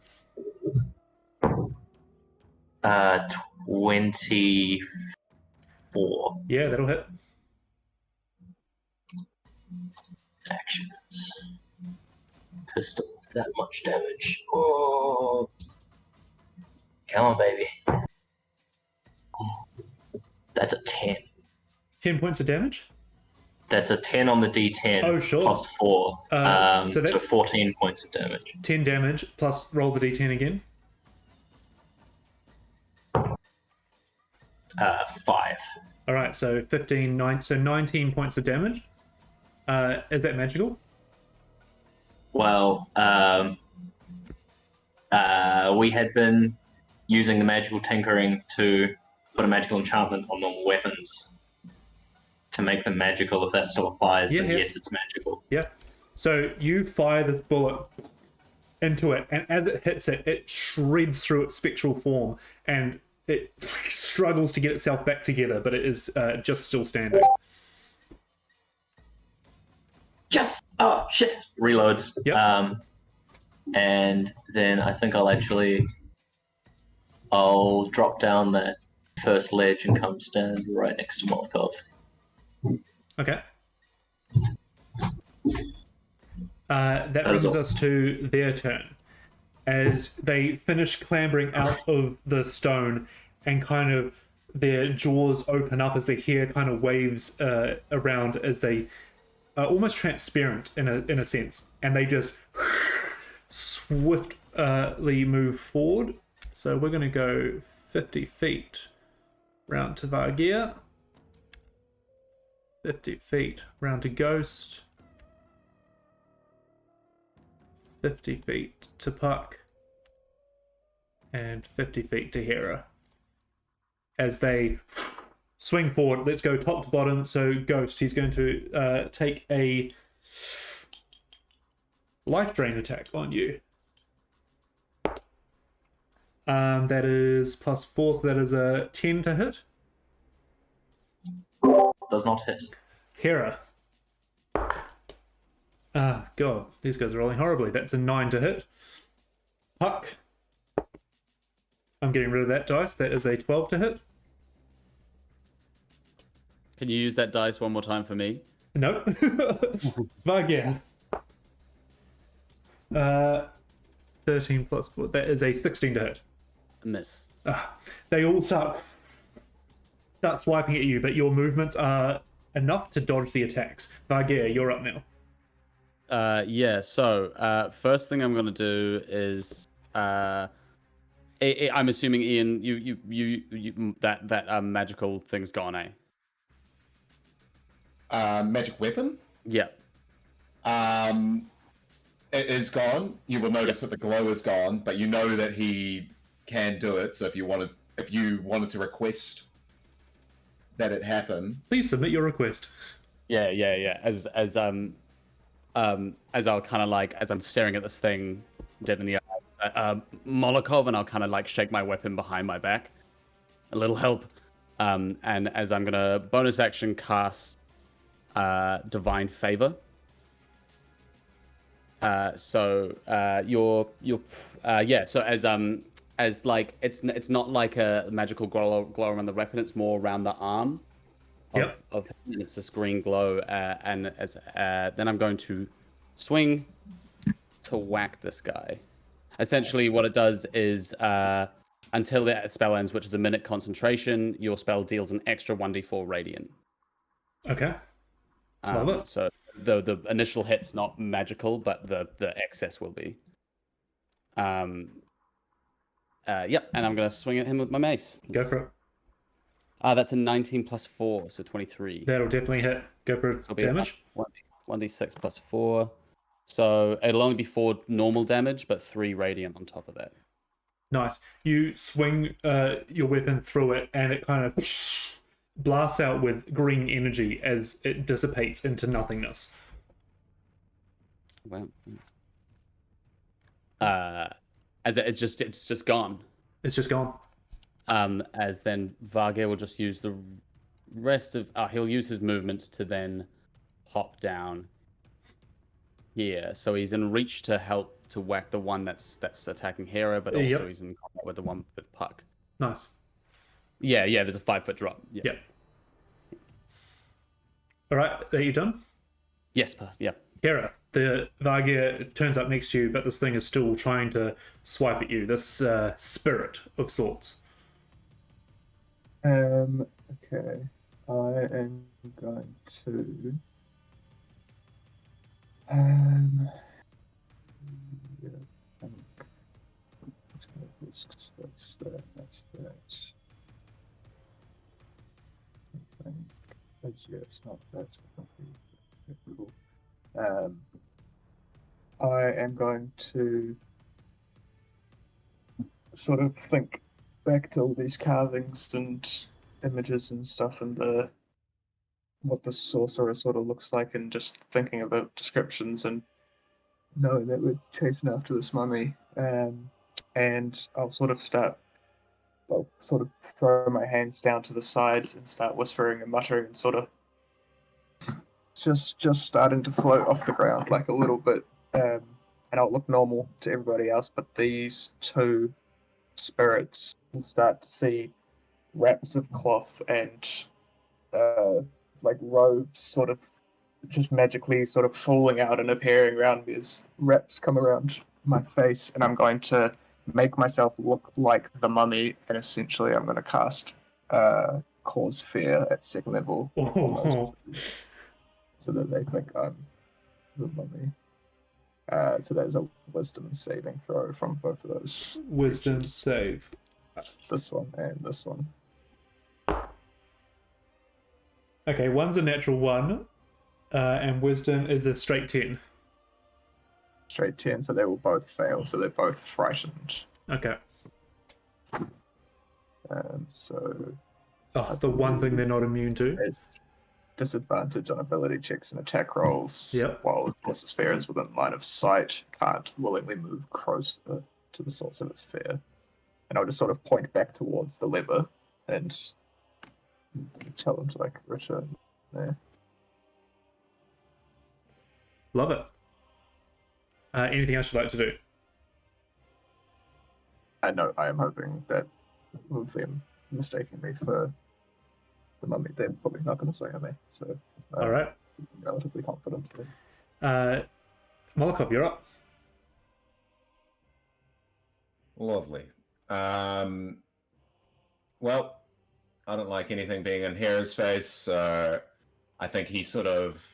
24. Yeah, that'll hit. Actions. Pistol. That much damage. Oh. Come on, baby. That's a 10. 10 points of damage. That's a 10 on the D10. Oh, sure. Plus 4. So that's 14 points of damage. 10 damage plus roll the d10 again. 5. All right, so 15, so 19 points of damage. Is that magical? Well, we had been using the magical tinkering to put a magical enchantment on normal weapons to make them magical. If that still applies, then yes, it's magical. Yeah. So you fire this bullet into it, and as it hits it, it shreds through its spectral form, and it struggles to get itself back together, but it is just still standing. Just oh shit! Reloads. Yep. And then I think I'll drop down that first ledge and come stand right next to Molotov. Okay. That brings us to their turn. As they finish clambering out of the stone and kind of their jaws open up as they hear kind of waves around as they are almost transparent in a sense, and they just swiftly move forward. So we're going to go 50 feet round to Vargir. 50 feet round to Ghost. 50 feet to Puck. And 50 feet to Hera. As they swing forward, let's go top to bottom. So Ghost, he's going to take a life drain attack on you. That is plus 4, so that is a 10 to hit. Does not hit. Hera. Ah, God, these guys are rolling horribly. That's a 9 to hit. Puck. I'm getting rid of that dice. That is a 12 to hit. Can you use that dice one more time for me? No. Vargir. 13 plus 4. That is a 16 to hit. Miss. They all start swiping at you, but your movements are enough to dodge the attacks. Vargir, you're up now. Yeah. So, first thing I'm gonna do is, I'm assuming Ian, you that magical thing's gone, eh? Magic weapon. Yeah. It is gone. You will notice that the glow is gone, but you know that he can do it. So if you wanted to request that it happen, Please submit your request. Yeah. As I'll kind of like, as I'm staring at this thing dead in the eye, Molokov, and I'll kind of like shake my weapon behind my back. A little help. And as I'm gonna bonus action cast Divine Favor. So like it's not like a magical glow around the weapon. It's more around the arm. Of him, and it's this green glow, and as then I'm going to swing to whack this guy. Essentially, what it does is until the spell ends, which is a minute concentration, your spell deals an extra 1d4 radiant. Okay. Love it. So the initial hit's not magical, but the excess will be. Yep, and I'm gonna swing at him with my mace. Go for it. That's a 19 plus 4, so 23. That'll definitely hit. Go for It'll be damage. 1d6 plus 4. So it'll only be 4 normal damage, but 3 radiant on top of that. Nice. You swing your weapon through it, and it kind of blasts out with green energy as it dissipates into nothingness. Wow. As it's just gone. It's just gone. As then Vargir will just use the rest of he'll use his movement to then hop down here. So he's in reach to help to whack the one that's attacking Hera, but also he's in combat with the one with Puck. Nice. Yeah, there's a 5-foot drop. Yeah. Yep. All right, are you done? Yes, pass. Yeah. Hera, the Vargir turns up next to you, but this thing is still trying to swipe at you. This spirit of sorts. Okay. I am going to. Yeah, let's go. That's that. I think. Yeah, it's not that. It's not cool. I am going to sort of think back to all these carvings and images and stuff, and what the sorcerer sort of looks like, and just thinking about descriptions and knowing that we're chasing after this mummy. And I'll sort of throw my hands down to the sides and start whispering and muttering and sort of just starting to float off the ground like a little bit. And I'll look normal to everybody else, but these two spirits will start to see wraps of cloth and like robes sort of just magically sort of falling out and appearing around me as wraps come around my face, and I'm going to make myself look like the mummy, and essentially I'm going to cast Cause Fear at 2nd level, so that they think I'm the mummy. So there's a wisdom saving throw from both of those. Wisdom save. This one and this one. Okay, one's a natural 1, and wisdom is a straight 10. Straight 10, so they will both fail, so they're both frightened. Okay. So... the one thing they're not immune to. There's disadvantage on ability checks and attack rolls, while the source's fear is within line of sight, can't willingly move closer to the source of its fear. And I'll just sort of point back towards the lever and tell them to return there. Love it. Anything else you'd like to do? I know I am hoping that with them mistaking me for the mummy, they're probably not going to swing at me. So, All right. I'm relatively confident. Molotov, you're up. Lovely. Well, I don't like anything being in Hera's face, so I think he sort of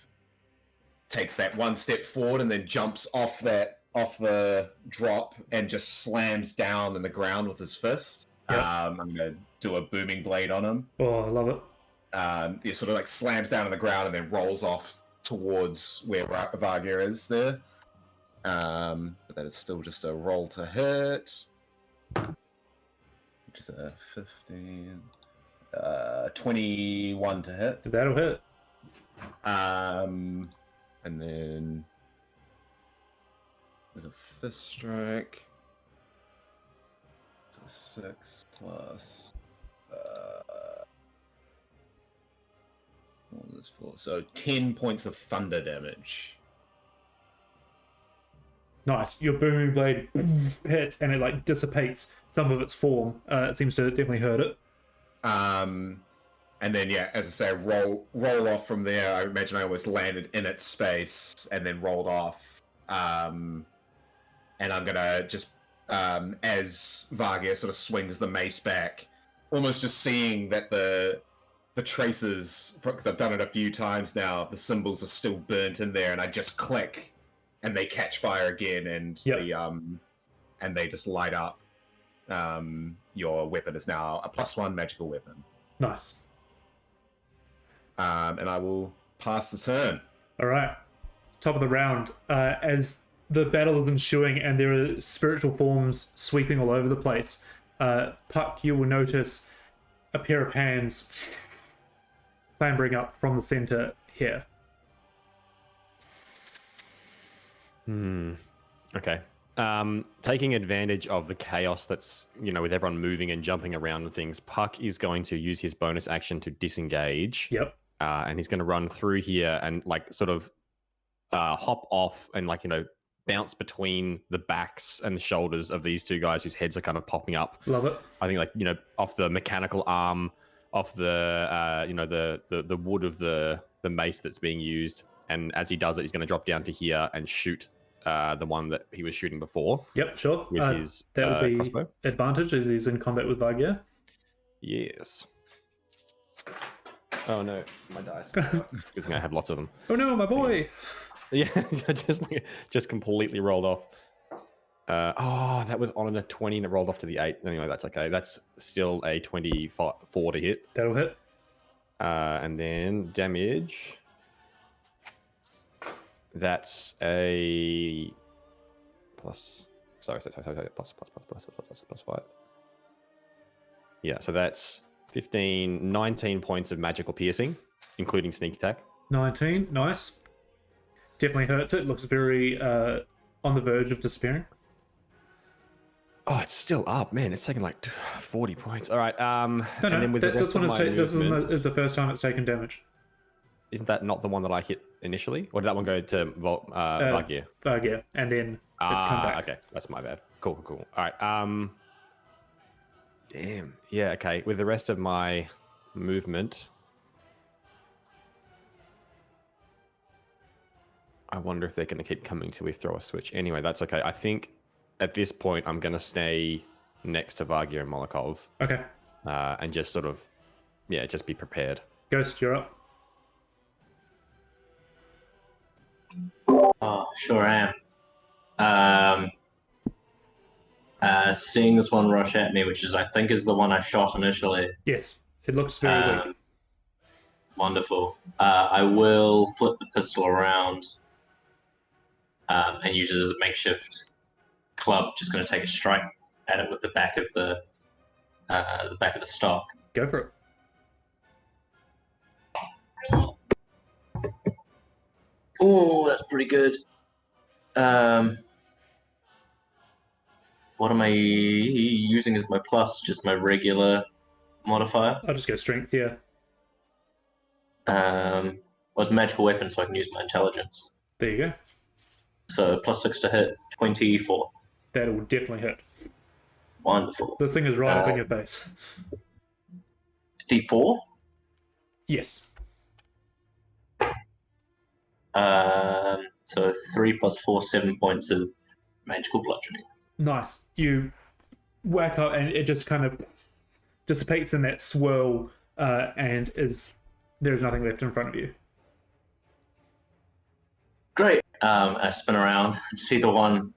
takes that one step forward and then jumps off the drop and just slams down in the ground with his fist. Yep. I'm gonna do a booming blade on him. Oh, I love it. He sort of like slams down on the ground and then rolls off towards where Vargir is there. But that is still just a roll to hit. Which is a 15. 21 to hit. That'll hit. And then there's a fist strike. So 6 plus what is 4? So 10 points of thunder damage. Nice. Your booming blade hits and it like dissipates some of its form. It seems to definitely hurt it. And then yeah, as I say, roll off from there. I imagine I almost landed in its space and then rolled off. And I'm gonna just as Vargir sort of swings the mace back, almost just seeing that the traces, because I've done it a few times now, the symbols are still burnt in there, and I just click, and they catch fire again, and and they just light up. Your weapon is now a +1 magical weapon. Nice. And I will pass the turn. All right. Top of the round. As the battle is ensuing and there are spiritual forms sweeping all over the place, Puck, you will notice a pair of hands clambering up from the center here. Okay. Taking advantage of the chaos that's, with everyone moving and jumping around and things, Puck is going to use his bonus action to disengage. Yep. And he's going to run through here and sort of hop off and bounce between the backs and the shoulders of these two guys whose heads are kind of popping up. Love it. I think off the mechanical arm, off the the wood of the mace that's being used. And as he does it, he's going to drop down to here and shoot the one that he was shooting before. Yep, sure. With his that would be crossbow. Advantage as he's in combat with Vargir. Yes. Oh no, my dice. He's going to have lots of them. Oh no, my boy! Yeah, just completely rolled off. That was on a 20 and it rolled off to the 8. Anyway, that's okay. That's still a 24 to hit. That'll hit. And then damage. That's a plus. Sorry. Plus 5. Yeah, so that's 15, 19 points of magical piercing, including sneak attack. 19, nice. Definitely hurts it. Looks very on the verge of disappearing. Oh, it's still up, man. It's taken 40 points. All right. No, and then with this one is the first time it's taken damage. Isn't that not the one that I hit initially? Or did that one go to Vargir? Vargir, and then it's come back. Okay, that's my bad. Cool. All right. Damn. Yeah. Okay. With the rest of my movement, I wonder if they're going to keep coming till we throw a switch. Anyway, that's okay. I think at this point I'm going to stay next to Vargir and Molokov. Okay. And just sort of, just be prepared. Ghost, you're up. Oh, sure am. Seeing this one rush at me, which I think is the one I shot initially. Yes, it looks very weak. Wonderful. I will flip the pistol around and use it as a makeshift club. Just going to take a strike at it with the back of the stock. Go for it. Oh, that's pretty good. What am I using as my plus? Just my regular modifier? I'll just go strength, yeah. Well, it's a magical weapon, so I can use my intelligence. There you go. So +6 to hit, 24. That'll definitely hit. Wonderful. This thing is right up in your face. D4? Yes. So 3 plus 4, 7 points of magical bludgeoning. Nice. You whack up and it just kind of dissipates in that swirl, and there's nothing left in front of you. Great. I spin around, see the one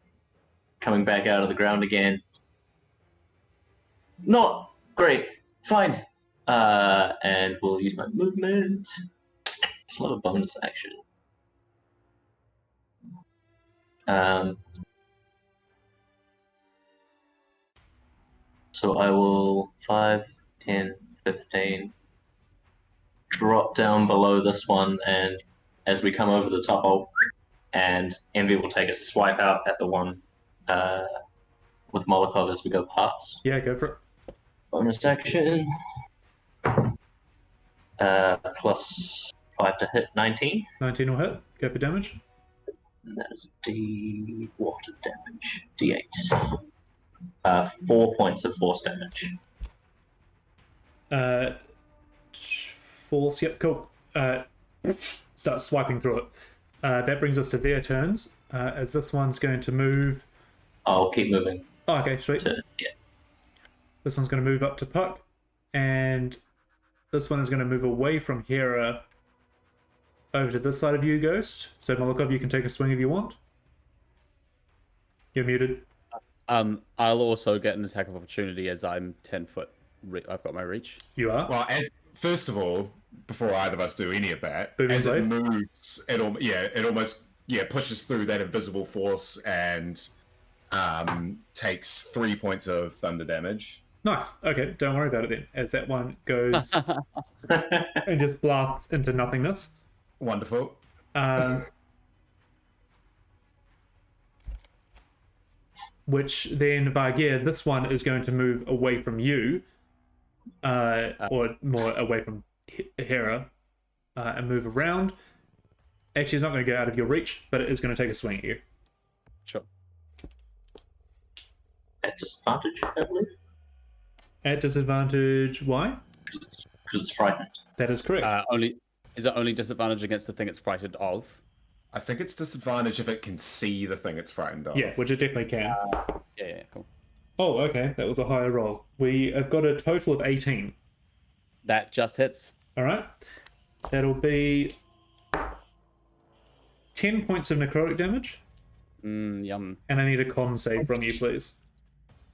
coming back out of the ground again. Not great. Fine. And we'll use my movement. It's not a bonus action. So I will 5, 10, 15 drop down below this one, and as we come over the top, and Envy will take a swipe out at the one with Molotov as we go past. Yeah, go for it. Bonus action. Plus 5 to hit, 19. 19 will hit. Go for damage. And that is D water damage. D8. 4 points of force damage. Force, yep, cool. Start swiping through it. That brings us to their turns, as this one's going to move. I'll keep moving. Oh, okay, sweet. Yeah. This one's going to move up to Puck, and this one is going to move away from Hera over to this side of you, Ghost. So, Molokov, you can take a swing if you want. You're muted. I'll also get an attack of opportunity as I'm 10 foot. I've got my reach. You are? Well, first of all, before either of us do any of that, Booming as it blade? moves, it almost pushes through that invisible force and takes 3 points of thunder damage. Nice. Okay, don't worry about it then, as that one goes and just blasts into nothingness. Wonderful. Which then, Vargir, this one is going to move away from you, or more away from Hera, and move around. Actually, it's not going to go out of your reach, but it is going to take a swing at you. Sure. At disadvantage, I believe. At disadvantage, why? Because it's frightened. That is correct. Is it only disadvantage against the thing it's frightened of? I think it's disadvantage if it can see the thing it's frightened of. Yeah, which it definitely can. Yeah, cool. Oh, okay, that was a higher roll. We have got a total of 18. That just hits. All right. That'll be 10 points of necrotic damage, Yum. and I need a con save from you, please.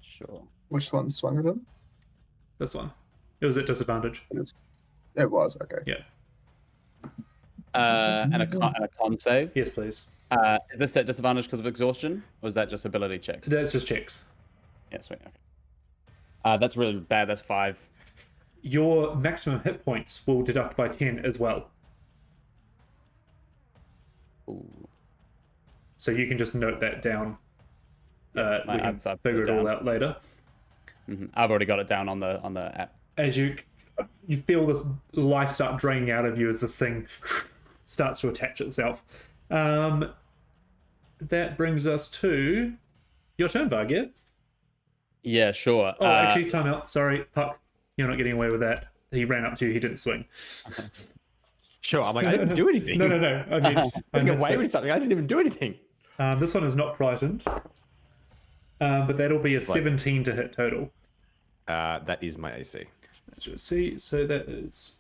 Sure. Which one swung at him? This one. It was at disadvantage. It was, okay. Yeah. And a con save. Yes, please. Is this at disadvantage because of exhaustion, or is that just ability checks? That's just checks. Yeah, sweet. Okay. That's really bad. That's 5. Your maximum hit points will deduct by 10 as well. Ooh. So you can just note that down. We can I've put figure it it all down. out later. I've already got it down on the app. As you feel this life start draining out of you as this thing starts to attach itself. That brings us to your turn, Vargir. Yeah, sure. Oh, actually, time out. Sorry, Puck. You're not getting away with that. He ran up to you. He didn't swing. Sure, I'm like, I didn't do anything. No. I mean, I Get missed away it. with something. I didn't even do anything. This one is not frightened. But that'll be a 17 to hit total. That is my AC. Let's just see. So that is...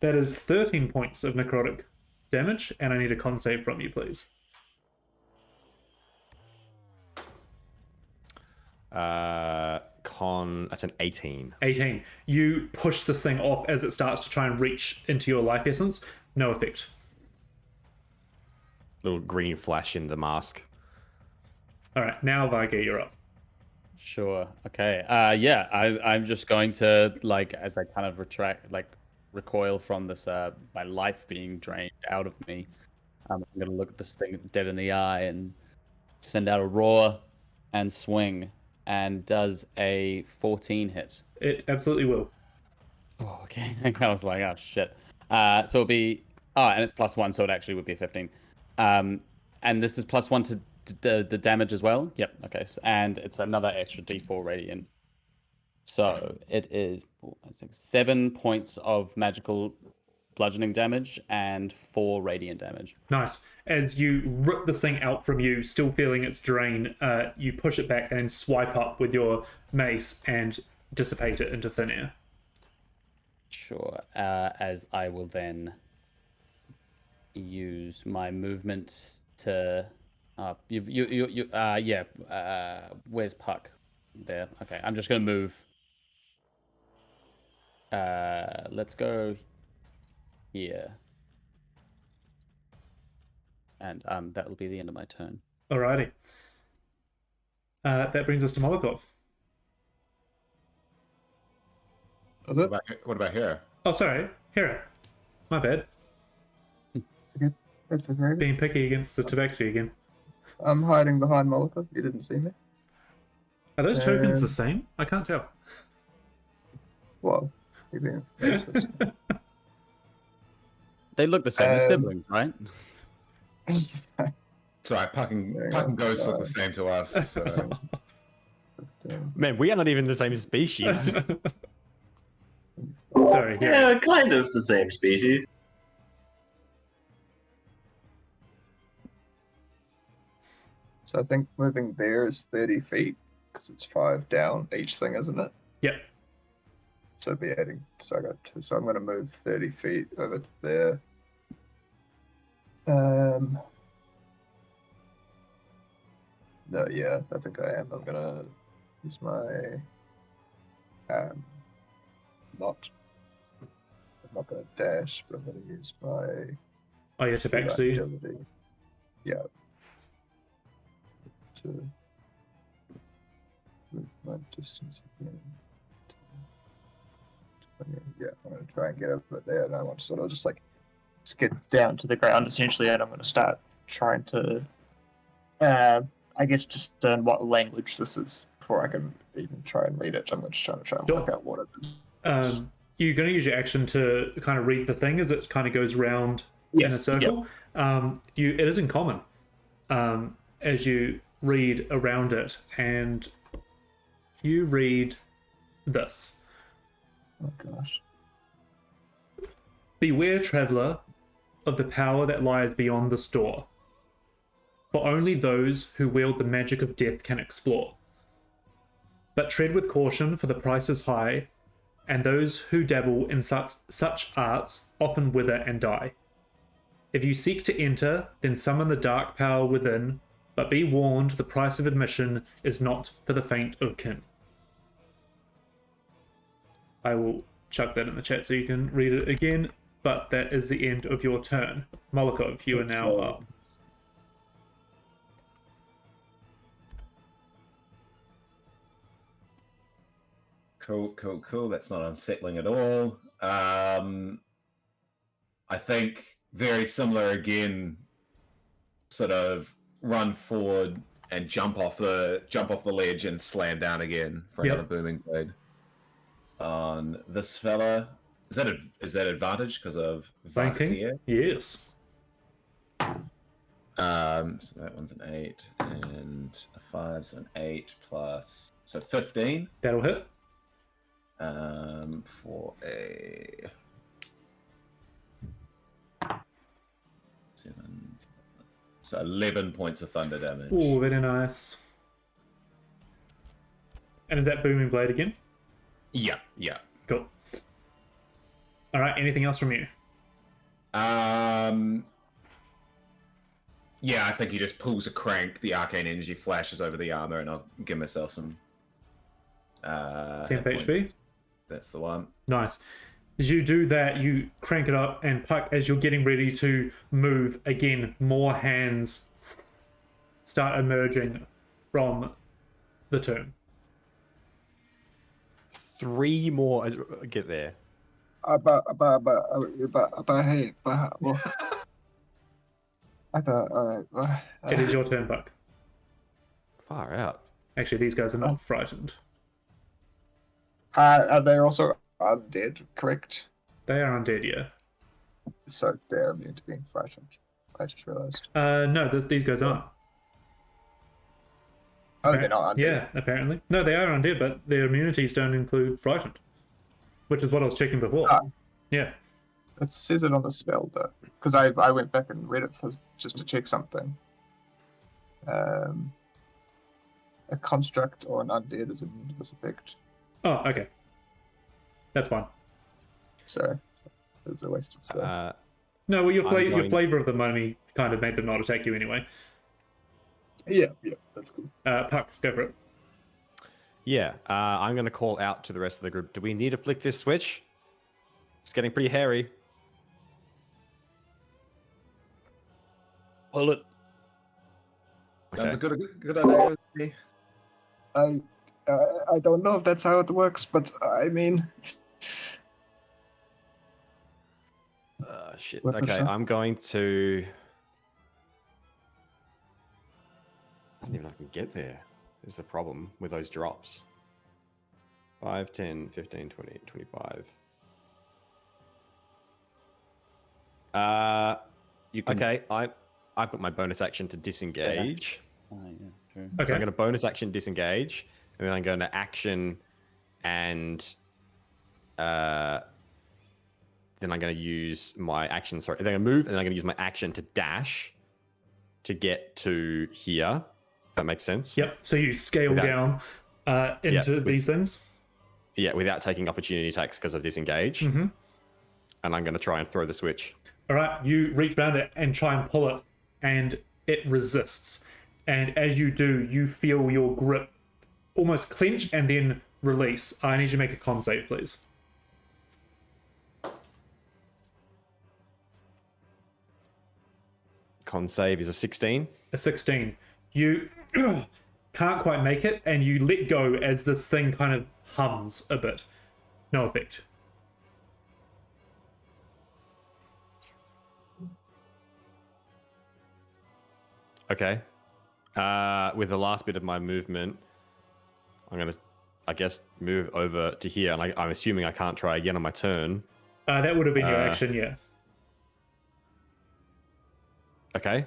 That is 13 points of necrotic damage, and I need a con save from you, please. That's an 18. 18. You push this thing off as it starts to try and reach into your life essence. No effect. Little green flash in the mask. All right, now Vargir, you're up. Sure. Okay. Yeah. I'm just going to as I kind of recoil from this my life being drained out of me. I'm gonna look at this thing dead in the eye and send out a roar and swing. And does a 14 hit? It absolutely will. Oh, okay. I was like, oh shit. So it'll be and it's +1, so it actually would be a 15. And this is +1 to the damage as well. Yep. Okay. And it's another extra D4 radiant. So it is, I think, 7 points of magical bludgeoning damage and 4 radiant damage. Nice. As you rip this thing out from you, still feeling its drain, you push it back and then swipe up with your mace and dissipate it into thin air. Sure. As I will then use my movement to. Where's Puck? There. Okay. I'm just gonna move. Let's go here. And that will be the end of my turn. Alrighty. That brings us to Molokov. Was it? What about here? Oh, sorry. Hera. My bad. It's okay. Being picky against the Tabaxi again. I'm hiding behind Molotov. You didn't see me. Are those tokens the same? I can't tell. Well, you're being racist. They look the same as siblings, right? It's alright, Puck and Ghost look the same to us. So. Man, we are not even the same species. Sorry, Hera. Yeah, kind of the same species. So I think moving there is 30 feet because it's 5 down each thing, isn't it? Yep. So it'd be adding. So I got 2. So I'm going to move 30 feet over to there. No, yeah, I think I am. I'm gonna use my not. I'm not gonna dash, but I'm gonna use my Oh, yeah, Tabaxi. agility. Yeah. To move my distance again. Yeah, I'm gonna try and get over there, and I want to sort of just like skid down to the ground essentially, and I'm gonna start trying to I guess just learn what language this is before I can even try and read it. I'm just trying to work out what it is. You're going to use your action to kind of read the thing as it kind of goes round in a circle. Yep. It is in common as you read around it, and you read this. Oh gosh. Beware, traveller, of the power that lies beyond this door. For only those who wield the magic of death can explore. But tread with caution, for the price is high, and those who dabble in such arts often wither and die. If you seek to enter, then summon the dark power within, but be warned, the price of admission is not for the faint of kin. I will chuck that in the chat so you can read it again, but that is the end of your turn. Molokov, you are now up. Cool. That's not unsettling at all. I think very similar again. Sort of run forward and jump off the ledge and slam down again for another booming blade on this fella. Is that advantage because of Flanking? Yes. So that one's an 8 and a 5, so an 8 plus 15. That'll hit. For a 7, so 11 points of thunder damage. Oh, very nice. And is that booming blade again? Yeah. Cool. All right. Anything else from you? Yeah, I think he just pulls a crank. The arcane energy flashes over the armor, and I'll give myself some. 10 HP. That's the one. Nice. As you do that, you crank it up, and Puck, as you're getting ready to move again, more hands start emerging from the tomb. 3 more. Get there. It is your turn, Puck. Far out. Actually, these guys are not frightened. Are they also undead, correct? They are undead, yeah. So they're immune to being frightened. I just realized. No, these guys aren't. Oh, they're not undead. Yeah, apparently. No, they are undead, but their immunities don't include frightened, which is what I was checking before. Ah. Yeah. It says it on the spell though, because I went back and read it just to check something. A construct or an undead is immune to this effect. Oh, okay. That's fine. So it was a wasted spell. No, well, your I'm going- flavor of the mummy kind of made them not attack you anyway. Yeah, that's cool. Puck, go for it. Yeah, I'm going to call out to the rest of the group. Do we need to flick this switch? It's getting pretty hairy. Pull it. Sounds Okay. a good idea. to me. I don't know if that's how it works, but I mean, Shit. What the Okay, fuck? I'm going to... I don't even know if I can get there. Is the problem with those drops. 5, 10, 15, 20, 25. You can... Okay, I've got my bonus action to disengage. Oh, yeah, true. So Okay. I'm going to bonus action disengage, and then I'm going to action, and then I'm going to use my action. Sorry, then I'm going to move, and then I'm going to use my action to dash to get to here. If that makes sense. Yep. So you scale Without- down into with- these things. Yeah, without taking opportunity attacks because of disengage. Mm-hmm. And I'm going to try and throw the switch. All right. You reach around it and try and pull it, and it resists. And as you do, you feel your grip almost clench and then release. I need you to make a con save, please. Con save is a 16. A 16. You can't quite make it, and you let go as this thing kind of hums a bit. No effect. Okay. With the last bit of my movement, I'm going to, I guess, move over to here. And I'm assuming I can't try again on my turn. That would have been your action, yeah. Okay.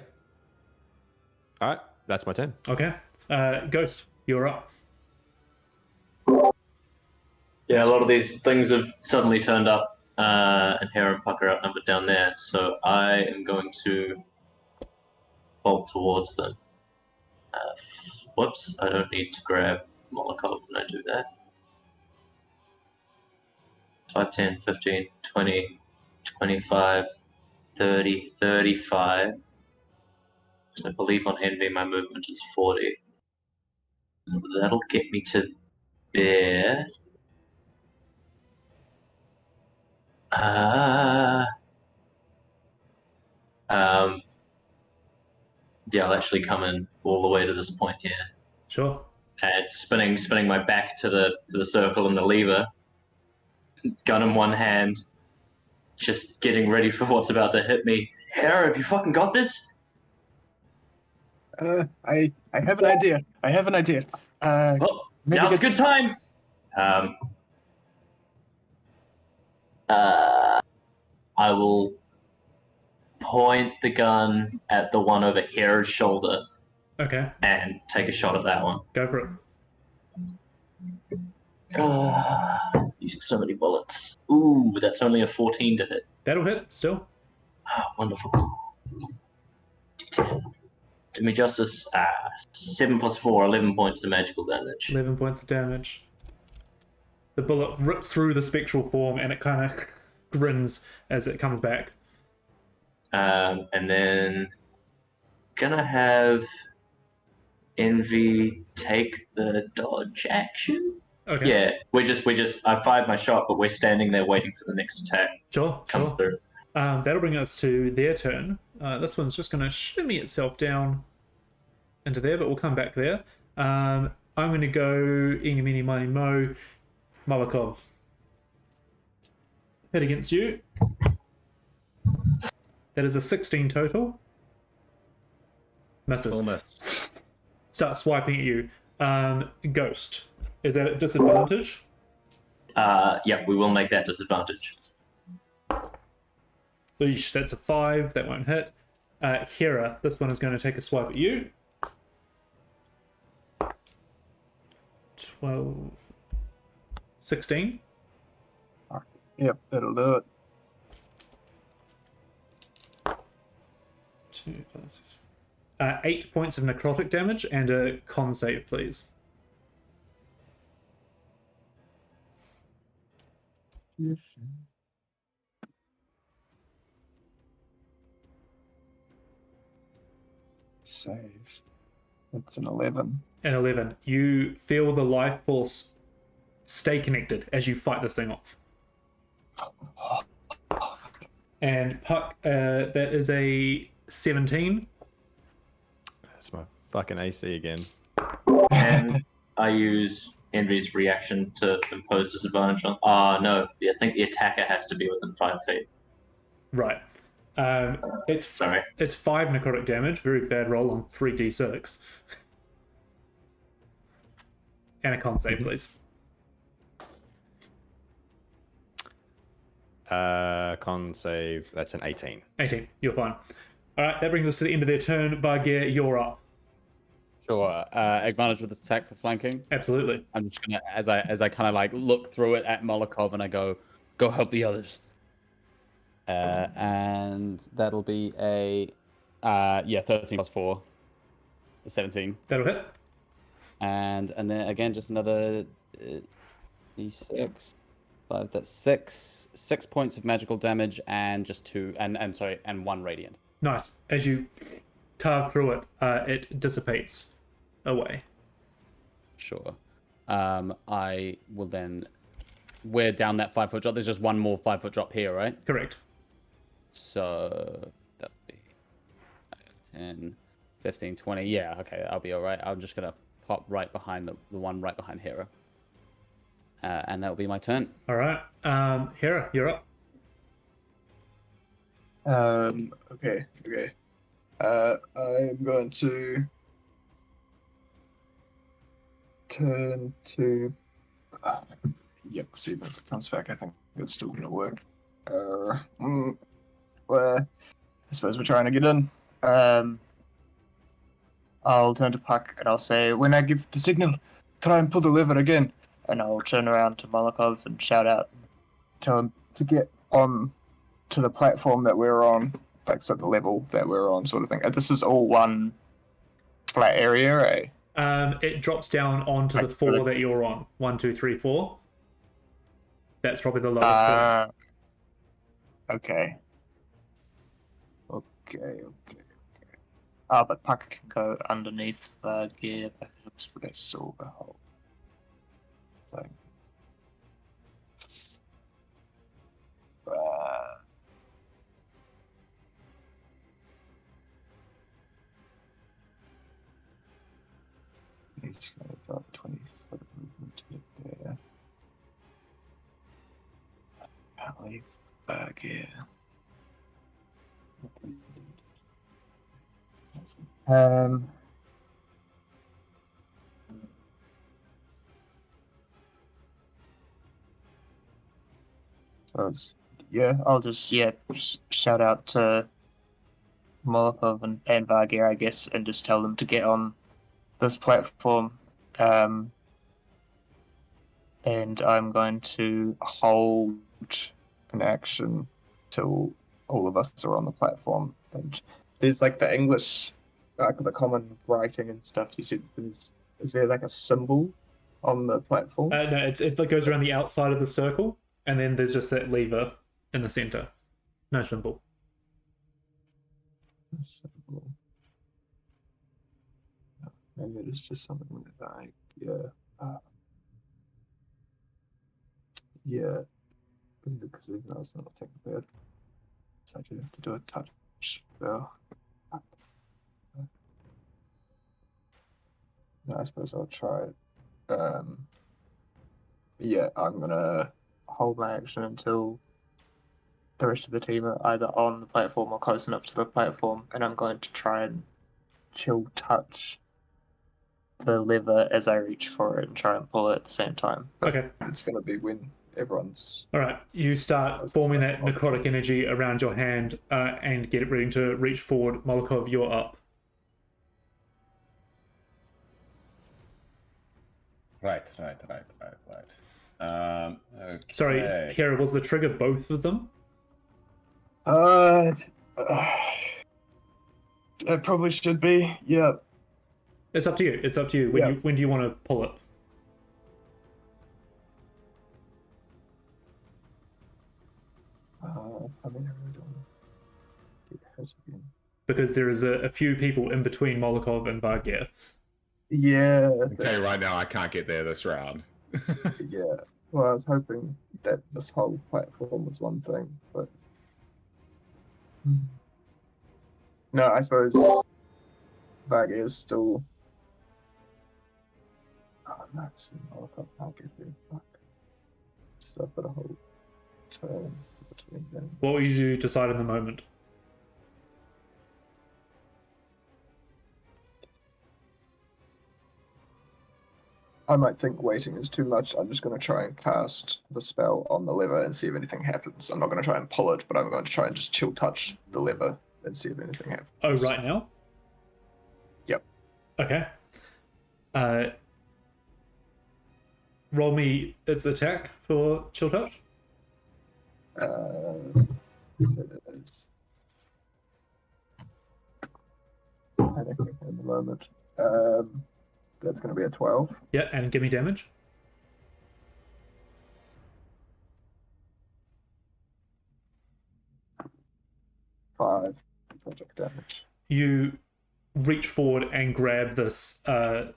All right. That's my turn. Okay. Ghost, you're up. Yeah, a lot of these things have suddenly turned up, and Hera and Puck are outnumbered down there, so I am going to bolt towards them. Whoops, I don't need to grab Molotov when I do that. 5, 10, 15, 20, 25, 30, 35. I believe on Envy my movement is 40. So that'll get me to there. Yeah, I'll actually come in all the way to this point here, Sure. and spinning my back to the circle and the lever, gun in one hand, just getting ready for what's about to hit me. Hera, have you fucking got this? I have an idea. I have an idea. Well, Maybe now's a get- good time. I will point the gun at the one over Hera's shoulder Okay. and take a shot at that one. Go for it. Using so many bullets. Ooh, that's only a 14 to hit. That'll hit still. Wonderful. D10. Do me justice. 7 plus 4, 11 points of magical damage. 11 points of damage. The bullet rips through the spectral form and it kind of grins as it comes back. And then gonna have Envy take the dodge action. Okay. Yeah, we just I fired my shot, but we're standing there waiting for the next attack Sure, comes sure. through. That'll bring us to their turn. This one's just going to shimmy itself down into there, but we'll come back there. I'm going to go Eeny, Meeny, Miny, Mo, Malakov. Hit against you. That is a 16 total. Misses. Almost. Start swiping at you. Ghost. Is that at disadvantage? Yeah, we will make that disadvantage. So that's a 5. That won't hit. Hera, this one is going to take a swipe at you. 12, 16. Yep, that'll do it. 2, 5, 6. 8 points of necrotic damage and a con save, please. Save. That's an 11. And 11. You feel the life force stay connected as you fight this thing off. And Puck, that is a 17. That's my fucking AC again. And I use Henry's reaction to impose disadvantage on. No, I think the attacker has to be within 5 feet. Right. It's Sorry. It's 5 necrotic damage. Very bad roll on 3d6. And a con save, please. Con save. That's an 18. 18. You're fine. All right, that brings us to the end of their turn. Vargir, you're up. Sure. Advantage with this attack for flanking. Absolutely. I'm just gonna, as I kind of like look through it at Molokov, and I go help the others. And that'll be a 13 plus 4, 17. That'll hit. And then again, just another d6. 5. That's 6 points of magical damage, and just 2 and 1 radiant. Nice. As you carve through it, it dissipates away. Sure. I will then. We're down that 5-foot drop. There's just one more 5-foot drop here, right? Correct. So that'll be 10, 15, 20. Yeah, okay, I'll be all right. I'm just gonna pop right behind the one right behind Hera. And that'll be my turn. All right. Hera, you're up. Okay. I'm going to turn to. Yep. See if it comes back. I think it's still gonna work. Where I suppose we're trying to get in. I'll turn to Puck and I'll say, when I give the signal, try and pull the lever again. And I'll turn around to Molokov and shout out, tell him to get on to the platform that we're on, like so the level that we're on, sort of thing. This is all one flat area, eh? It drops down onto the 4 that you're on. 1, 2, 3, 4. That's probably the lowest point. Okay. But Puck can go underneath gear, perhaps, with a silver hole. So. He's going to drop 20 foot of movement to get there. Apparently, gear. I'll just shout out to Molotov and Vargir, I guess, and just tell them to get on this platform. And I'm going to hold an action till all of us are on the platform. And there's like the English, like the common writing and stuff. You said is there like a symbol on the platform? No, it goes around the outside of the circle, and then there's just that lever in the center. No symbol. No symbol. Maybe it is just something like because even though it's not technically a, so I do have to do a touch spell. No, I suppose I'll try it. I'm gonna hold my action until the rest of the team are either on the platform or close enough to the platform, and I'm going to try and chill touch the lever as I reach for it and try and pull it at the same time. But Okay. it's gonna be when everyone's. All right. You start forming that necrotic energy around your hand and get it ready to reach forward. Molokov, you're up. Right. Okay. Sorry, Hera, was the trigger both of them? It probably should be. Yeah. It's up to you. It's up to you. Yeah. When do you want to pull it? I mean, I really don't want to get hurt again. Because there is a few people in between Molokov and Vargir. Yeah. I can tell you right now, I can't get there this round. Yeah. Well, I was hoping that this whole platform was one thing, but no, I suppose Vargir is still. Oh no, it's the Molotov can't get there. Fuck. So I've got a whole turn between them. What would you decide in the moment? I might think waiting is too much. I'm just going to try and cast the spell on the lever and see if anything happens. I'm not going to try and pull it, but I'm going to try and just chill touch the lever and see if anything happens. Oh, right now? Yep. Okay. Roll me its attack for chill touch. It is panicking in the moment. That's going to be a 12. Yeah, and give me damage. Five project damage. You reach forward and grab this lever,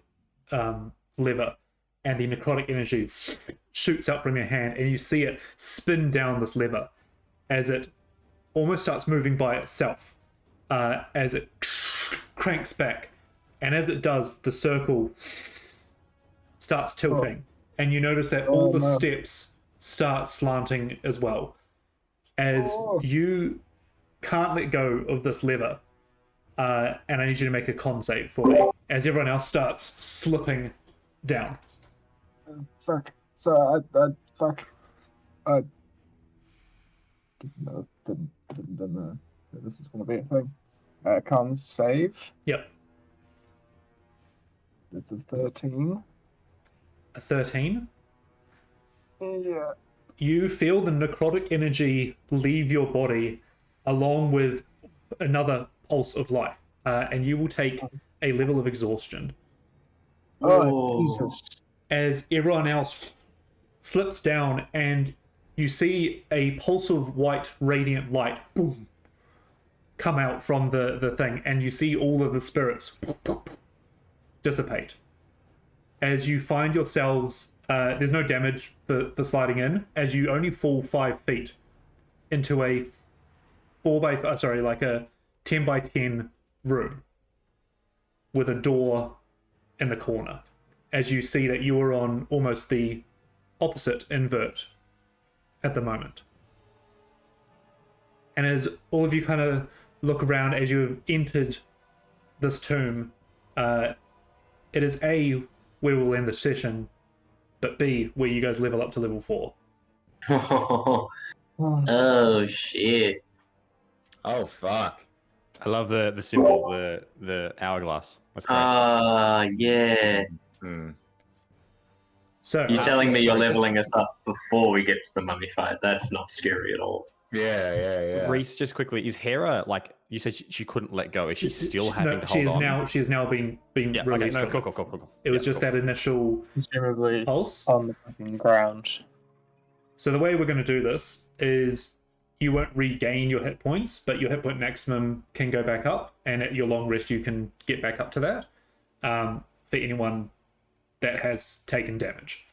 and the necrotic energy shoots up from your hand, and you see it spin down this lever as it almost starts moving by itself, as it cranks back. And as it does, the circle starts tilting, and you notice that all the steps start slanting as well. As you can't let go of this lever, and I need you to make a con save for me, as everyone else starts slipping down. Fuck. So I didn't know that this was going to be a thing. Con save. Yep. It's a 13. A 13. Yeah. You feel the necrotic energy leave your body along with another pulse of life, and you will take a level of exhaustion. Oh, Jesus. As everyone else slips down, and you see a pulse of white radiant light boom, come out from the thing, and you see all of the spirits dissipate. As you find yourselves, there's no damage for sliding in, as you only fall 5 feet into a 10 by 10 room with a door in the corner. As you see that you are on almost the opposite invert at the moment. And as all of you kind of look around as you have entered this tomb, it is A, where we'll end the session, but B, where you guys level up to level 4. Oh shit. Oh fuck. I love the symbol, the hourglass. That's great. Yeah. So You're telling me you're sorry, leveling us up before we get to the mummy fight. That's not scary at all. Yeah. Reese, just quickly, is Hera, like, you said she couldn't let go. Is she still having to she hold is on? She has now been Yeah, okay, released. no, from cool. it. It was just that initial Presumably pulse. on the fucking ground. So the way we're going to do this is you won't regain your hit points, but your hit point maximum can go back up, and at your long rest you can get back up to that, for anyone that has taken damage.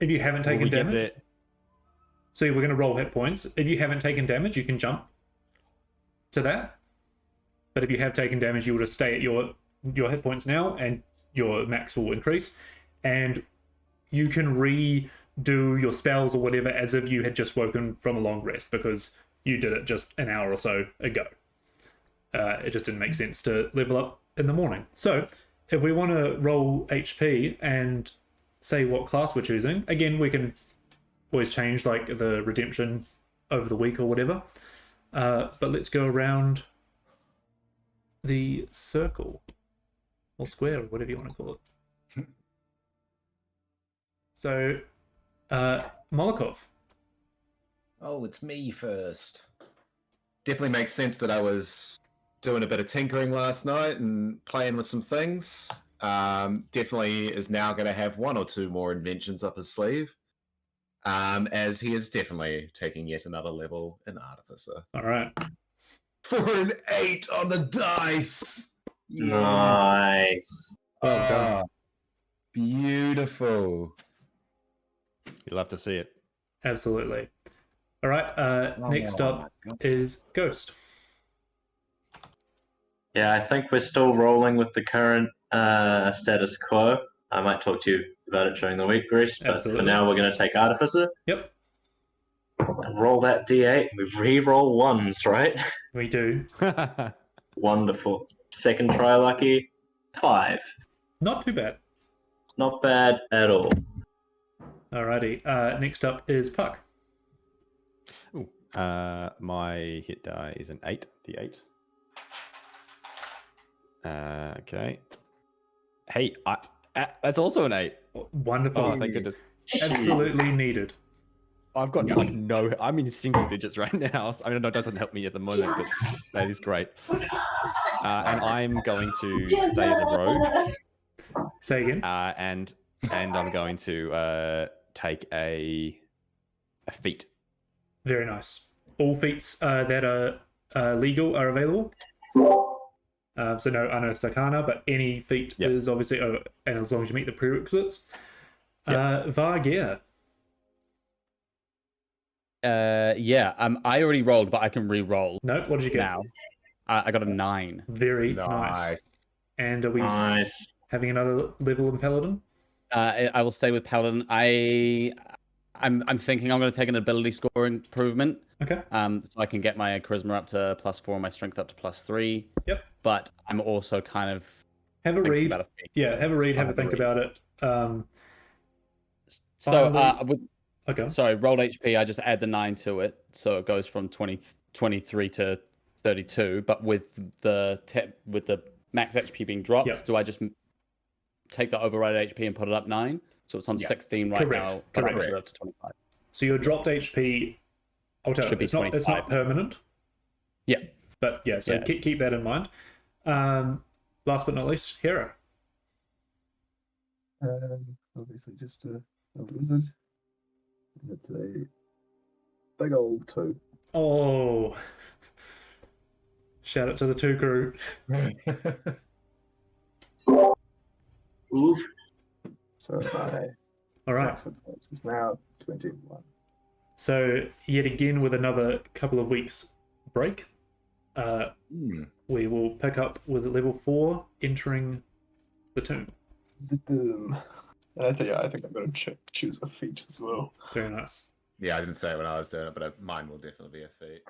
If you haven't taken damage, so we're going to roll hit points. If you haven't taken damage, you can jump to that. But if you have taken damage, you will just stay at your hit points now, and your max will increase. And you can redo your spells or whatever as if you had just woken from a long rest, because you did it just an hour or so ago. It just didn't make sense to level up in the morning. So if we want to roll HP and say what class we're choosing, again, we can always change like the redemption over the week or whatever. But let's go around the circle or square or whatever you want to call it. So, Molokov. Oh, it's me first. Definitely makes sense that I was doing a bit of tinkering last night and playing with some things. Definitely is now going to have one or two more inventions up his sleeve. As he is definitely taking yet another level in Artificer. All right. For an 8 on the dice! Yeah. Nice. Well done. Beautiful. You'll have to see it. Absolutely. All right. Next up is Ghost. Yeah, I think we're still rolling with the current status quo. I might talk to you about it during the week, Grease, but Absolutely. for now we're going to take Artificer Yep, and roll that d8. We re-roll ones, right? we do. Wonderful. Second try lucky. 5. Not too bad. Not bad at all. Alrighty. Next up is Puck. Ooh, my hit die is an 8, the 8. Okay. Hey, that's also an 8. Wonderful. Oh, thank goodness. Absolutely needed. I've got like no, I'm in single digits right now. So, I mean, it doesn't help me at the moment, but that is great. And I'm going to stay as a rogue. Say again. And I'm going to take a feat. Very nice. All feats that are legal are available. So no Unearthed Arcana, but any feat Yep. is obviously, and as long as you meet the prerequisites. Vargear. Yeah. I already rolled, but I can re-roll No, what did you get? now. I got a 9. Very nice. And are we Nice. having another level in Paladin? I will stay with Paladin. I'm thinking I'm going to take an ability score improvement. Okay. So I can get my charisma up to +4, my strength up to +3. Yep. But I'm also kind of Have a thinking read. about a feat. Yeah, have a read, have a have a think read. about it. So Finally- Okay. sorry, rolled HP. I just add the 9 to it, so it goes from 23 to 32. But with the max HP being dropped, Yep. do I just take the override HP and put it up 9? So it's on 16 right Correct, now, but I correct. put it up to 25. So your dropped HP. I'll tell you, Should be it's not 25. permanent, Yeah. but yeah. So Yeah. keep that in mind. Last but not least, Hero. Obviously just a wizard. It's a big old 2. Oh, shout out to the 2 crew. Oof. So my All right. maximum points is now 21. So yet again, with another couple of weeks break, we will pick up with level 4 entering the tomb. And I think I'm going to choose a feat as well. Very nice. Yeah, I didn't say it when I was doing it, but mine will definitely be a feat.